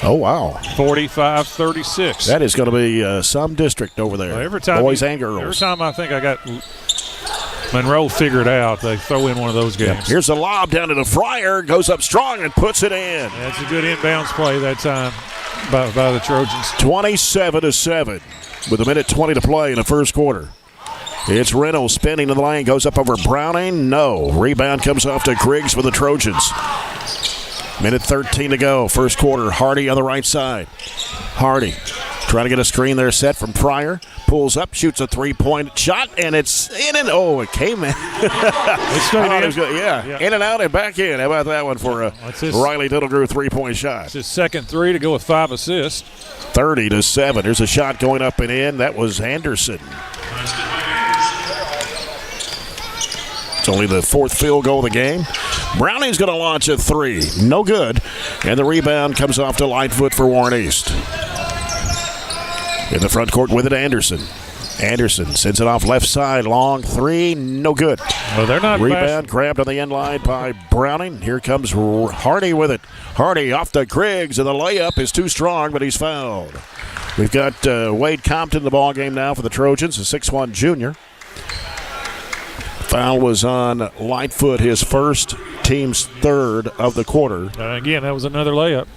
Oh, wow. 45-36. That is going to be some district over there. Every time boys and girls. Every time I think I got Monroe figured out, they throw in one of those games. Yeah. Here's a lob down to the Fryer. Goes up strong and puts it in. That's a good inbounds play that time by the Trojans. 27-7 with a minute 20 to play in the first quarter. It's Reynolds spinning in the lane. Goes up over Browning. No. Rebound comes off to Griggs for the Trojans. Minute 13 to go. First quarter. Hardy on the right side. Hardy trying to get a screen there set from Pryor. Pulls up, shoots a three-point shot, and it's in and it came in. In and out and back in. How about that one for a Riley Diddlegrew three-point shot? It's his second three to go with 5 assists. 30-7. There's a shot going up and in. That was Anderson. It's only the fourth field goal of the game. Browning's going to launch a three. No good. And the rebound comes off to Lightfoot for Warren East. In the front court with it, Anderson. Anderson sends it off left side. Long three. No good. Well, they're not rebound grabbed on the end line by Browning. Here comes Hardy with it. Hardy off to Griggs, and the layup is too strong, but he's fouled. We've got Wade Compton in the ballgame now for the Trojans, a 6'1 junior. Foul was on Lightfoot, his first, team's third of the quarter. Again, that was another layup.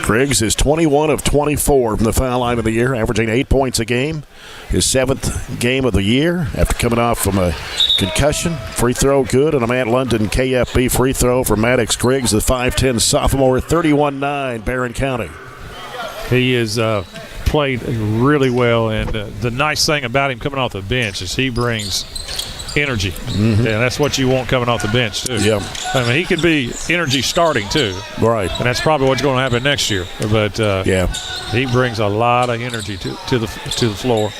Griggs is 21 of 24 from the foul line of the year, averaging 8 points a game. His 7th game of the year after coming off from a concussion. Free throw good, and a Matt London KFB free throw for Maddox Griggs, the 5'10 sophomore, 31-9, Barren County. He is played really well, and the nice thing about him coming off the bench is he brings energy, and that's what you want coming off the bench too. Yeah, I mean, he could be energy starting too, right? And that's probably what's going to happen next year. But yeah, he brings a lot of energy to the floor.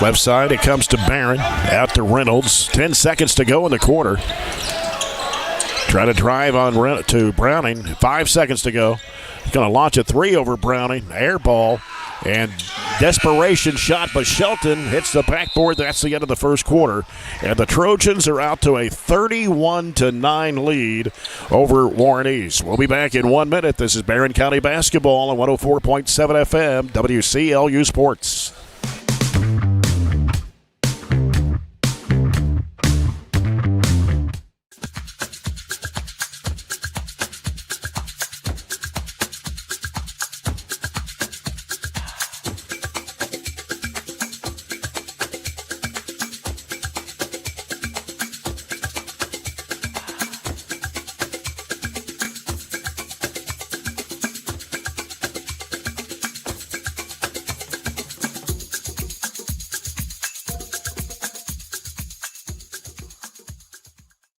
Left side, it comes to Barren, out to Reynolds. 10 seconds to go in the quarter. Try to drive on to Browning. 5 seconds to go. Going to launch a three over Browning. Air ball. And desperation shot by Shelton. Hits the backboard. That's the end of the first quarter. And the Trojans are out to a 31-9 lead over Warren East. We'll be back in 1 minute. This is Barren County Basketball on 104.7 FM, WCLU Sports.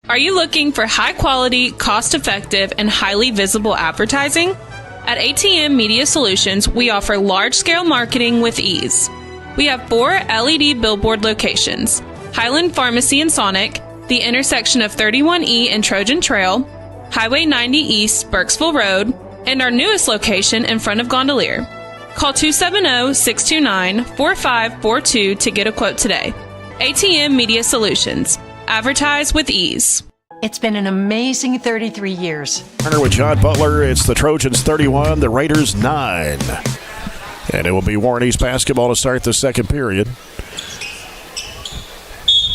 Are you looking for high-quality, cost-effective, and highly visible advertising? At ATM Media Solutions, we offer large-scale marketing with ease. We have 4 LED billboard locations: Highland Pharmacy in Sonic, the intersection of 31E and Trojan Trail, Highway 90 East, Burkesville Road, and our newest location in front of Gondolier. Call 270-629-4542 to get a quote today. ATM Media Solutions. Advertise with ease. It's been an amazing 33 years. With John Butler, it's the Trojans 31, the Raiders 9. And it will be Warren East basketball to start the second period.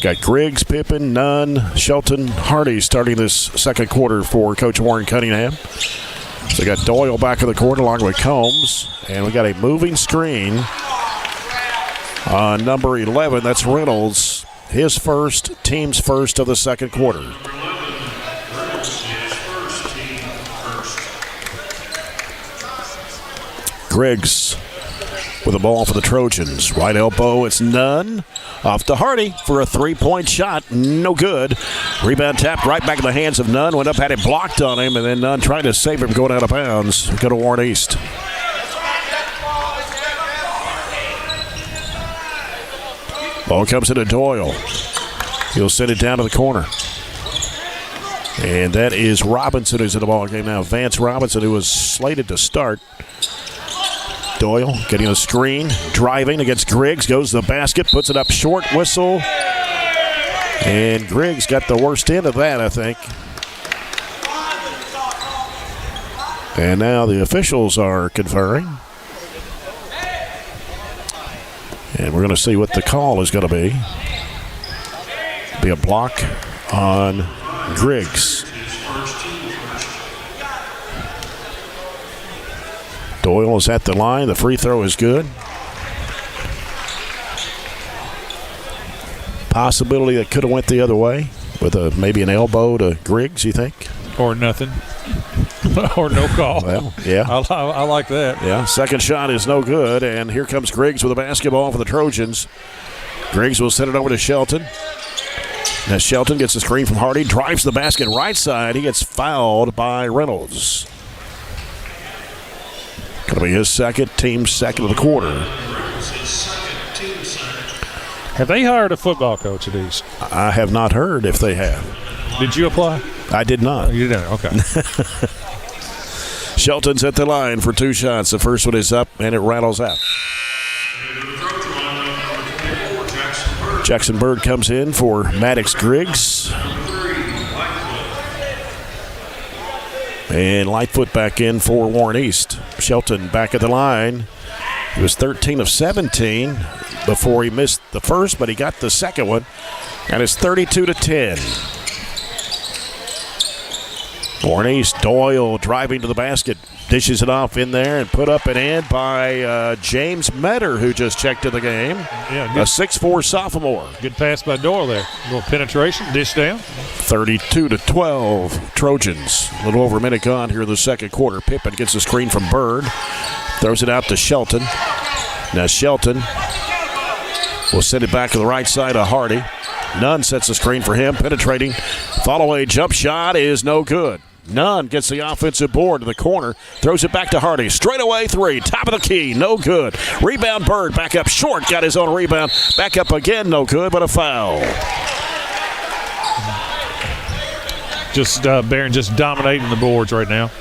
Got Griggs, Pippen, Nunn, Shelton, Hardy starting this second quarter for Coach Warren Cunningham. So we got Doyle back in the court along with Combs. And we got a moving screen on number 11. That's Reynolds. His first, team's first of the second quarter. Griggs with the ball for the Trojans. Right elbow, it's Nunn. Off to Hardy for a three-point shot. No good. Rebound tapped right back in the hands of Nunn. Went up, had it blocked on him, and then Nunn trying to save him going out of bounds. Go to Warren East. Ball comes into Doyle. He'll send it down to the corner. And that is Robinson who's in the ball game now. Vance Robinson, who was slated to start. Doyle getting a screen, driving against Griggs, goes to the basket, puts it up short, whistle. And Griggs got the worst end of that, I think. And now the officials are conferring. And we're going to see what the call is going to be. Be a block on Griggs. Doyle is at the line. The free throw is good. Possibility that could have went the other way with maybe an elbow to Griggs, you think? Or nothing. Or no call. Well, yeah. I like that. Yeah, second shot is no good, and here comes Griggs with a basketball for the Trojans. Griggs will send it over to Shelton. Now Shelton gets a screen from Hardy, drives the basket right side. He gets fouled by Reynolds. Going to be his second, team's second of the quarter. Have they hired a football coach at East? I have not heard if they have. Did you apply? I did not. You didn't? Okay. Shelton's at the line for two shots. The first one is up, and it rattles out. Jackson Bird comes in for Maddox Griggs. And Lightfoot back in for Warren East. Shelton back at the line. He was 13 of 17 before he missed the first, but he got the second one. And it's 32-10. Warren East, Doyle driving to the basket, dishes it off in there and put up and in by James Metter, who just checked in the game. Yeah, a 6'4 sophomore. Good pass by Doyle there. A little penetration, dish down. 32-12 Trojans. A little over a minute gone here in the second quarter. Pippen gets a screen from Bird. Throws it out to Shelton. Now Shelton will send it back to the right side of Hardy. Nunn sets the screen for him, penetrating. Follow-away jump shot is no good. Nunn gets the offensive board to the corner, throws it back to Hardy. Straight away three, top of the key, no good. Rebound Bird, back up short, got his own rebound. Back up again, no good, but a foul. Just Barren just dominating the boards right now.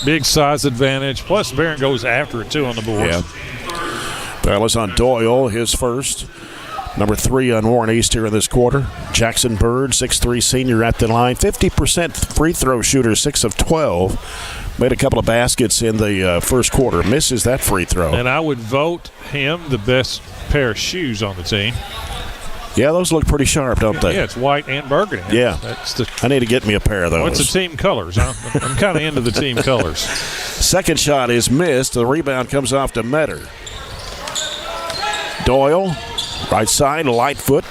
Big size advantage. Plus Barren goes after it too on the boards. Yeah. Foul is on Doyle, his first. Number 3 on Warren East here in this quarter. Jackson Bird, 6'3 senior at the line. 50% free throw shooter, 6 of 12. Made a couple of baskets in the first quarter. Misses that free throw. And I would vote him the best pair of shoes on the team. Yeah, those look pretty sharp, don't they? Yeah, it's white and burgundy. Yeah. I need to get me a pair of those. What's the team colors? I'm kind of into the team colors. Second shot is missed. The rebound comes off to Metter. Doyle. Right side, Lightfoot.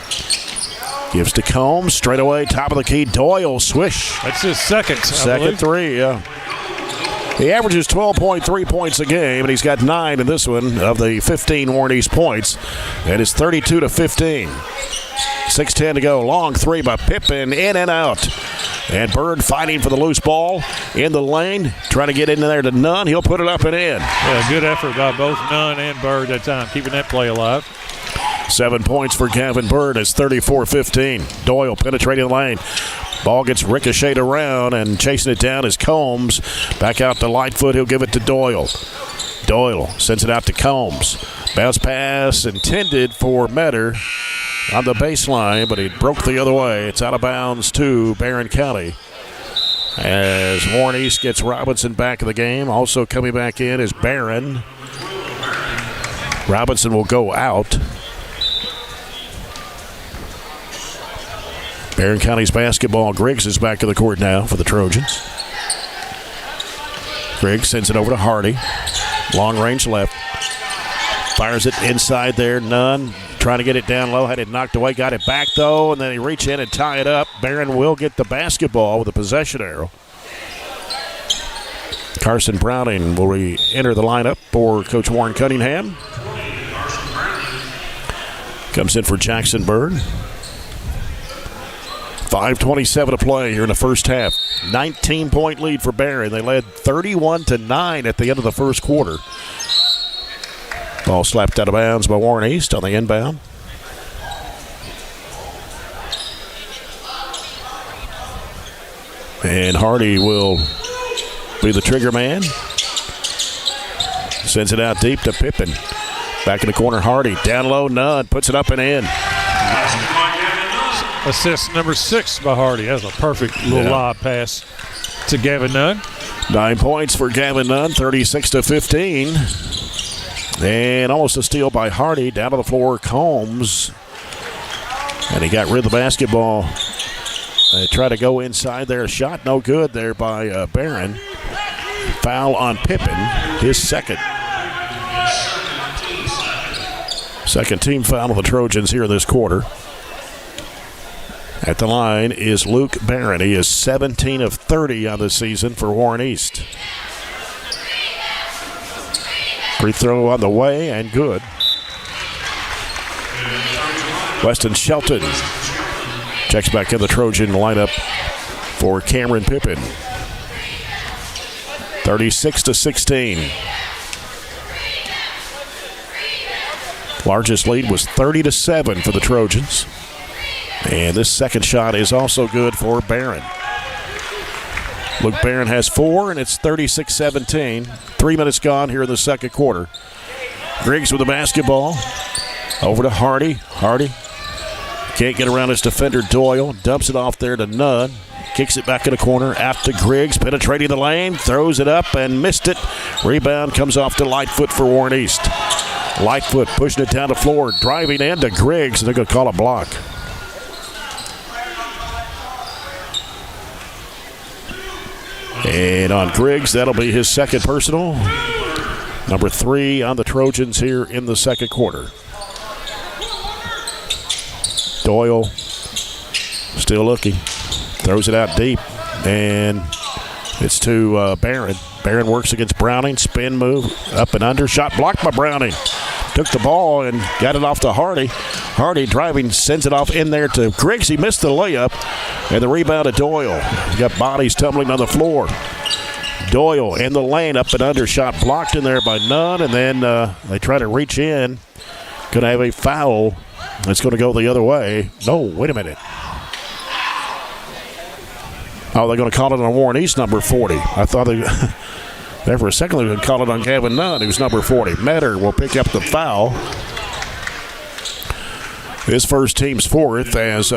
Gives to Combs. Straight away, top of the key. Doyle, swish. That's his second. Second three, yeah. He averages 12.3 points a game, and he's got 9 in this one of the 15 Warren East points. And it's 32-15. 6:10 to go. Long three by Pippen, in and out. And Bird fighting for the loose ball in the lane. Trying to get in there to Nunn. He'll put it up and in. Yeah, good effort by both Nunn and Bird that time, keeping that play alive. 7 points for Gavin Bird. It's 34-15. Doyle penetrating the lane. Ball gets ricocheted around, and chasing it down is Combs. Back out to Lightfoot. He'll give it to Doyle. Doyle sends it out to Combs. Bounce pass intended for Metter on the baseline, but he broke the other way. It's out of bounds to Barren County. As Warren East gets Robinson back in the game. Also coming back in is Barren. Robinson will go out. Barren County's basketball. Griggs is back to the court now for the Trojans. Griggs sends it over to Hardy. Long range left. Fires it inside there. Nunn trying to get it down low. Had it knocked away. Got it back, though, and then he reach in and tie it up. Barren will get the basketball with a possession arrow. Carson Browning will re-enter the lineup for Coach Warren Cunningham. Comes in for Jackson Bird. 5:27 to play here in the first half. 19-point lead for Barren. They led 31-9 at the end of the first quarter. Ball slapped out of bounds by Warren East on the inbound. And Hardy will be the trigger man. Sends it out deep to Pippin. Back in the corner, Hardy. Down low, Nunn. Puts it up and in. Assist number 6 by Hardy. That was a perfect little lob pass to Gavin Nunn. 9 points for Gavin Nunn, 36-15. And almost a steal by Hardy. Down to the floor, Combs. And he got rid of the basketball. They try to go inside there. Shot no good there by Barren. Foul on Pippin, his second. Second team foul of the Trojans here this quarter. At the line is Luke Barren. He is 17 of 30 on the season for Warren East. Free throw on the way and good. Weston Shelton checks back in the Trojan lineup for Cameron Pippin. 36-16. Largest lead was 30-7 for the Trojans. And this second shot is also good for Barren. Luke Barren has 4, and it's 36-17. 3 minutes gone here in the second quarter. Griggs with the basketball. Over to Hardy. Hardy can't get around his defender Doyle. Dumps it off there to Nunn. Kicks it back in the corner. Out to Griggs. Penetrating the lane. Throws it up and missed it. Rebound comes off to Lightfoot for Warren East. Lightfoot pushing it down the floor. Driving in to Griggs. And they're going to call a block. And on Griggs, that'll be his second personal. Number 3 on the Trojans here in the second quarter. Doyle still looking. Throws it out deep. And it's to Barren. Barren works against Browning. Spin move. Up and under. Shot blocked by Browning. Took the ball and got it off to Hardy. Hardy driving, sends it off in there to Griggs. He missed the layup. And the rebound to Doyle. Got bodies tumbling on the floor. Doyle in the lane, up and under. Shot blocked in there by Nunn. And then they try to reach in. Going to have a foul. It's going to go the other way. No, wait a minute. Oh, they're going to call it on Warren East, number 40. I thought they... There for a second, they would call it on Gavin Nunn, who's number 40. Metter will pick up the foul. His first team's 4th as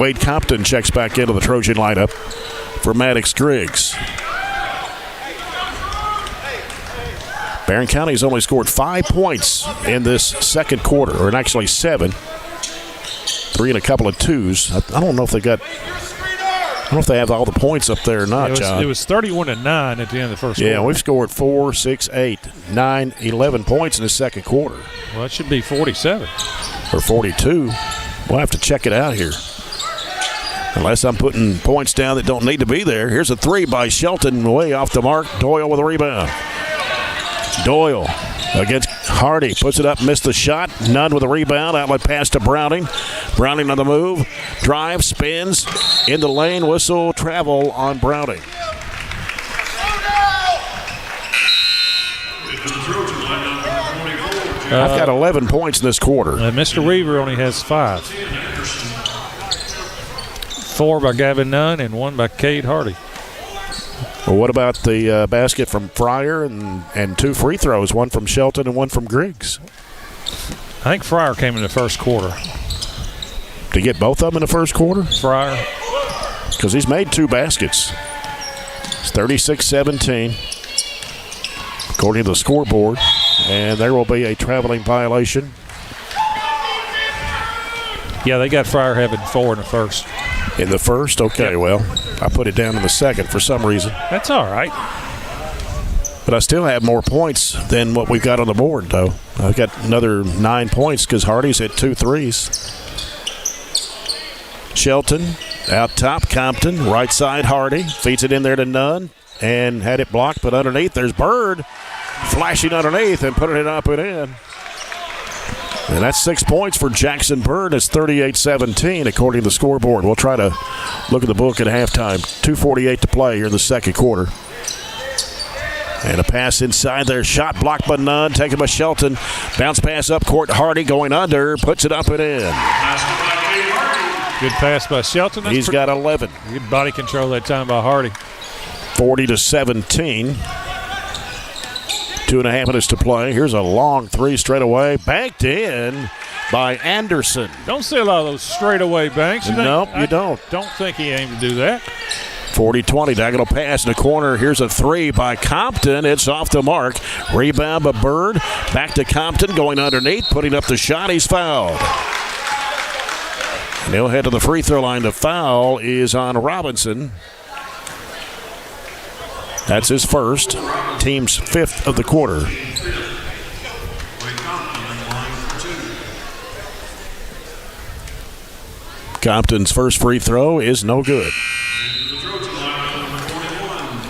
Wade Compton checks back into the Trojan lineup for Maddox Griggs. Barren County's only scored 5 points in this second quarter, or actually 7. 3 and a couple of 2s. I don't know if they got... I don't know if they have all the points up there or not, John. It was 31-9 at the end of the first quarter. Yeah, we've scored 4, 6, 8, 9, 11 points in the second quarter. Well, it should be 47. Or 42. We'll have to check it out here. Unless I'm putting points down that don't need to be there. Here's a 3 by Shelton, way off the mark. Doyle with a rebound. Doyle against Hardy. Puts it up, missed the shot. Nunn with a rebound. Outlet pass to Browning. Browning on the move. Drive, spins. In the lane, whistle, travel on Browning. I've got 11 points in this quarter. Mr. Weaver only has 5. 4 by Gavin Nunn and 1 by Cade Hardy. Well, what about the basket from Fryer and 2 free throws, 1 from Shelton and 1 from Griggs? I think Fryer came in the first quarter. To get both of them in the first quarter? Fryer. Because he's made 2 baskets. It's 36-17, according to the scoreboard. And there will be a traveling violation. Yeah, they got Fryer having 4 in the first. In the first? Okay, yep. Well, I put it down in the second for some reason. That's all right. But I still have more points than what we've got on the board, though. I've got another 9 points because Hardy's hit 2 threes. Shelton out top, Compton, right side Hardy, feeds it in there to Nunn and had it blocked, but underneath there's Bird flashing underneath and putting it up and in. And that's 6 points for Jackson Bird. It's 38-17 according to the scoreboard. We'll try to look at the book at halftime. 2:48 to play here in the second quarter. And a pass inside there. Shot blocked by Nunn. Taken by Shelton. Bounce pass up court. Hardy going under. Puts it up and in. Good pass by Shelton. He's got 11. Good body control that time by Hardy. 40-17. 2.5 minutes to play. Here's a long 3 straight away. Banked in by Anderson. Don't see a lot of those straightaway banks. Nope, you don't. Don't think he aimed to do that. 40-20, diagonal pass in the corner. Here's a 3 by Compton. It's off the mark. Rebound by Bird. Back to Compton, going underneath, putting up the shot. He's fouled. And he'll head to the free throw line. The foul is on Robinson. That's his first, team's 5th of the quarter. Compton's first free throw is no good.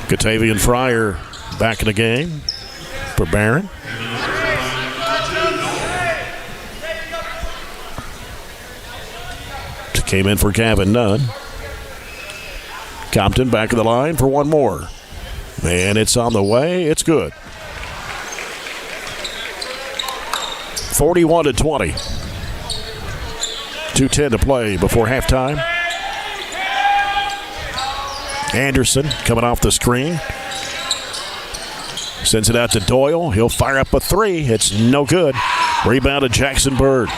Gatavian Fryer back in the game for Barren. Came in for Gavin Nunn. Compton back of the line for one more. And it's on the way. It's good. 41-20. 2:10 to play before halftime. Anderson coming off the screen. Sends it out to Doyle. He'll fire up a 3. It's no good. Rebound to Jackson Bird.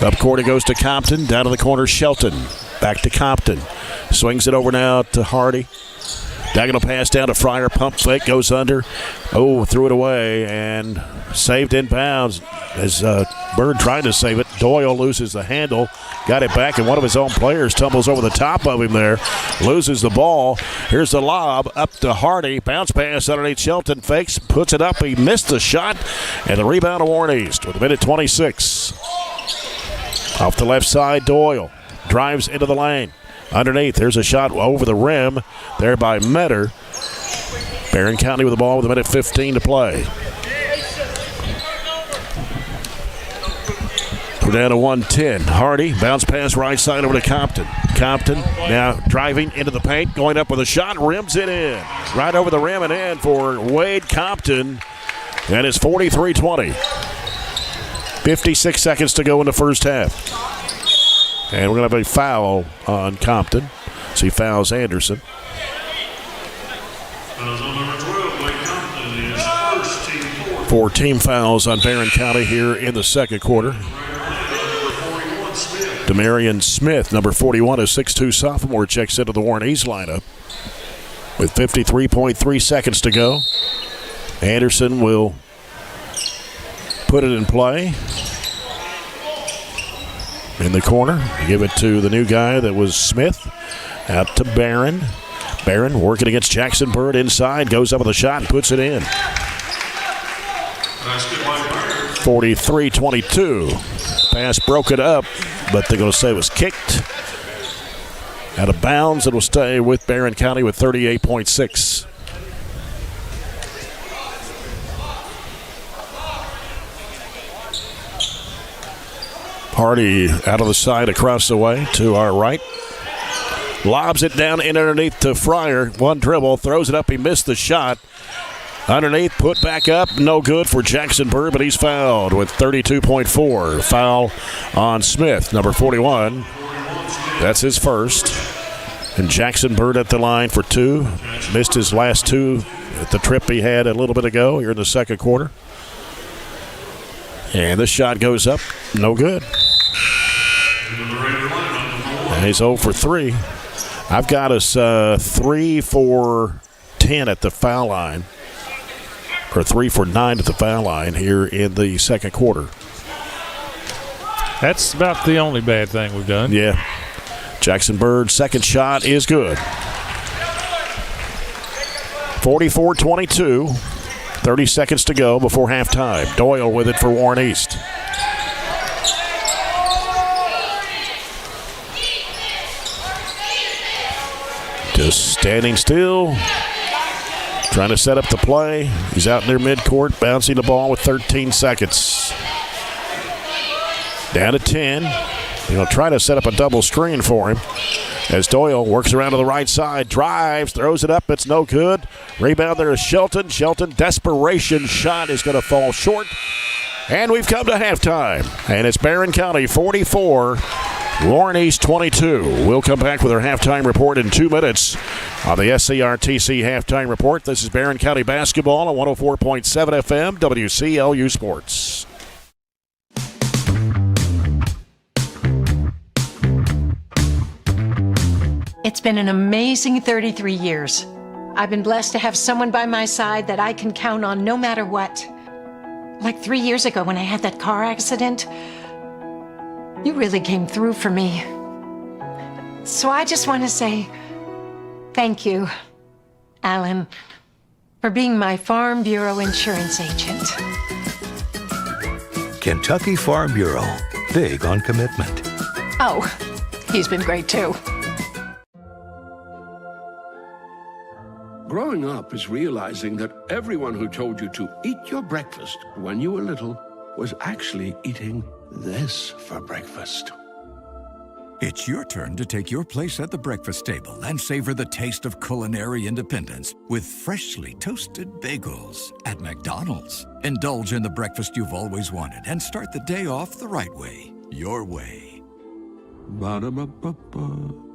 Up court it goes to Compton. Down to the corner, Shelton. Back to Compton. Swings it over now to Hardy. Diagonal pass down to Fryer. Pump fake, goes under. Oh, threw it away and saved in bounds. As Bird tried to save it, Doyle loses the handle. Got it back, and one of his own players tumbles over the top of him there. Loses the ball. Here's the lob up to Hardy. Bounce pass underneath Shelton. Fakes, puts it up. He missed the shot. And the rebound to Warren East with a minute 26. Off the left side, Doyle drives into the lane. Underneath, there's a shot over the rim there by Metter. Barren County with the ball with a minute 15 to play. We're down to 110. Hardy, bounce pass right side over to Compton. Compton now driving into the paint, going up with a shot, rims it in. Right over the rim and in for Wade Compton. That is 43-20. 56 seconds to go in the first half. And we're going to have a foul on Compton. So he fouls Anderson. Four team fouls on Barren County here in the second quarter. Demarion Smith, number 41, a 6'2 sophomore, checks into the Warren East lineup with 53.3 seconds to go. Anderson will put it in play. In the corner, give it to the new guy that was Smith. Out to Barren. Barren working against Jackson Bird inside, goes up with a shot and puts it in. 43-22. Pass broken up, but they're going to say it was kicked. Out of bounds, it will stay with Barren County with 38.6. Hardy out of the side across the way to our right. Lobs it down in underneath to Fryer. One dribble, throws it up. He missed the shot. Underneath, put back up, no good for Jackson Bird, but he's fouled with 32.4. Foul on Smith, number 41. That's his first. And Jackson Bird at the line for 2. Missed his last 2 at the trip he had a little bit ago here in the second quarter. And this shot goes up, no good. And he's 0 for 3. I've got us 3 for 10 at the foul line. Or 3 for 9 at the foul line here in the second quarter. That's about the only bad thing we've done. Yeah. Jackson Bird's second shot is good. 44-22. 30 seconds to go before halftime. Doyle with it for Warren East. Just standing still. Trying to set up the play. He's out in their midcourt, bouncing the ball with 13 seconds. Down to 10. They're going to try to set up a double screen for him. As Doyle works around to the right side, drives, throws it up. It's no good. Rebound there is Shelton. Shelton, desperation shot is going to fall short. And we've come to halftime. And it's Barren County 44, Warren East 22. We'll come back with our halftime report in 2 minutes on the SCRTC halftime report. This is Barren County basketball on 104.7 FM, WCLU Sports. It's been an amazing 33 years. I've been blessed to have someone by my side that I can count on no matter what. Like 3 years ago when I had that car accident, you really came through for me. So I just want to say thank you, Alan, for being my Farm Bureau insurance agent. Kentucky Farm Bureau, big on commitment. Oh, he's been great too. Growing up is realizing that everyone who told you to eat your breakfast when you were little was actually eating this for breakfast. It's your turn to take your place at the breakfast table and savor the taste of culinary independence with freshly toasted bagels at McDonald's. Indulge in the breakfast you've always wanted and start the day off the right way, your way. Ba-da-ba-ba-ba.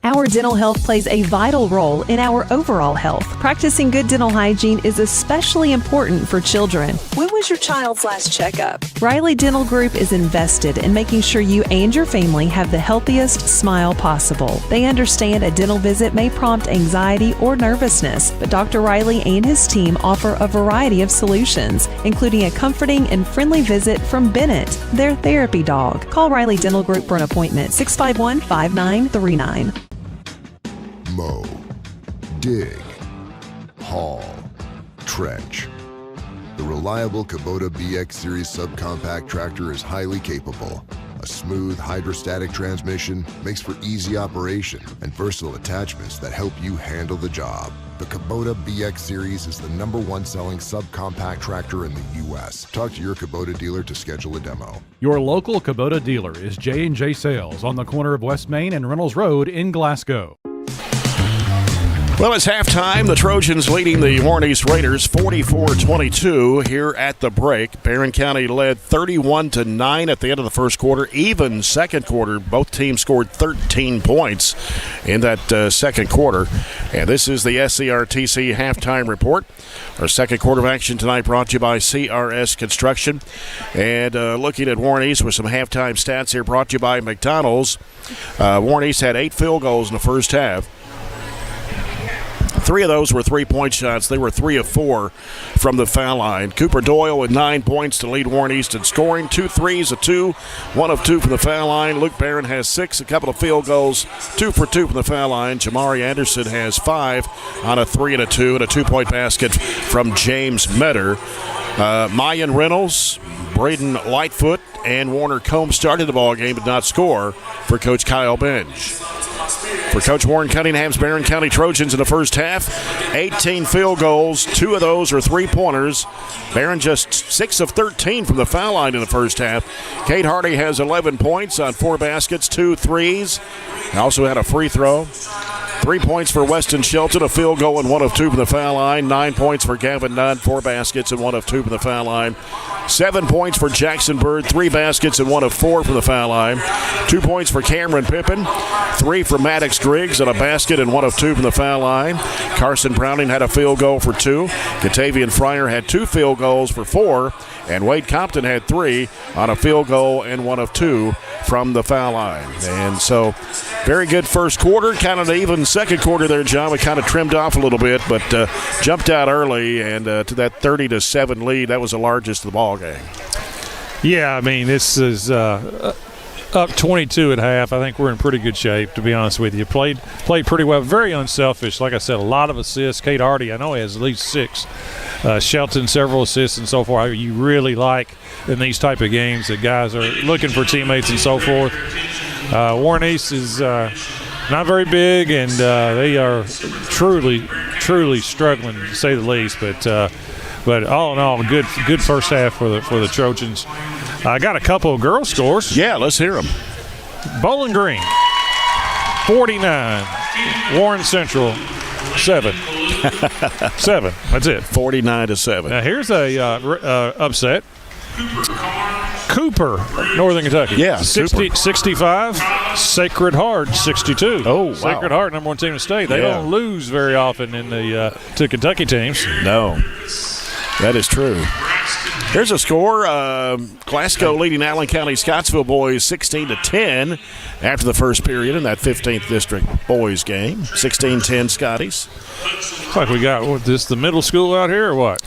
Our dental health plays a vital role in our overall health. Practicing good dental hygiene is especially important for children. When was your child's last checkup? Riley Dental Group is invested in making sure you and your family have the healthiest smile possible. They understand a dental visit may prompt anxiety or nervousness, but Dr. Riley and his team offer a variety of solutions, including a comforting and friendly visit from Bennett, their therapy dog. Call Riley Dental Group for an appointment, 651-5939. Mow, dig, haul, trench. The reliable Kubota BX Series subcompact tractor is highly capable. A smooth hydrostatic transmission makes for easy operation and versatile attachments that help you handle the job. The Kubota BX Series is the #1 selling subcompact tractor in the U.S. Talk to your Kubota dealer to schedule a demo. Your local Kubota dealer is J&J Sales on the corner of West Main and Reynolds Road in Glasgow. Well, it's halftime. The Trojans leading the Warren East Raiders 44-22 here at the break. Barren County led 31-9 at the end of the first quarter. Even second quarter, both teams scored 13 points in that second quarter. And this is the SCRTC halftime report. Our second quarter of action tonight brought to you by CRS Construction. And looking at Warren East with some halftime stats here brought to you by McDonald's. Warren East had 8 field goals in the first half. 3 of those were three-point shots. They were 3 of 4 from the foul line. Cooper Doyle with 9 points to lead Warren East in scoring. 2 threes, a 2, 1 of 2 from the foul line. Luke Barron has 6, a couple of field goals, 2 for 2 from the foul line. Jamari Anderson has 5 on a 3 and a 2, and a 2-point basket from James Metter. Mayan Reynolds, Braden Lightfoot, and Warner Combs started the ball game but not score for Coach Kyle Benj. For Coach Warren Cunningham's Barren County Trojans in the first half, 18 field goals, 2 of those are three-pointers. Barren just 6 of 13 from the foul line in the first half. Kate Hardy has 11 points on 4 baskets, 2 threes. Also had a free throw. 3 points for Weston Shelton, a field goal and 1 of 2 from the foul line. 9 points for Gavin Nunn, 4 baskets and 1 of 2 from the foul line. 7 points for Jackson Bird, 3 baskets and 1 of 4 from the foul line. 2 points for Cameron Pippin, 3 for Maddox Griggs, and a basket and 1 of 2 from the foul line. Carson Browning had a field goal for 2. Katavian Fryer had 2 field goals for 4. And Wade Compton had 3 on a field goal and 1 of 2 from the foul line. And so very good first quarter. Kind of an even second quarter there, John. We kind of trimmed off a little bit, but jumped out early and to that 30-7 lead. That was the largest of the ball game. Yeah, I mean, this is up 22 at half. I think we're in pretty good shape, to be honest with you. Played pretty well. Very unselfish. Like I said, a lot of assists. Kate Hardy, I know, has at least 6. Shelton, several assists and so forth. You really like in these type of games that guys are looking for teammates and so forth. Warren East is not very big, and they are truly struggling, to say the least. But all in all, good first half for the Trojans. I got a couple of girl scores. Yeah, let's hear them. Bowling Green, 49. Warren Central, 7. 7. That's it. 49-7. Now here's a upset. Cooper, Northern Kentucky. Yeah, 65. Sacred Heart, 62. Oh, wow. Sacred Heart, number 1 team in the state. They don't lose very often in the to Kentucky teams. No, that is true. Here's a score. Glasgow leading Allen County Scottsville boys 16-10 after the first period in that 15th District boys game. 16-10 Scotties. Looks like we got this the middle school out here or what?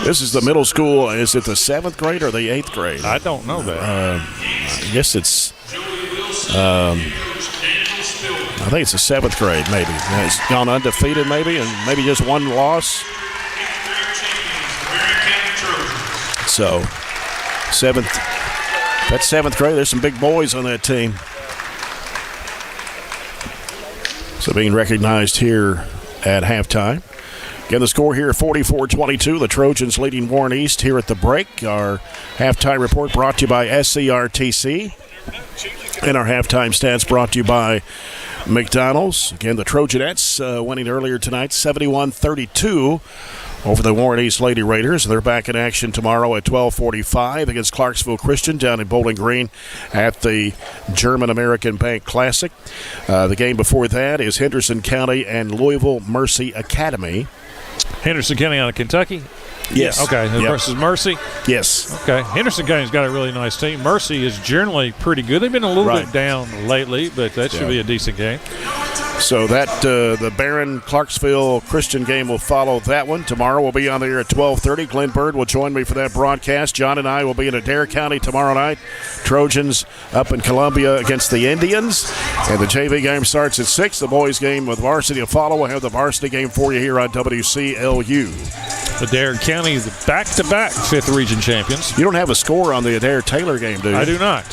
This is the middle school. Is it the 7th grade or the 8th grade? I don't know that. I guess it's I think it's the 7th grade maybe. It's gone undefeated maybe, and maybe just 1 loss. So, 7th. That's 7th grade. There's some big boys on that team. So being recognized here at halftime. Again, the score here, 44-22. The Trojans leading Warren East here at the break. Our halftime report brought to you by SCRTC. And our halftime stats brought to you by McDonald's. Again, the Trojanettes winning earlier tonight, 71-32. Over the Warren East Lady Raiders. They're back in action tomorrow at 12:45 against Clarksville Christian down in Bowling Green at the German American Bank Classic. The game before that is Henderson County and Louisville Mercy Academy. Henderson County out of Kentucky? Yes. Okay, versus Mercy? Yes. Okay, Henderson County's got a really nice team. Mercy is generally pretty good. They've been a little bit down lately, but that should be a decent game. So that the Barren Clarksville Christian game will follow that one. Tomorrow we'll be on the air at 12:30. Glenn Bird will join me for that broadcast. John and I will be in Adair County tomorrow night. Trojans up in Columbia against the Indians. And the JV game starts at 6. The boys game with varsity to follow. We'll have the varsity game for you here on WCLU. Adair County is the back-to-back 5th region champions. You don't have a score on the Adair Taylor game, do you? I do not.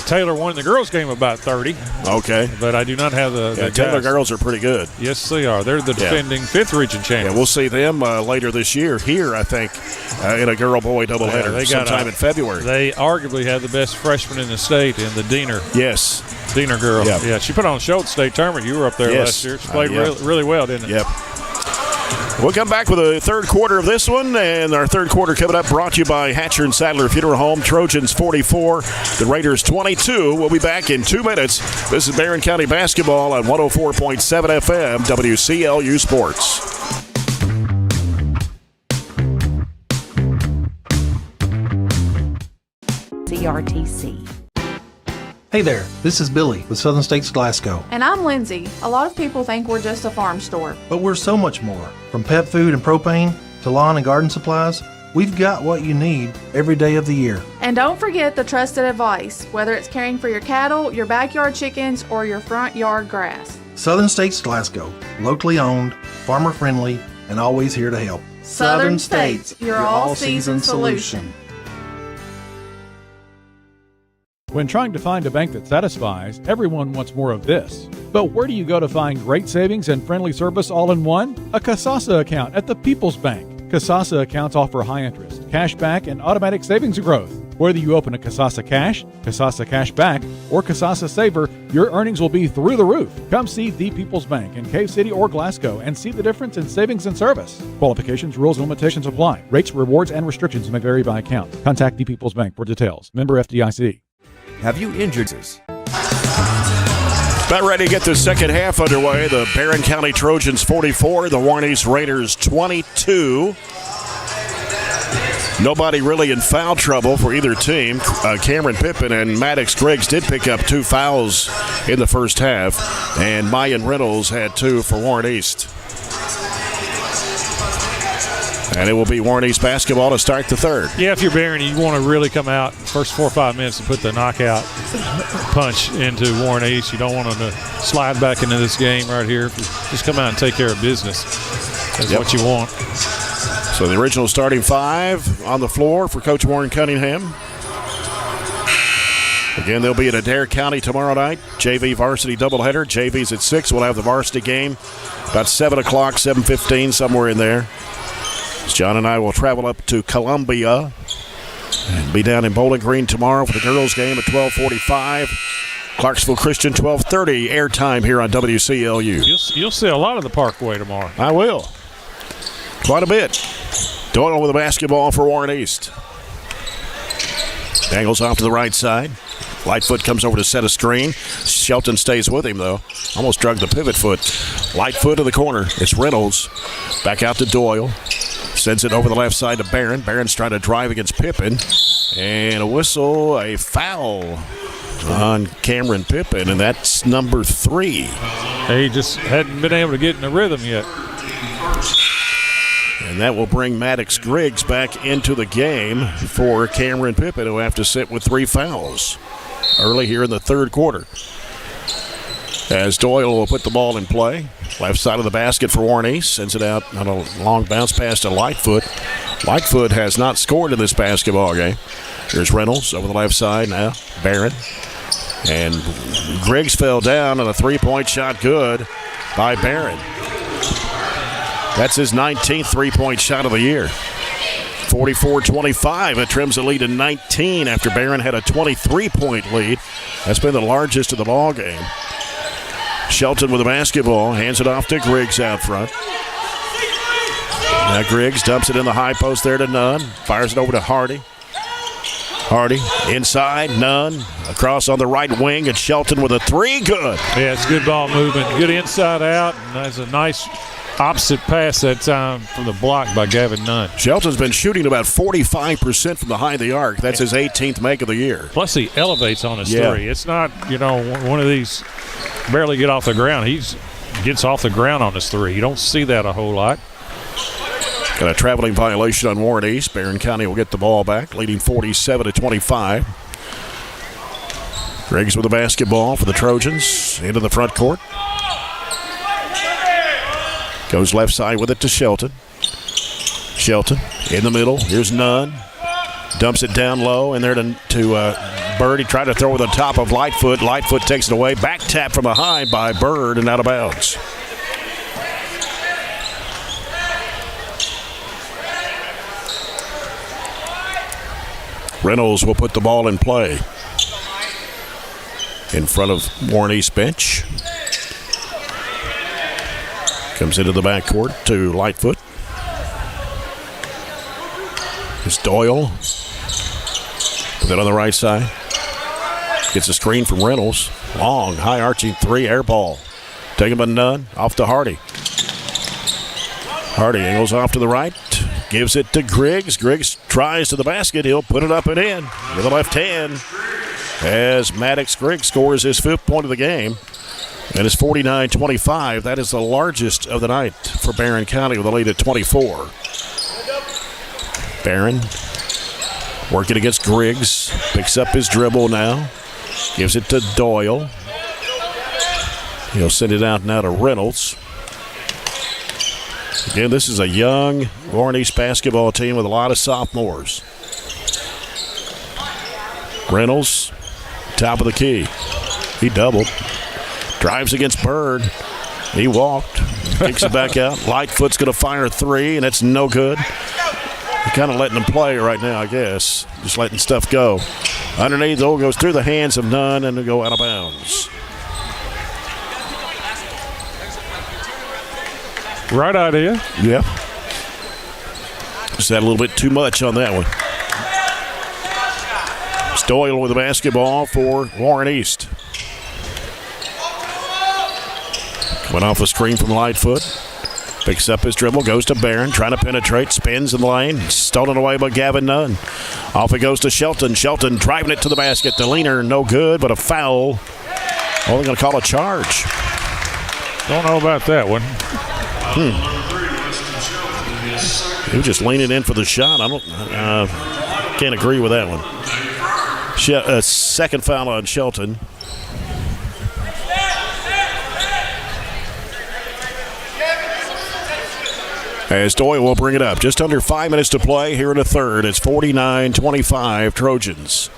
Taylor won the girls game about 30. Okay. But I do not have the Taylor girls are pretty good. Yes, they are. They're the defending 5th region champions. Yeah, we'll see them later this year here, I think, in a girl-boy doubleheader sometime in February. They arguably have the best freshman in the state in the Diener. Yes. Diener girl. Yep. Yeah, she put on a show at the state tournament. You were up there last year. She played really well, didn't it? Yep. We'll come back with the third quarter of this one, and our third quarter coming up brought to you by Hatcher and Sadler Funeral Home. Trojans 44, the Raiders 22. We'll be back in 2 minutes. This is Barren County Basketball on 104.7 FM, WCLU Sports. CRTC. Hey there, this is Billy with Southern States Glasgow. And I'm Lindsay. A lot of people think we're just a farm store. But we're so much more. From pet food and propane to lawn and garden supplies, we've got what you need every day of the year. And don't forget the trusted advice, whether it's caring for your cattle, your backyard chickens, or your front yard grass. Southern States Glasgow, locally owned, farmer friendly, and always here to help. Southern States, your all-season solution. When trying to find a bank that satisfies, everyone wants more of this. But where do you go to find great savings and friendly service all in one? A Kasasa account at the People's Bank. Kasasa accounts offer high interest, cash back, and automatic savings growth. Whether you open a Kasasa Cash, Kasasa Cash Back, or Kasasa Saver, Your earnings will be through the roof. Come see The People's Bank in Cave City or Glasgow and see the difference in savings and service. Qualifications, rules, and limitations apply. Rates, rewards, and restrictions may vary by account. Contact The People's Bank for details. Member FDIC. Have you injured us? About ready to get the second half underway. The Barren County Trojans 44, the Warren East Raiders 22. Nobody really in foul trouble for either team. Cameron Pippin and Maddox Griggs did pick up 2 fouls in the first half, and Mayan Reynolds had 2 for Warren East. And it will be Warren East basketball to start the third. Yeah, if you're Barren, you want to really come out first 4 or 5 minutes and put the knockout punch into Warren East. You don't want them to slide back into this game right here. Just come out and take care of business. That's what you want. So the original starting 5 on the floor for Coach Warren Cunningham. Again, they'll be at Adair County tomorrow night. JV varsity doubleheader. JV's at 6. We'll have the varsity game about 7 o'clock, 7:15, somewhere in there. John and I will travel up to Columbia and be down in Bowling Green tomorrow for the girls' game at 12:45. Clarksville Christian, 12:30 airtime here on WCLU. You'll see a lot of the Parkway tomorrow. I will. Quite a bit. Doyle with the basketball for Warren East. Angles off to the right side. Lightfoot comes over to set a screen. Shelton stays with him, though. Almost drug the pivot foot. Lightfoot in the corner. It's Reynolds. Back out to Doyle. Sends it over the left side to Barren. Barron's trying to drive against Pippin. And a whistle, a foul on Cameron Pippin, and that's number 3. He just hadn't been able to get in the rhythm yet. And that will bring Maddox Griggs back into the game for Cameron Pippin, who will have to sit with 3 fouls early here in the third quarter. As Doyle will put the ball in play. Left side of the basket for Warren East. Sends it out on a long bounce pass to Lightfoot. Lightfoot has not scored in this basketball game. Here's Reynolds over the left side now. Barren. And Griggs fell down on a 3-point shot good by Barren. That's his 19th 3-point shot of the year. 44-25. It trims the lead to 19 after Barren had a 23-point lead. That's been the largest of the ball game. Shelton with the basketball, hands it off to Griggs out front. Now Griggs dumps it in the high post there to Nunn. Fires it over to Hardy. Hardy inside, Nunn across on the right wing, and Shelton with a 3. Good. Yeah, it's good ball movement. Good inside out, and that's a nice opposite pass that time from the block by Gavin Nunn. Shelton's been shooting about 45% from behind the arc. That's his 18th make of the year. Plus he elevates on his 3. It's not, one of these barely get off the ground. He gets off the ground on his 3. You don't see that a whole lot. Got a traveling violation on Warren East. Barren County will get the ball back, leading 47-25. Griggs with the basketball for the Trojans into the front court. Goes left side with it to Shelton. Shelton in the middle. Here's Nunn. Dumps it down low, and there to Bird. He tried to throw it on top of Lightfoot. Lightfoot takes it away. Back tap from behind by Bird and out of bounds. Reynolds will put the ball in play in front of Warren East bench. Comes into the backcourt to Lightfoot. It's Doyle. Put it on the right side. Gets a screen from Reynolds. Long, high arching 3, air ball. Taken by Nunn. Off to Hardy. Hardy angles off to the right. Gives it to Griggs. Griggs tries to the basket. He'll put it up and in with the left hand as Maddox Griggs scores his 5th point of the game. And it's 49-25. That is the largest of the night for Barren County with a lead at 24. Barren working against Griggs. Picks up his dribble now. Gives it to Doyle. He'll send it out now to Reynolds. Again, this is a young Warren East basketball team with a lot of sophomores. Reynolds, top of the key. He doubled. Drives against Bird. He walked. Kicks it back out. Lightfoot's going to fire a 3, and it's no good. He's kind of letting him play right now, I guess. Just letting stuff go. Underneath, though, goes through the hands of Nunn and it'll go out of bounds. Right idea. Yeah. Just had a little bit too much on that one. It's Doyle with the basketball for Warren East. Went off a screen from Lightfoot. Picks up his dribble, goes to Barren, trying to penetrate, spins in the lane, stolen away by Gavin Nunn. Off it goes to Shelton. Shelton driving it to the basket. The leaner, no good, but a foul. Only going to call a charge. Don't know about that one. He was just leaning in for the shot. Can't agree with that one. Second foul on Shelton. As Doyle will bring it up. Just under 5 minutes to play here in the third. It's 49-25 Trojans.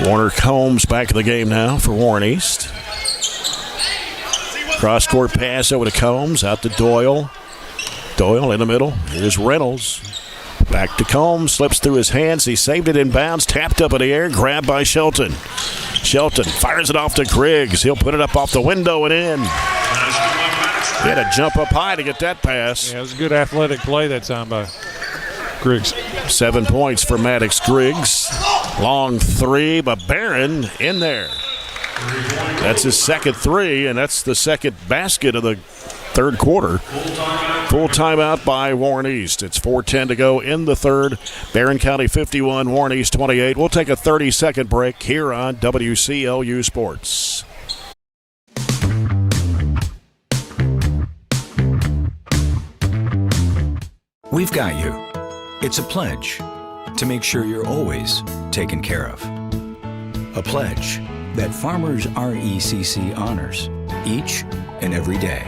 Warner Combs back in the game now for Warren East. Cross-court pass over to Combs, out to Doyle. Doyle in the middle. Here's Reynolds. Back to Combs, slips through his hands. He saved it in bounds, tapped up in the air, grabbed by Shelton. Shelton fires it off to Griggs. He'll put it up off the window and in. He had to jump up high to get that pass. Yeah, it was a good athletic play that time by Griggs. 7 points for Maddox Griggs. Long three, but Barren in there. That's his second three, and that's the second basket of the third quarter. Full timeout by Warren East. It's 4:10 to go in the third. Barren County 51, Warren East 28. We'll take a 30-second break here on WCLU Sports. We've got you. It's a pledge to make sure you're always taken care of. A pledge that Farmers RECC honors each and every day.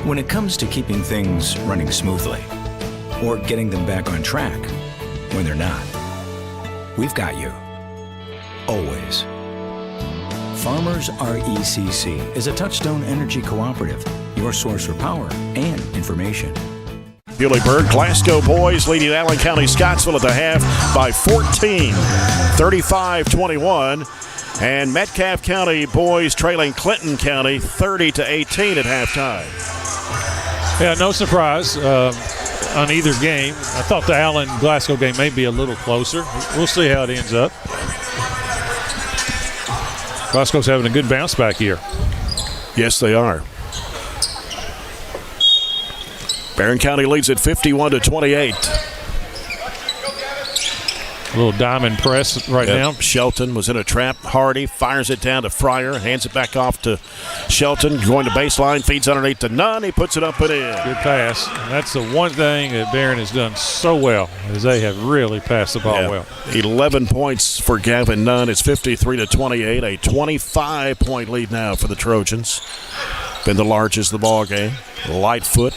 When it comes to keeping things running smoothly or getting them back on track when they're not, we've got you. Always. Farmers RECC is a Touchstone Energy Cooperative, your source for power and information. Bewleyburg, Glasgow boys leading Allen County Scottsville at the half by 14, 35-21. And Metcalfe County boys trailing Clinton County 30-18 at halftime. Yeah, no surprise on either game. I thought the Allen-Glasgow game may be a little closer. We'll see how it ends up. Glasgow's having a good bounce back here. Yes, they are. Barren County leads at 51-28. A little diamond press right now. Shelton was in a trap. Hardy fires it down to Fryer, hands it back off to Shelton, going to baseline, feeds underneath to Nunn. He puts it up and in. Good pass. And that's the one thing that Barren has done so well, is they have really passed the ball well. 11 points for Gavin Nunn. It's 53-28, a 25-point lead now for the Trojans. Been the largest of the ball game. Lightfoot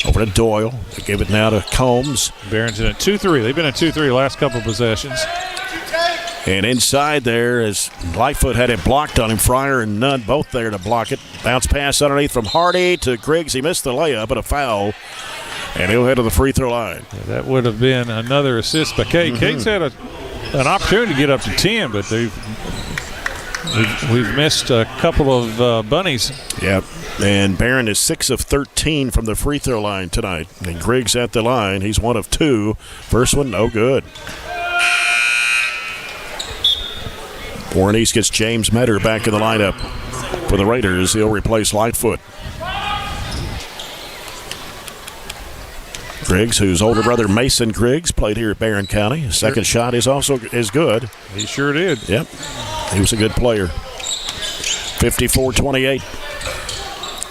over to Doyle. They give it now to Combs. Barron's in a 2-3. They've been a 2-3 last couple of possessions. And inside there, as Lightfoot had it blocked on him, Fryer and Nunn both there to block it. Bounce pass underneath from Hardy to Griggs. He missed the layup, but a foul. And he'll head to the free throw line. Yeah, that would have been another assist by Cade. Cade's had an opportunity to get up to 10, but we've missed a couple of bunnies. Yep. And Barren is 6 of 13 from the free throw line tonight. And Griggs at the line. He's 1 of 2. First one, no good. Warren East gets James Metter back in the lineup for the Raiders. He'll replace Lightfoot. Griggs, whose older brother Mason Griggs played here at Barren County. His second shot is also as good. He sure did. Yep. He was a good player. 54-28.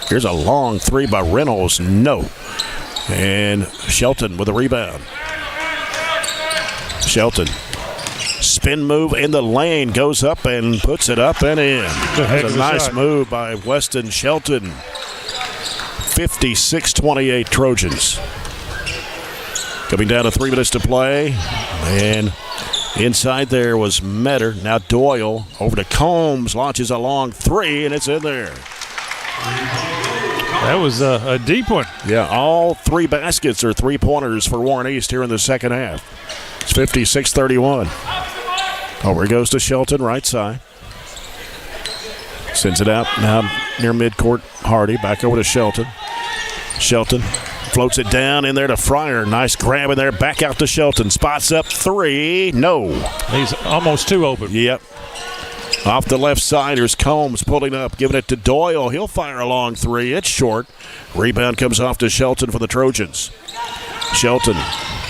Here's a long three by Reynolds. No. And Shelton with a rebound. Shelton. Spin move in the lane. Goes up and puts it up and in. That's a nice move by Weston Shelton. 56-28 Trojans. Coming down to 3 minutes to play. And inside there was Metter. Now Doyle over to Combs. Launches a long three, and it's in there. That was a deep one. Yeah, all 3 baskets are 3-pointers for Warren East here in the second half. It's 56-31. Over it goes to Shelton, right side. Sends it out now near midcourt. Hardy back over to Shelton. Shelton floats it down in there to Fryer. Nice grab in there. Back out to Shelton. Spots up three. No. He's almost too open. Yep. Off the left side, here's Combs pulling up, giving it to Doyle. He'll fire a long three. It's short. Rebound comes off to Shelton for the Trojans. Shelton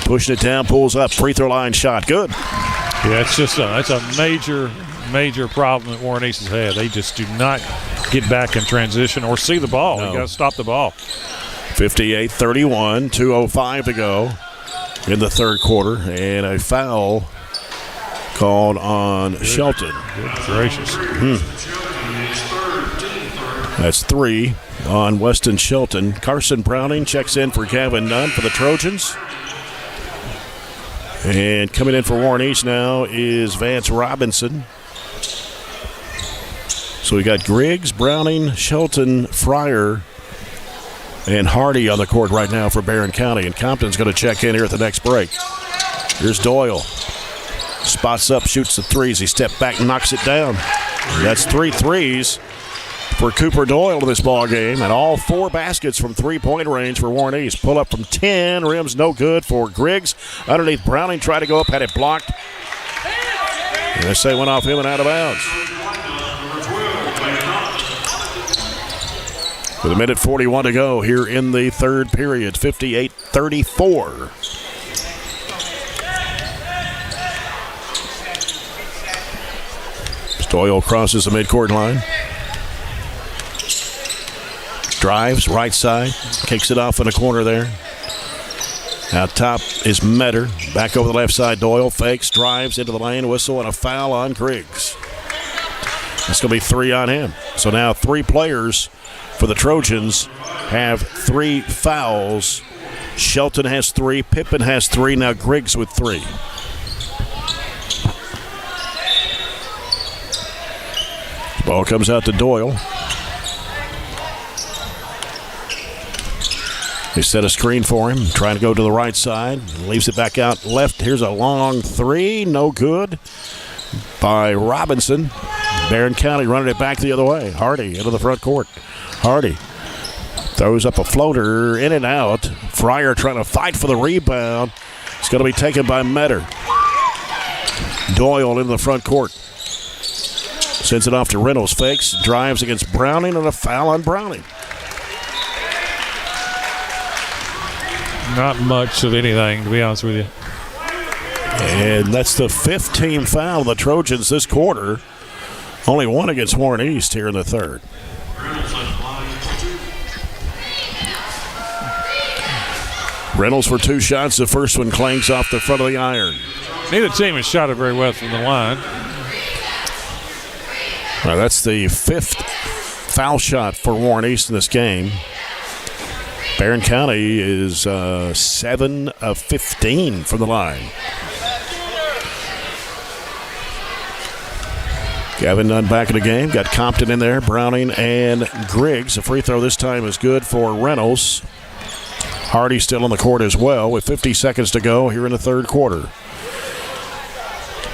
pushing it down, pulls up. Free throw line shot. Good. Yeah, it's a major problem that Warren East has had. They just do not get back in transition or see the ball. No. You got to stop the ball. 58-31, 2:05 to go in the third quarter, and a foul called on Shelton. Good gracious. That's 3 on Weston Shelton. Carson Browning checks in for Gavin Nunn for the Trojans. And coming in for Warren East now is Vance Robinson. So we got Griggs, Browning, Shelton, Fryer, and Hardy on the court right now for Barren County. And Compton's going to check in here at the next break. Here's Doyle. Spots up, shoots the threes. He stepped back and knocks it down. That's 3 threes for Cooper Doyle in this ball game, and all 4 baskets from three-point range for Warren East. Pull up from 10, rims no good for Griggs. Underneath, Browning tried to go up, had it blocked. And they say went off him and out of bounds. With a minute 41 to go here in the third period, 58-34. Doyle crosses the midcourt line. Drives right side, kicks it off in the corner there. Out top is Metter. Back over the left side, Doyle fakes, drives into the lane, whistle, and a foul on Griggs. That's going to be 3 on him. So now 3 players for the Trojans have 3 fouls. Shelton has 3, Pippen has 3, now Griggs with 3. Ball comes out to Doyle. They set a screen for him, trying to go to the right side. Leaves it back out left. Here's a long 3, no good by Robinson. Barren County running it back the other way. Hardy into the front court. Hardy throws up a floater, in and out. Fryer trying to fight for the rebound. It's going to be taken by Metter. Doyle into the front court. Sends it off to Reynolds. Fakes, drives against Browning, and a foul on Browning. Not much of anything, to be honest with you. And that's the 5th team foul of the Trojans this quarter. Only 1 against Warren East here in the third. Reynolds for 2 shots. The first one clangs off the front of the iron. Neither team has shot it very well from the line. Now that's the 5th foul shot for Warren East in this game. Barren County is 7 of 15 from the line. Gavin Nunn back in the game. Got Compton in there, Browning and Griggs. A free throw this time is good for Reynolds. Hardy still on the court as well with 50 seconds to go here in the third quarter.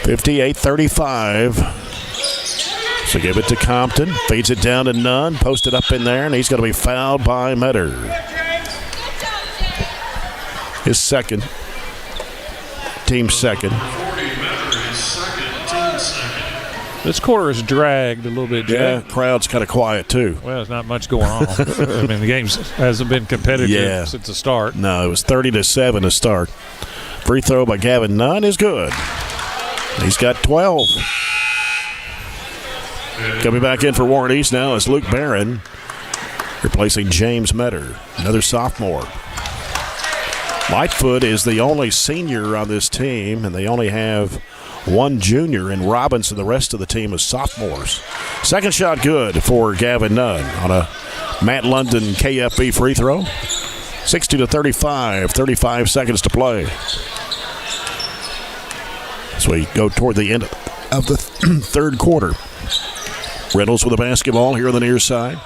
58-35. So give it to Compton. Feeds it down to Nunn. Posted up in there, and he's going to be fouled by Metter. His second. Team second. This quarter is dragged a little bit, Jay. Yeah, crowd's kind of quiet, too. Well, there's not much going on. I mean, the game hasn't been competitive since the start. No, it was 30-7 to start. Free throw by Gavin Nunn is good. He's got 12. Coming back in for Warren East now is Luke Barren, replacing James Metter, another sophomore. Lightfoot is the only senior on this team, and they only have 1 junior in Robinson. The rest of the team is sophomores. Second shot good for Gavin Nunn on a Matt London KFB free throw. 60-35, 35 seconds to play. So we go toward the end of the third quarter. Reynolds with the basketball here on the near side.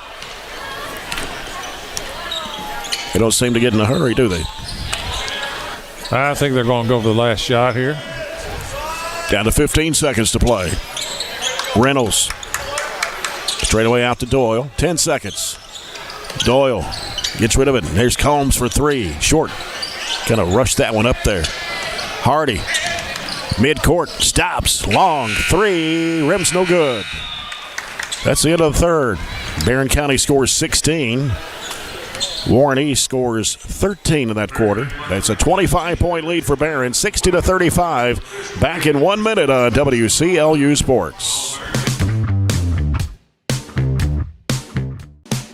They don't seem to get in a hurry, do they? I think they're going to go for the last shot here. Down to 15 seconds to play. Reynolds. Straight away out to Doyle. 10 seconds. Doyle gets rid of it. There's Combs for three. Short. Kind of rushed that one up there. Hardy. Mid-court. Stops. Long. Three. Rim's no good. That's the end of the third. Barren County scores 16. Warren East scores 13 in that quarter. That's a 25-point lead for Barren, 60-35. Back in 1 minute on WCLU Sports.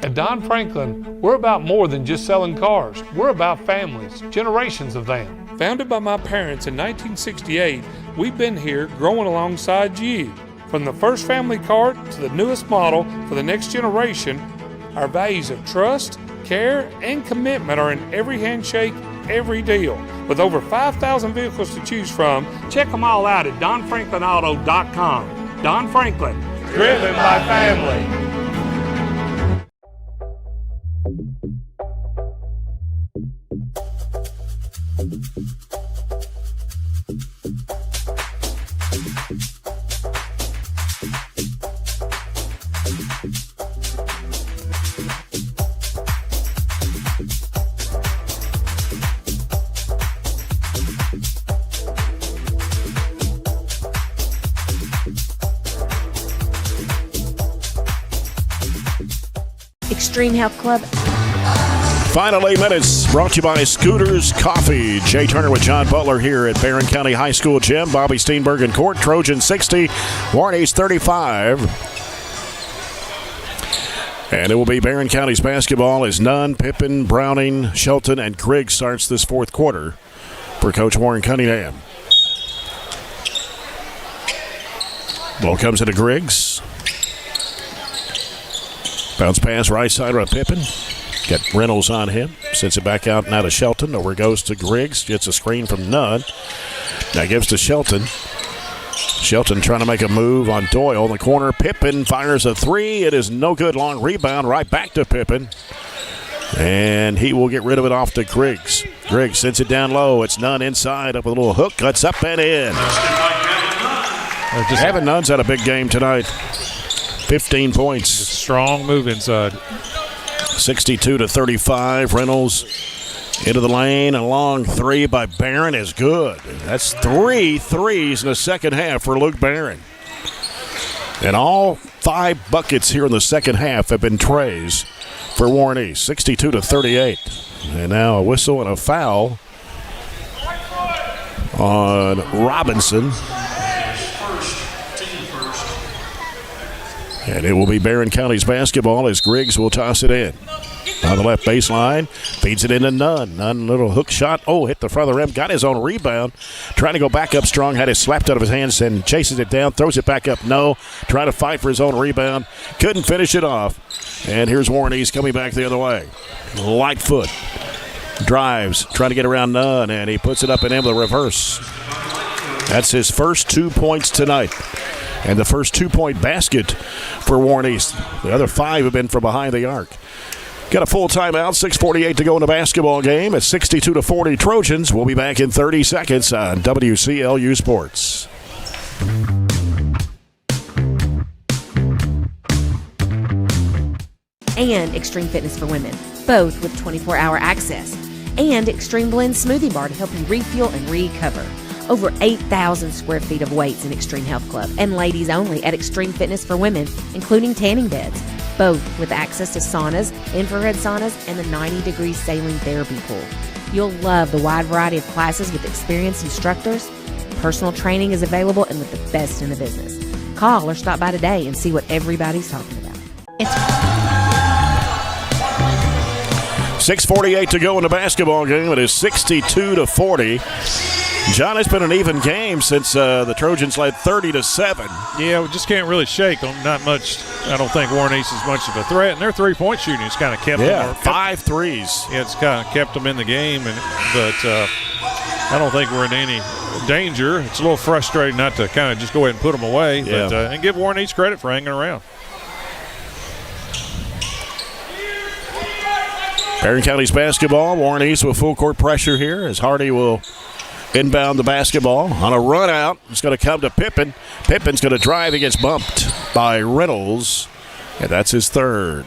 At Don Franklin, we're about more than just selling cars. We're about families, generations of them. Founded by my parents in 1968, we've been here growing alongside you. From the first family car to the newest model for the next generation, our values of trust, care, and commitment are in every handshake, every deal. With over 5,000 vehicles to choose from, check them all out at DonFranklinAuto.com. Don Franklin, driven by family. Extreme Health Club. Final 8 minutes brought to you by Scooters Coffee. Jay Turner with John Butler here at Barren County High School Gym. Bobby Steenberg in court. Trojan 60, Warren East 35. And it will be Barren County's basketball as Nunn, Pippin, Browning, Shelton, and Griggs starts this fourth quarter for Coach Warren Cunningham. Ball comes into Griggs. Bounce pass right side of Pippin. Got Reynolds on him. Sends it back out now to Shelton. Over goes to Griggs. Gets a screen from Nunn. Now gives to Shelton. Shelton trying to make a move on Doyle in the corner. Pippin fires a three. It is no good. Long rebound right back to Pippin. And he will get rid of it off to Griggs. Griggs sends it down low. It's Nunn inside. Up with a little hook. Cuts up and in. Evan Nunn's had a big game tonight. 15 points. Strong move inside. 62-35. Reynolds into the lane. A long three by Barren is good. That's 3 threes in the second half for Luke Barren. And all 5 buckets here in the second half have been trays for Warren East. 62-38. And now a whistle and a foul on Robinson. And it will be Barren County's basketball as Griggs will toss it in. On the left baseline, feeds it into Nunn. Nunn, little hook shot. Oh, hit the front of the rim. Got his own rebound. Trying to go back up strong. Had it slapped out of his hands and chases it down. Throws it back up. No. Trying to fight for his own rebound. Couldn't finish it off. And here's Warren East coming back the other way. Light foot. Drives. Trying to get around Nunn. And he puts it up and in with a reverse. That's his first 2 points tonight. And the first 2-point basket for Warren East. The other 5 have been from behind the arc. Got a full timeout, 6:48 to go in the basketball game. At 62-40 Trojans. We'll be back in 30 seconds on WCLU Sports. And Extreme Fitness for Women, both with 24-hour access. And Extreme Blend Smoothie Bar to help you refuel and recover. Over 8,000 square feet of weights in Extreme Health Club and ladies only at Extreme Fitness for Women, including tanning beds, both with access to saunas, infrared saunas, and the 90-degree saline therapy pool. You'll love the wide variety of classes with experienced instructors. Personal training is available and with the best in the business. Call or stop by today and see what everybody's talking about. 6:48 to go in the basketball game. It is 62-40. John, it's been an even game since the Trojans led 30-7. Yeah, we just can't really shake them. Not much. I don't think Warren East is much of a threat. And their three-point shooting has kind of kept them. 5 threes. Yeah, it's kind of kept them in the game. But I don't think we're in any danger. It's a little frustrating not to kind of just go ahead and put them away. Yeah. But, and give Warren East credit for hanging around. Barren County's basketball. Warren East with full court pressure here as Hardy will inbound the basketball on a run out. It's going to come to Pippen. Pippen's going to drive. He gets bumped by Reynolds, and that's his third.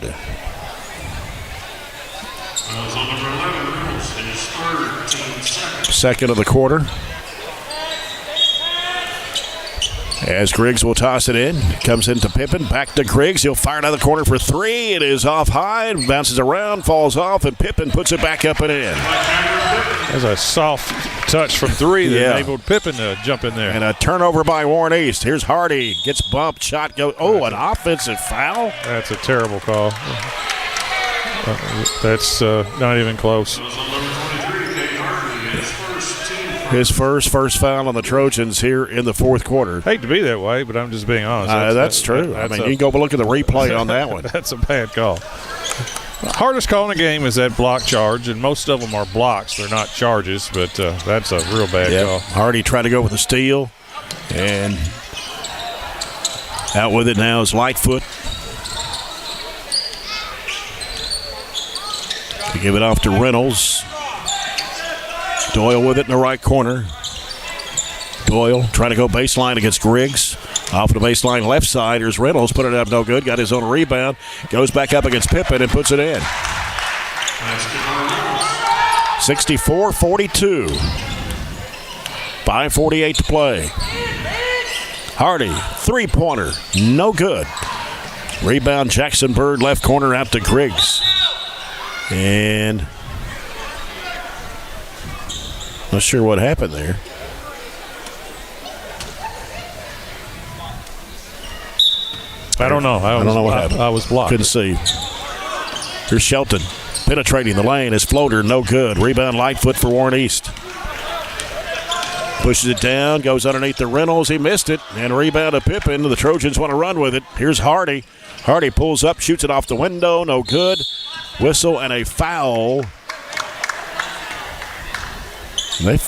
Second of the quarter. As Griggs will toss it in. Comes into Pippen. Back to Griggs. He'll fire it out of the corner for three. It is off high. Bounces around. Falls off. And Pippen puts it back up and in. There's a soft touch from three that enabled Pippen to jump in there. And a turnover by Warren East. Here's Hardy. Gets bumped. Shot goes. Oh, an offensive foul. That's a terrible call. That's not even close. His first foul on the Trojans here in the fourth quarter. Hate to be that way, but I'm just being honest. That's true. I mean, you can go look at the replay on that one. That's a bad call. The hardest call in the game is that block charge, and most of them are blocks. They're not charges, but that's a real bad call. Hardy tried to go with the steal, and out with it now is Lightfoot. To give it off to Reynolds. Doyle with it in the right corner. Doyle trying to go baseline against Griggs. Off the baseline left side. Here's Reynolds. Put it up no good. Got his own rebound. Goes back up against Pippen and puts it in. 64-42. 5:48 to play. Hardy, three-pointer. No good. Rebound Jackson Bird left corner out to Griggs. And not sure what happened there. I don't know. I don't know what happened. I was blocked. Couldn't see. Here's Shelton penetrating the lane. His floater, no good. Rebound Lightfoot for Warren East. Pushes it down, goes underneath the Reynolds. He missed it. And rebound to Pippen. The Trojans want to run with it. Here's Hardy. Hardy pulls up, shoots it off the window. No good. Whistle and a foul. They're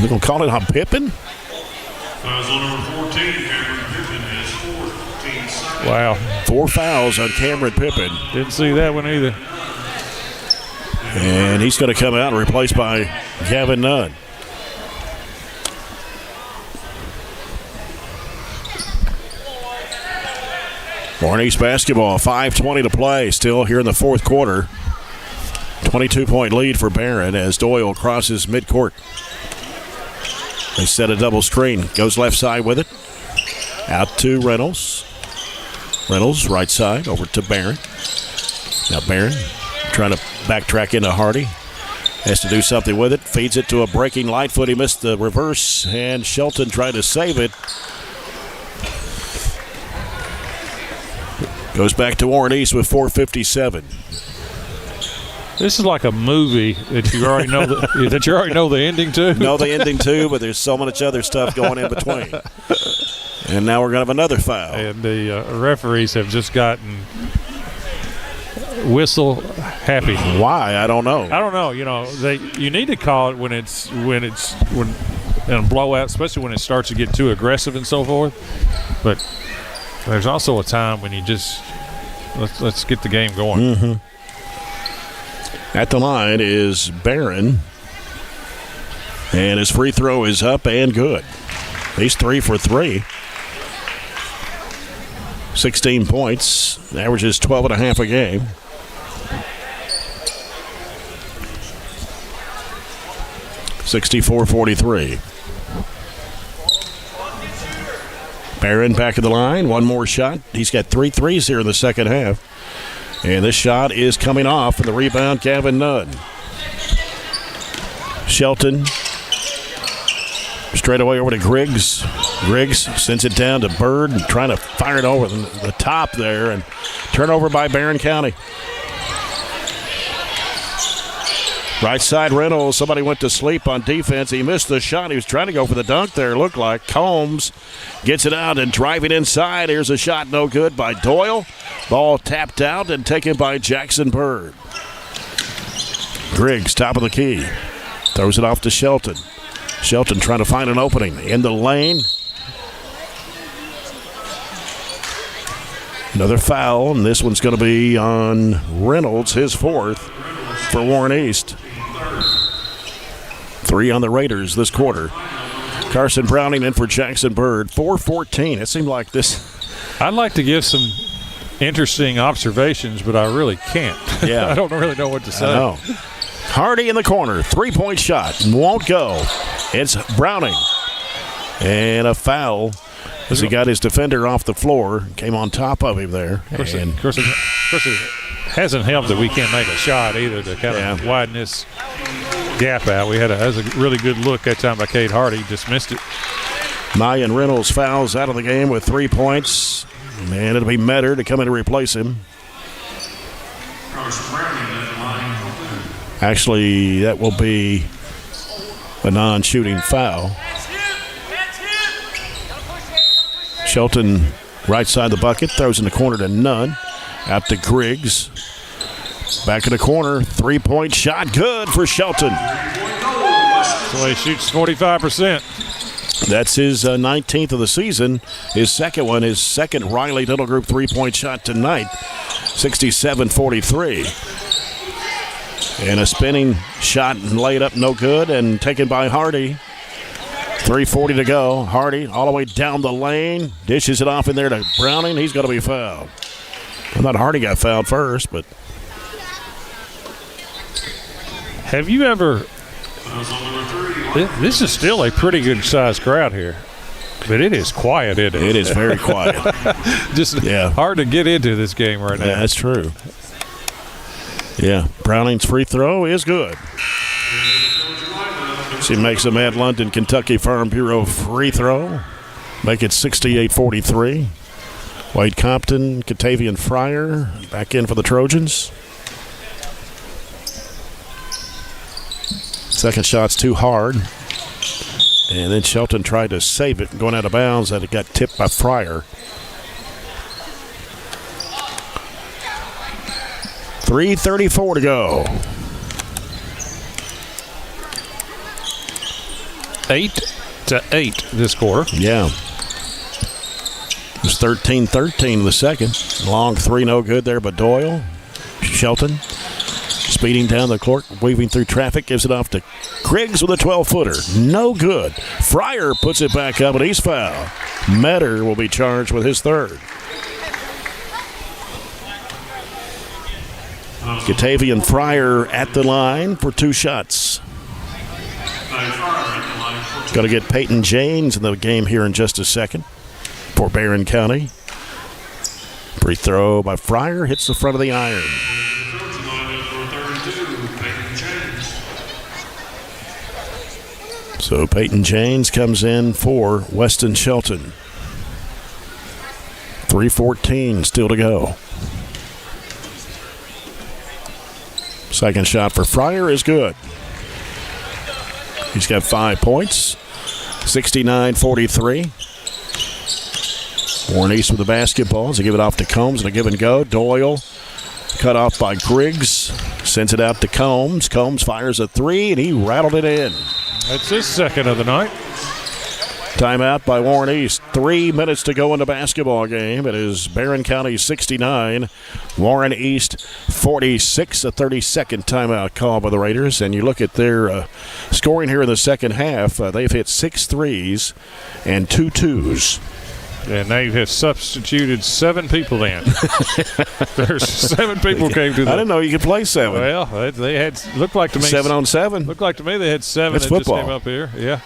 going to call it on Pippen? Foul number 14, Cameron Pippen is fourth, team second. Wow. 4 fouls on Cameron Pippen. Didn't see that one either. And he's going to come out and replaced by Gavin Nunn. Warren East basketball, 5:20 to play. Still here in the fourth quarter. 22-point lead for Barren as Doyle crosses midcourt. They set a double screen. Goes left side with it. Out to Reynolds. Reynolds, right side, over to Barren. Now Barren trying to backtrack into Hardy. Has to do something with it. Feeds it to a breaking Lightfoot. He missed the reverse, and Shelton tried to save it. Goes back to Warren East with 4:57. This is like a movie that you already know the ending to. Know the ending to, but there's so much other stuff going in between. And now we're going to have another foul. And the referees have just gotten whistle happy. Why? I don't know. I don't know. You know, you need to call it when in a blowout, especially when it starts to get too aggressive and so forth. But there's also a time when you just let's get the game going. Mm-hmm. At the line is Barren, and his free throw is up and good. He's 3 for 3. 16 points, averages 12.5 a game. (64-43). Barren back of the line, one more shot. He's got 3 threes here in the second half. And this shot is coming off, and the rebound, Gavin Nunn. Shelton straight away over to Griggs. Griggs sends it down to Bird, and trying to fire it over the top there, and turnover by Barren County. Right side Reynolds, somebody went to sleep on defense. He missed the shot. He was trying to go for the dunk there, looked like. Combs gets it out and driving inside. Here's a shot, no good by Doyle. Ball tapped out and taken by Jackson Bird. Griggs, top of the key. Throws it off to Shelton. Shelton trying to find an opening in the lane. Another foul, and this one's going to be on Reynolds, his fourth for Warren East. 3 on the Raiders this quarter. Carson Browning in for Jackson Bird. 4:14. It seemed like this. I'd like to give some interesting observations, but I really can't. Yeah. I don't really know what to say. I know. Hardy in the corner. 3-point shot. Won't go. It's Browning. And a foul as he got his defender off the floor. Came on top of him there. Of course, it hasn't helped that we can't make a shot either to kind of widen this gap out. That was a really good look that time by Cade Hardy. Just missed it. Mayan Reynolds fouls out of the game with 3 points. And it'll be Metter to come in to replace him. Actually, that will be a non-shooting foul. Shelton right side the bucket, throws in the corner to Nunn. Out to Griggs. Back in the corner, 3-point shot, good for Shelton. So he shoots 45%. That's his 19th of the season. His second Riley Little Group 3-point shot tonight, 67-43. And a spinning shot and laid up no good and taken by Hardy. 3:40 to go. Hardy all the way down the lane. Dishes it off in there to Browning. He's going to be fouled. I thought Hardy got fouled first, but. Have you ever. This is still a pretty good sized crowd here. But it is quiet, isn't it? It is very quiet. Just hard to get into this game right now. Yeah, that's true. Yeah, Browning's free throw is good. She makes a Mad London, Kentucky Farm Bureau free throw. Make it 68-43. Wade Compton, Katavian Fryer back in for the Trojans. Second shot's too hard. And then Shelton tried to save it going out of bounds, and it got tipped by Fryer. 3:34 to go. 8-8 this quarter. Yeah. It was 13-13 in the second. Long three, no good there, but Doyle. Shelton speeding down the court, weaving through traffic, gives it off to Griggs with a 12-footer. No good. Fryer puts it back up, and he's fouled. Metter will be charged with his third. Katavian Fryer at the line for 2 shots. Going to get Peyton James in the game here in just a second for Barren County. Free throw by Fryer hits the front of the iron. So Peyton James comes in for Weston Shelton. 3:14 still to go. Second shot for Fryer is good. He's got 5 points. 69-43. Warren East with the basketball as they give it off to Combs and a give and go. Doyle cut off by Griggs. Sends it out to Combs. Combs fires a 3 and he rattled it in. That's his second of the night. Timeout by Warren East. 3 minutes to go in the basketball game. It is Barren County 69, Warren East 46. A 30-second timeout call by the Raiders. And you look at their scoring here in the second half. They've hit 6 threes and 2 twos. And they have substituted 7 people in. There's 7 people came to the. I didn't know you could play 7. Well, they had looked like to me 7 on 7. Looked like to me they had 7 That's that football. just came up here. Yeah.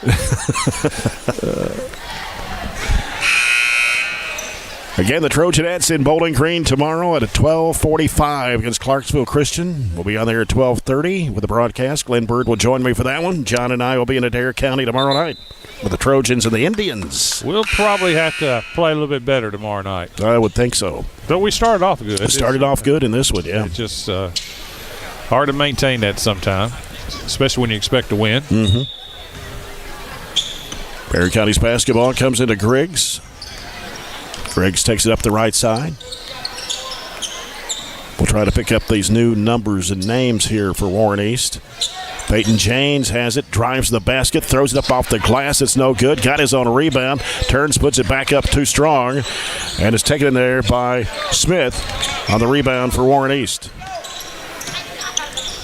Again, the Trojanettes in Bowling Green tomorrow at 12:45 against Clarksville Christian. We'll be on there at 12:30 with the broadcast. Glenn Bird will join me for that one. John and I will be in Adair County tomorrow night with the Trojans and the Indians. We'll probably have to play a little bit better tomorrow night. I would think so. But we started off good. It started off good in this one, yeah. It's just hard to maintain that sometime, especially when you expect to win. Mm-hmm. Barren County's basketball comes into Griggs. Griggs takes it up the right side. We'll try to pick up these new numbers and names here for Warren East. Peyton James has it, drives the basket, throws it up off the glass. It's no good. Got his own rebound. Turns, puts it back up too strong. And is taken in there by Smith on the rebound for Warren East.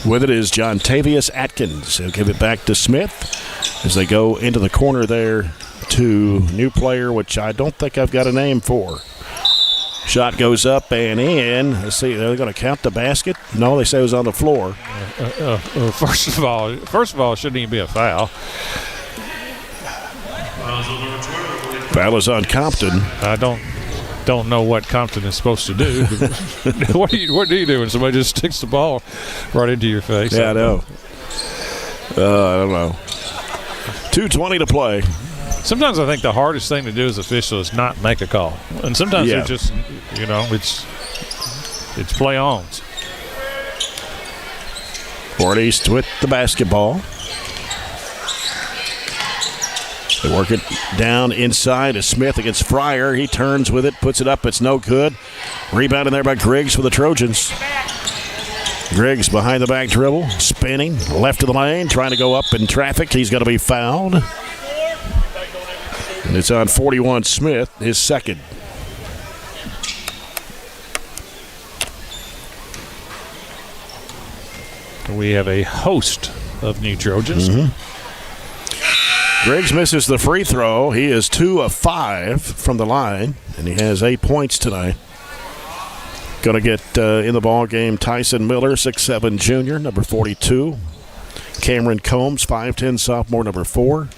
With it is John Tavius Atkins. He'll give it back to Smith as they go into the corner there to new player, which I don't think I've got a name for. Shot goes up and in. Let's see, are they going to count the basket? No, they say it was on the floor. First of all, it shouldn't even be a foul. Foul is on Compton. I don't know what Compton is supposed to do. What do you do when somebody just sticks the ball right into your face? Yeah, I know. I don't know. 2:20 to play. Sometimes I think the hardest thing to do as official is not make a call. And sometimes they're just, it's play ons. Warren East with the basketball. They work it down inside to Smith against Fryer. He turns with it, puts it up. It's no good. Rebounding there by Griggs for the Trojans. Griggs behind the back dribble, spinning, left of the lane, trying to go up in traffic. He's going to be fouled. And it's on 41 Smith, his second. We have a host of new Trojans. Griggs misses the free throw. He is 2 of 5 from the line, and he has 8 points tonight. Going to get in the ball game Tyson Miller, 6'7" junior, number 42. Cameron Combs, 5'10", sophomore, number 4.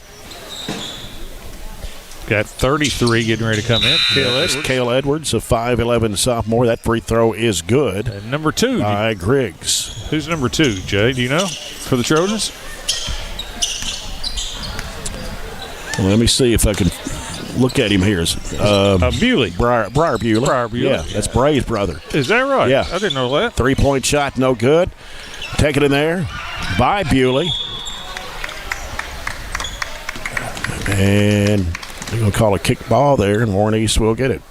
Got 33 getting ready to come in. Cale Edwards, a 5'11" sophomore. That free throw is good. And number 2. By Griggs. Who's number 2, Jay? Do you know? For the Trojans? Well, let me see if I can look at him here. Bewley. Briar Bewley. Briar Bewley. Yeah, that's Bray's brother. Is that right? Yeah. I didn't know that. 3-point shot, no good. Take it in there by Bewley. And they're going to call a kick ball there, and Warren East will get it.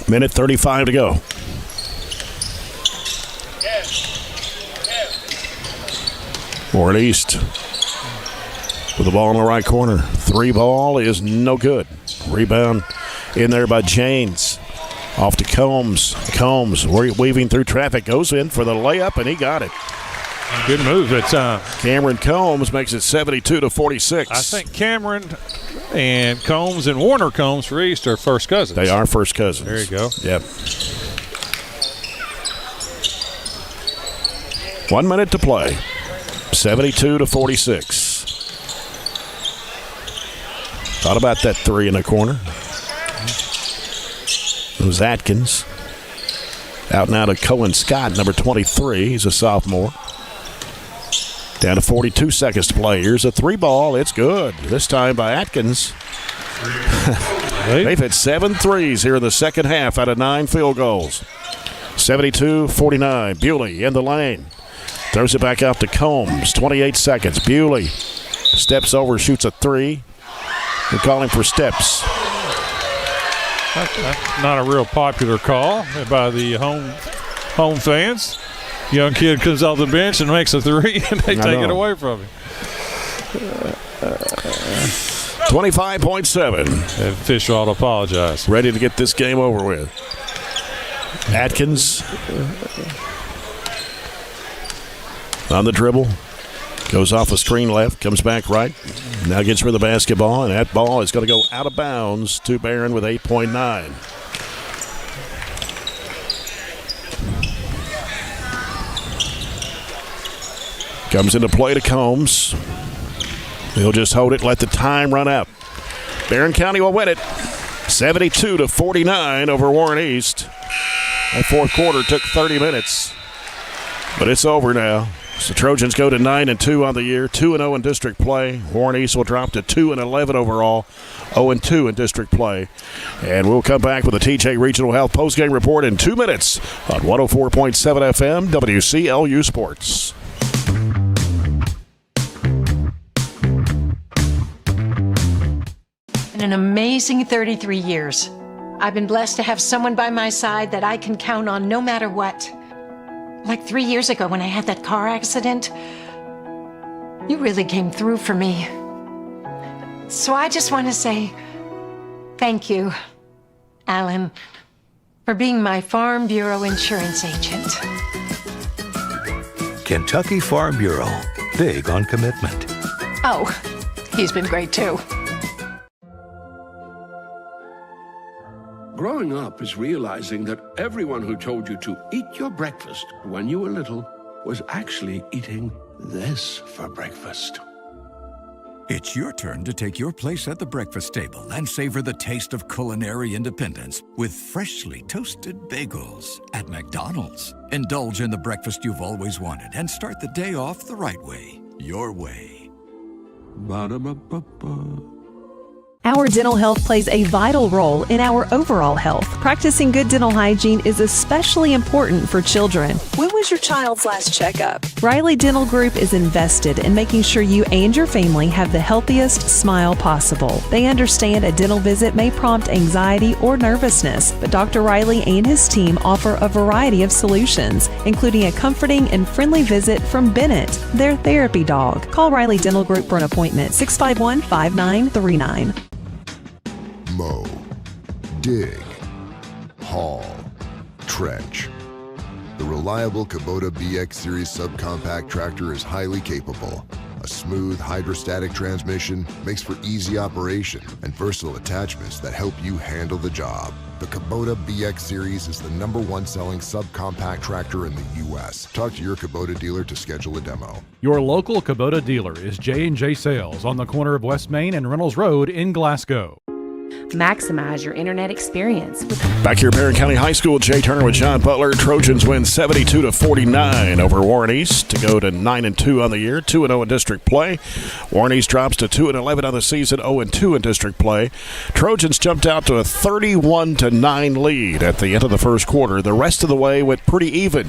Minute 35 to go. Warren East with the ball in the right corner. 3 ball is no good. Rebound in there by Janes. Off to Combs. Combs weaving through traffic. Goes in for the layup, and he got it. Good move that time. Cameron Combs makes it 72-46. I think Cameron and Combs and Warner Combs for East are first cousins. They are first cousins. There you go. Yep. 1 minute to play. 72-46. Thought about that 3 in the corner. It was Atkins. Out now to Cohen Scott, number 23. He's a sophomore. Down to 42 seconds to play. Here's a 3 ball. It's good. This time by Atkins. They've hit 7 threes here in the second half out of 9 field goals. 72-49. Bewley in the lane. Throws it back out to Combs. 28 seconds. Bewley steps over, shoots a 3. We're calling for steps. That's not a real popular call by the home fans. Young kid comes off the bench and makes a 3, and they take it away from him. 25.7. The official ought to apologize. Ready to get this game over with. Atkins on the dribble. Goes off a screen left, comes back right. Now gets rid of the basketball, and that ball is going to go out of bounds to Barren with 8.9. Comes into play to Combs. He'll just hold it, let the time run out. Barren County will win it. 72-49 over Warren East. That fourth quarter took 30 minutes. But it's over now. So the Trojans go to 9-2 on the year, 2-0 in district play. Warren East will drop to 2-11 overall, 0-2 in district play. And we'll come back with a TJ Regional Health postgame report in 2 minutes on 104.7 FM WCLU Sports. In an amazing 33 years, I've been blessed to have someone by my side that I can count on no matter what. Like 3 years ago when I had that car accident, you really came through for me. So I just want to say thank you, Alan, for being my Farm Bureau insurance agent. Kentucky Farm Bureau, big on commitment. Oh, he's been great too. Growing up is realizing that everyone who told you to eat your breakfast when you were little was actually eating this for breakfast. It's your turn to take your place at the breakfast table and savor the taste of culinary independence with freshly toasted bagels at McDonald's. Indulge in the breakfast you've always wanted and start the day off the right way, your way. Ba-da-ba-ba-ba. Our dental health plays a vital role in our overall health. Practicing good dental hygiene is especially important for children. When was your child's last checkup? Riley Dental Group is invested in making sure you and your family have the healthiest smile possible. They understand a dental visit may prompt anxiety or nervousness, but Dr. Riley and his team offer a variety of solutions, including a comforting and friendly visit from Bennett, their therapy dog. Call Riley Dental Group for an appointment, 651-5939. Mow, dig, haul, trench. The reliable Kubota BX Series subcompact tractor is highly capable. A smooth hydrostatic transmission makes for easy operation and versatile attachments that help you handle the job. The Kubota BX Series is the #1 selling subcompact tractor in the U.S. Talk to your Kubota dealer to schedule a demo. Your local Kubota dealer is J&J Sales on the corner of West Main and Reynolds Road in Glasgow. Maximize your internet experience with Back here at Barren County High School, Jay Turner with John Butler. Trojans win 72-49 over Warren East to go to 9-2 on the year, 2-0 in district play. Warren East drops to 2-11 on the season, 0-2 in district play. Trojans jumped out to a 31-9 lead at the end of the first quarter. The rest of the way went pretty even,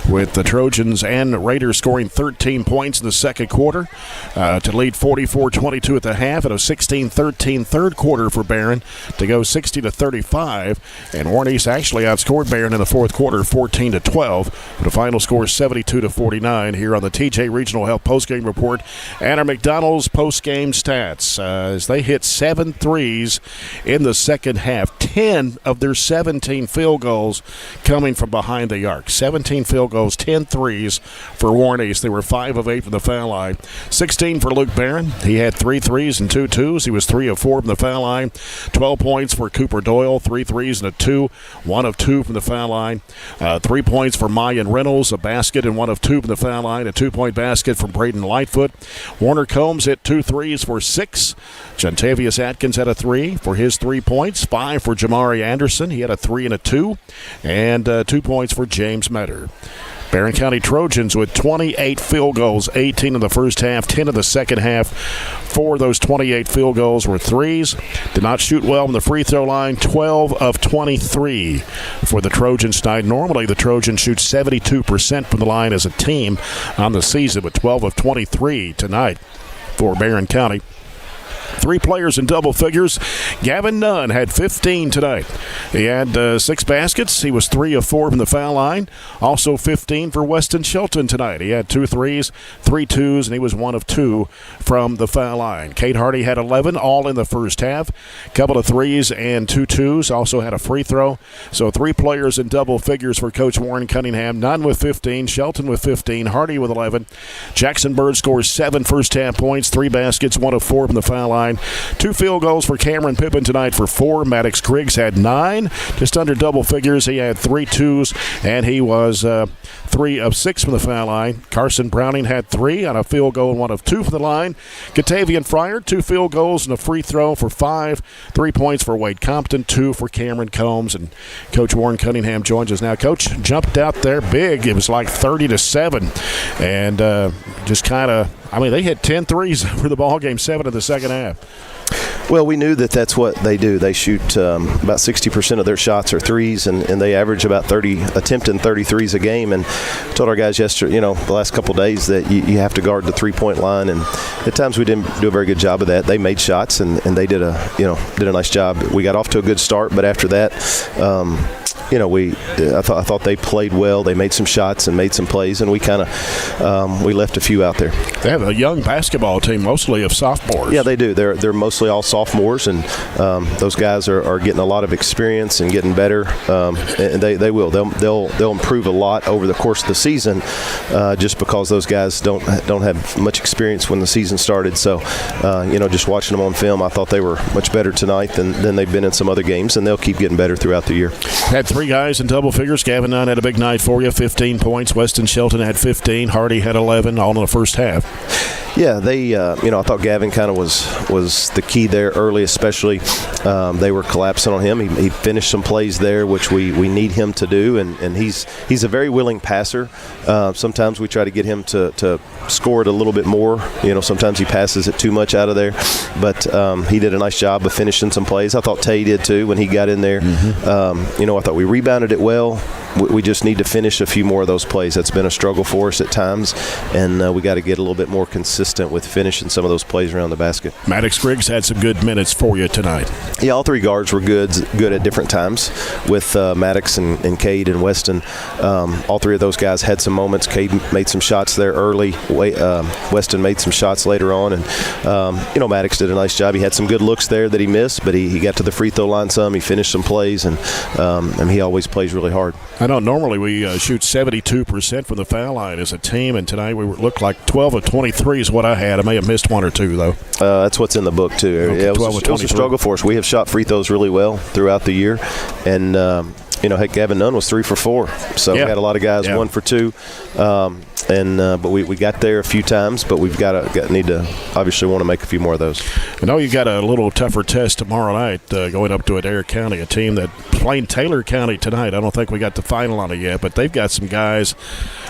with the Trojans and Raiders scoring 13 points in the second quarter to lead 44-22 at the half, and a 16-13 third quarter for Barren to go 60-35, and Warren East actually outscored Barren in the fourth quarter 14-12. The final score 72-49 here on the TJ Regional Health Postgame Report and our McDonald's postgame stats as they hit 7 threes in the second half. 10 of their 17 field goals coming from behind the arc. 17 field goals, 10 threes for Warren East. They were 5 of 8 from the foul line. 16 for Luke Barren. He had 3 threes and 2 twos. He was 3 of 4 from the foul line. 12 points for Cooper Doyle, 3 threes and a 2, 1 of 2 from the foul line. 3 points for Mayan Reynolds, a basket and 1 of 2 from the foul line. A 2-point basket from Braden Lightfoot. Warner Combs hit 2 threes for 6. Jontavius Atkins had a 3 for his 3 points. 5 for Jamari Anderson. He had a 3 and a 2. And 2 points for James Metter. Barren County Trojans with 28 field goals, 18 in the first half, 10 in the second half. 4 of those 28 field goals were threes. Did not shoot well on the free throw line, 12 of 23 for the Trojans tonight. Normally the Trojans shoot 72% from the line as a team on the season, but 12 of 23 tonight for Barren County. 3 players in double figures. Gavin Nunn had 15 tonight. He had 6 baskets. He was 3 of 4 from the foul line. Also 15 for Weston Shelton tonight. He had 2 threes, 3 twos, and he was 1 of 2 from the foul line. Kate Hardy had 11, all in the first half. Couple of threes and 2 twos. Also had a free throw. So 3 players in double figures for Coach Warren Cunningham. Nunn with 15, Shelton with 15, Hardy with 11. Jackson Bird scores 7 first half points, 3 baskets, 1 of 4 from the foul line. 2 field goals for Cameron Pippin tonight for 4. Maddox Griggs had 9, just under double figures. He had 3 twos, and he was 3 of 6 from the foul line. Carson Browning had 3 on a field goal and 1 of 2 from the line. Gatavian Fryer, 2 field goals and a free throw for 5. 3 points for Wade Compton, 2 for Cameron Combs. And Coach Warren Cunningham joins us now. Coach jumped out there big. It was like 30-7, and just kind of, they hit 10 threes for the ball game, 7 in the second half. Well, we knew that that's what they do. They shoot about 60% of their shots are threes, and they average about attempting 30 threes a game. And I told our guys yesterday, the last couple of days that you have to guard the three-point line. And at times we didn't do a very good job of that. They made shots, and they did a nice job. We got off to a good start, but after that, I thought they played well. They made some shots and made some plays, and we kind of we left a few out there. They have a young basketball team, mostly of sophomores. Yeah, they do. They're mostly all sophomores, and those guys are getting a lot of experience and getting better. And they will. They'll improve a lot over the course of the season, just because those guys don't have much experience when the season started. So, just watching them on film, I thought they were much better tonight than they've been in some other games, and they'll keep getting better throughout the year. Had 3 guys in double figures. Gavin Nunn had a big night for you, 15 points. Weston Shelton had 15. Hardy had 11, all in the first half. Yeah, they, I thought Gavin kind of was the key there early, especially. They were collapsing on him. He finished some plays there, which we need him to do, and he's a very willing passer. Sometimes we try to get him to score it a little bit more. Sometimes he passes it too much out of there, but he did a nice job of finishing some plays. I thought Tay did too when he got in there. I thought we rebounded it well. We just need to finish a few more of those plays. That's been a struggle for us at times, and we got to get a little bit more consistent with finishing some of those plays around the basket. Maddox Griggs had some good minutes for you tonight. Yeah, all 3 guards were good at different times with Maddox and Cade and Weston. All 3 of those guys had some moments. Cade made some shots there early. Weston made some shots later on, and Maddox did a nice job. He had some good looks there that he missed, but he got to the free throw line some. He finished some plays, and he always plays really hard. I know normally we shoot 72% from the foul line as a team, and tonight we looked like 12 of 23 is what I had. I may have missed 1 or 2, though. That's what's in the book, too. Okay, yeah, it was a struggle for us. We have shot free throws really well throughout the year, and Gavin Nunn was 3 for 4. So we had a lot of guys 1 for 2. But we got there a few times, but we've need to obviously want to make a few more of those. I know you got a little tougher test tomorrow night going up to Adair County, a team that played Taylor County tonight. I don't think we got the final on it yet, but they've got some guys.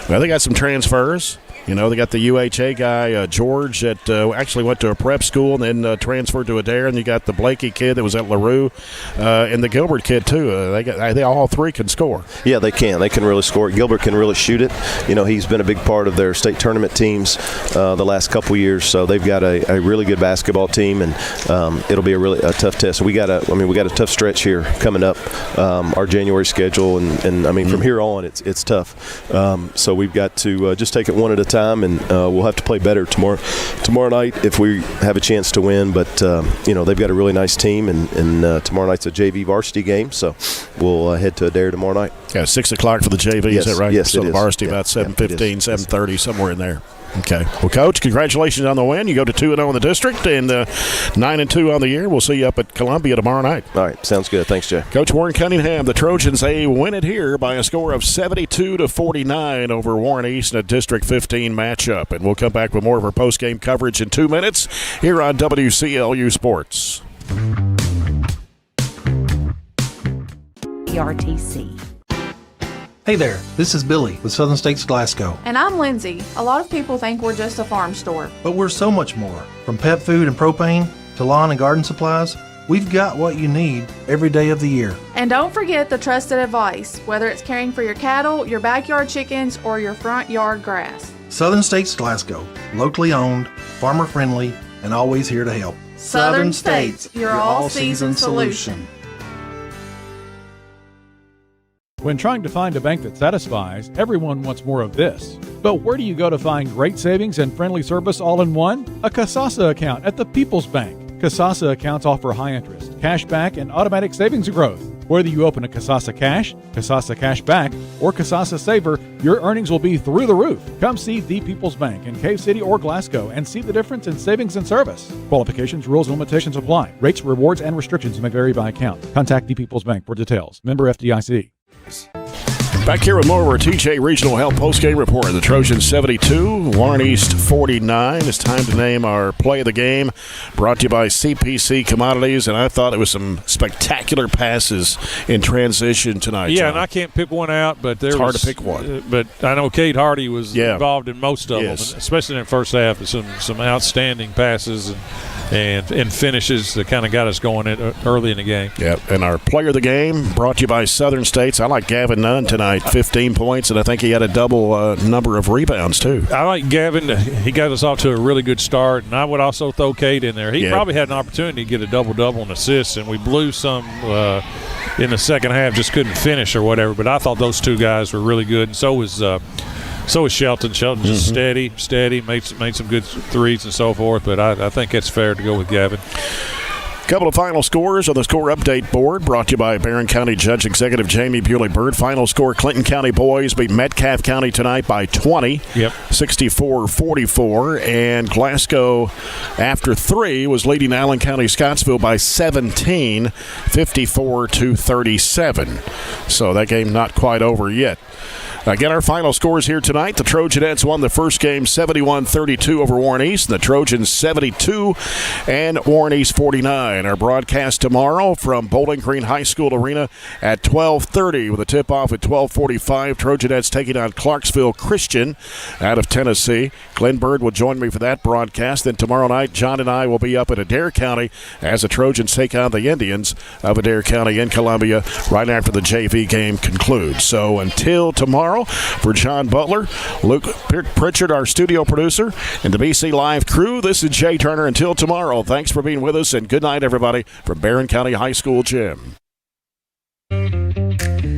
Well, they got some transfers. They got the UHA guy, George, that actually went to a prep school and then transferred to Adair. And you got the Blakey kid that was at LaRue, and the Gilbert kid, too. They all 3 can score. Yeah, they can. They can really score. Gilbert can really shoot it. He's been a big part of their state tournament teams the last couple years. So they've got a really good basketball team, and it'll be a tough test. We got a tough stretch here coming up. Our January schedule, and from here on, it's tough. So we've got to just take it one at a time. And we'll have to play better tomorrow night if we have a chance to win. But they've got a really nice team, and tomorrow night's a JV varsity game, so we'll head to Adair tomorrow night. Yeah, 6 o'clock for the JV. Yes, is that right? Yes, so it the is. varsity about 7:15, 7:30, somewhere in there. Okay. Well, Coach, congratulations on the win. You go to 2-0 in the district and 9-2 on the year. We'll see you up at Columbia tomorrow night. All right. Sounds good. Thanks, Jay. Coach Warren Cunningham, the Trojans, they win it here by a score of 72-49 over Warren East in a District 15 matchup. And we'll come back with more of our post-game coverage in 2 minutes here on WCLU Sports. PRTC. Hey there, this is Billy with Southern States Glasgow. And I'm Lindsay. A lot of people think we're just a farm store. But we're so much more. From pet food and propane to lawn and garden supplies, we've got what you need every day of the year. And don't forget the trusted advice, whether it's caring for your cattle, your backyard chickens, or your front yard grass. Southern States Glasgow, locally owned, farmer friendly, and always here to help. Southern States, your all-season solution. When trying to find a bank that satisfies, everyone wants more of this. But where do you go to find great savings and friendly service all in one? A Kasasa account at the People's Bank. Kasasa accounts offer high interest, cash back, and automatic savings growth. Whether you open a Kasasa Cash, Kasasa Cash Back, or Kasasa Saver, your earnings will be through the roof. Come see the People's Bank in Cave City or Glasgow and see the difference in savings and service. Qualifications, rules, and limitations apply. Rates, rewards, and restrictions may vary by account. Contact the People's Bank for details. Member FDIC. Back here with more of our TJ Regional Health Postgame Report. The Trojans 72, Warren East 49. It's time to name our play of the game. Brought to you by CPC Commodities, and I thought it was some spectacular passes in transition tonight. Yeah, John. and I can't pick one out, but it's hard to pick one. But I know Cade Hardy was involved in most of them, especially in the first half. Some outstanding passes and finishes that kind of got us going early in the game. Yeah, and our player of the game brought to you by Southern States. I like Gavin Nunn tonight. night, 15 points, and I think he had a double number of rebounds, too. I like Gavin. He got us off to a really good start, and I would also throw Cade in there. He probably had an opportunity to get a double-double and assists, and we blew some in the second half, just couldn't finish or whatever. But I thought those two guys were really good, and so was Shelton. Shelton just steady, made some good threes and so forth. But I think it's fair to go with Gavin. Couple of final scores on the score update board brought to you by Barren County Judge Executive Jamie Bewley-Byrd. Final score, Clinton County boys beat Metcalfe County tonight by 20, 64-44. And Glasgow, after 3, was leading Allen County Scottsville by 17, 54-37. So that game not quite over yet. Again, our final scores here tonight. The Trojanettes won the first game 71-32 over Warren East. The Trojans 72 and Warren East 49. Our broadcast tomorrow from Bowling Green High School Arena at 12:30 with a tip-off at 12:45. Trojanettes taking on Clarksville Christian out of Tennessee. Glenn Bird will join me for that broadcast. Then tomorrow night, John and I will be up at Adair County as the Trojans take on the Indians of Adair County in Columbia right after the JV game concludes. So until tomorrow, for John Butler, Luke Pritchard, our studio producer, and the BC Live crew, this is Jay Turner. Until tomorrow, thanks for being with us, and good night, everybody, from Barren County High School Gym.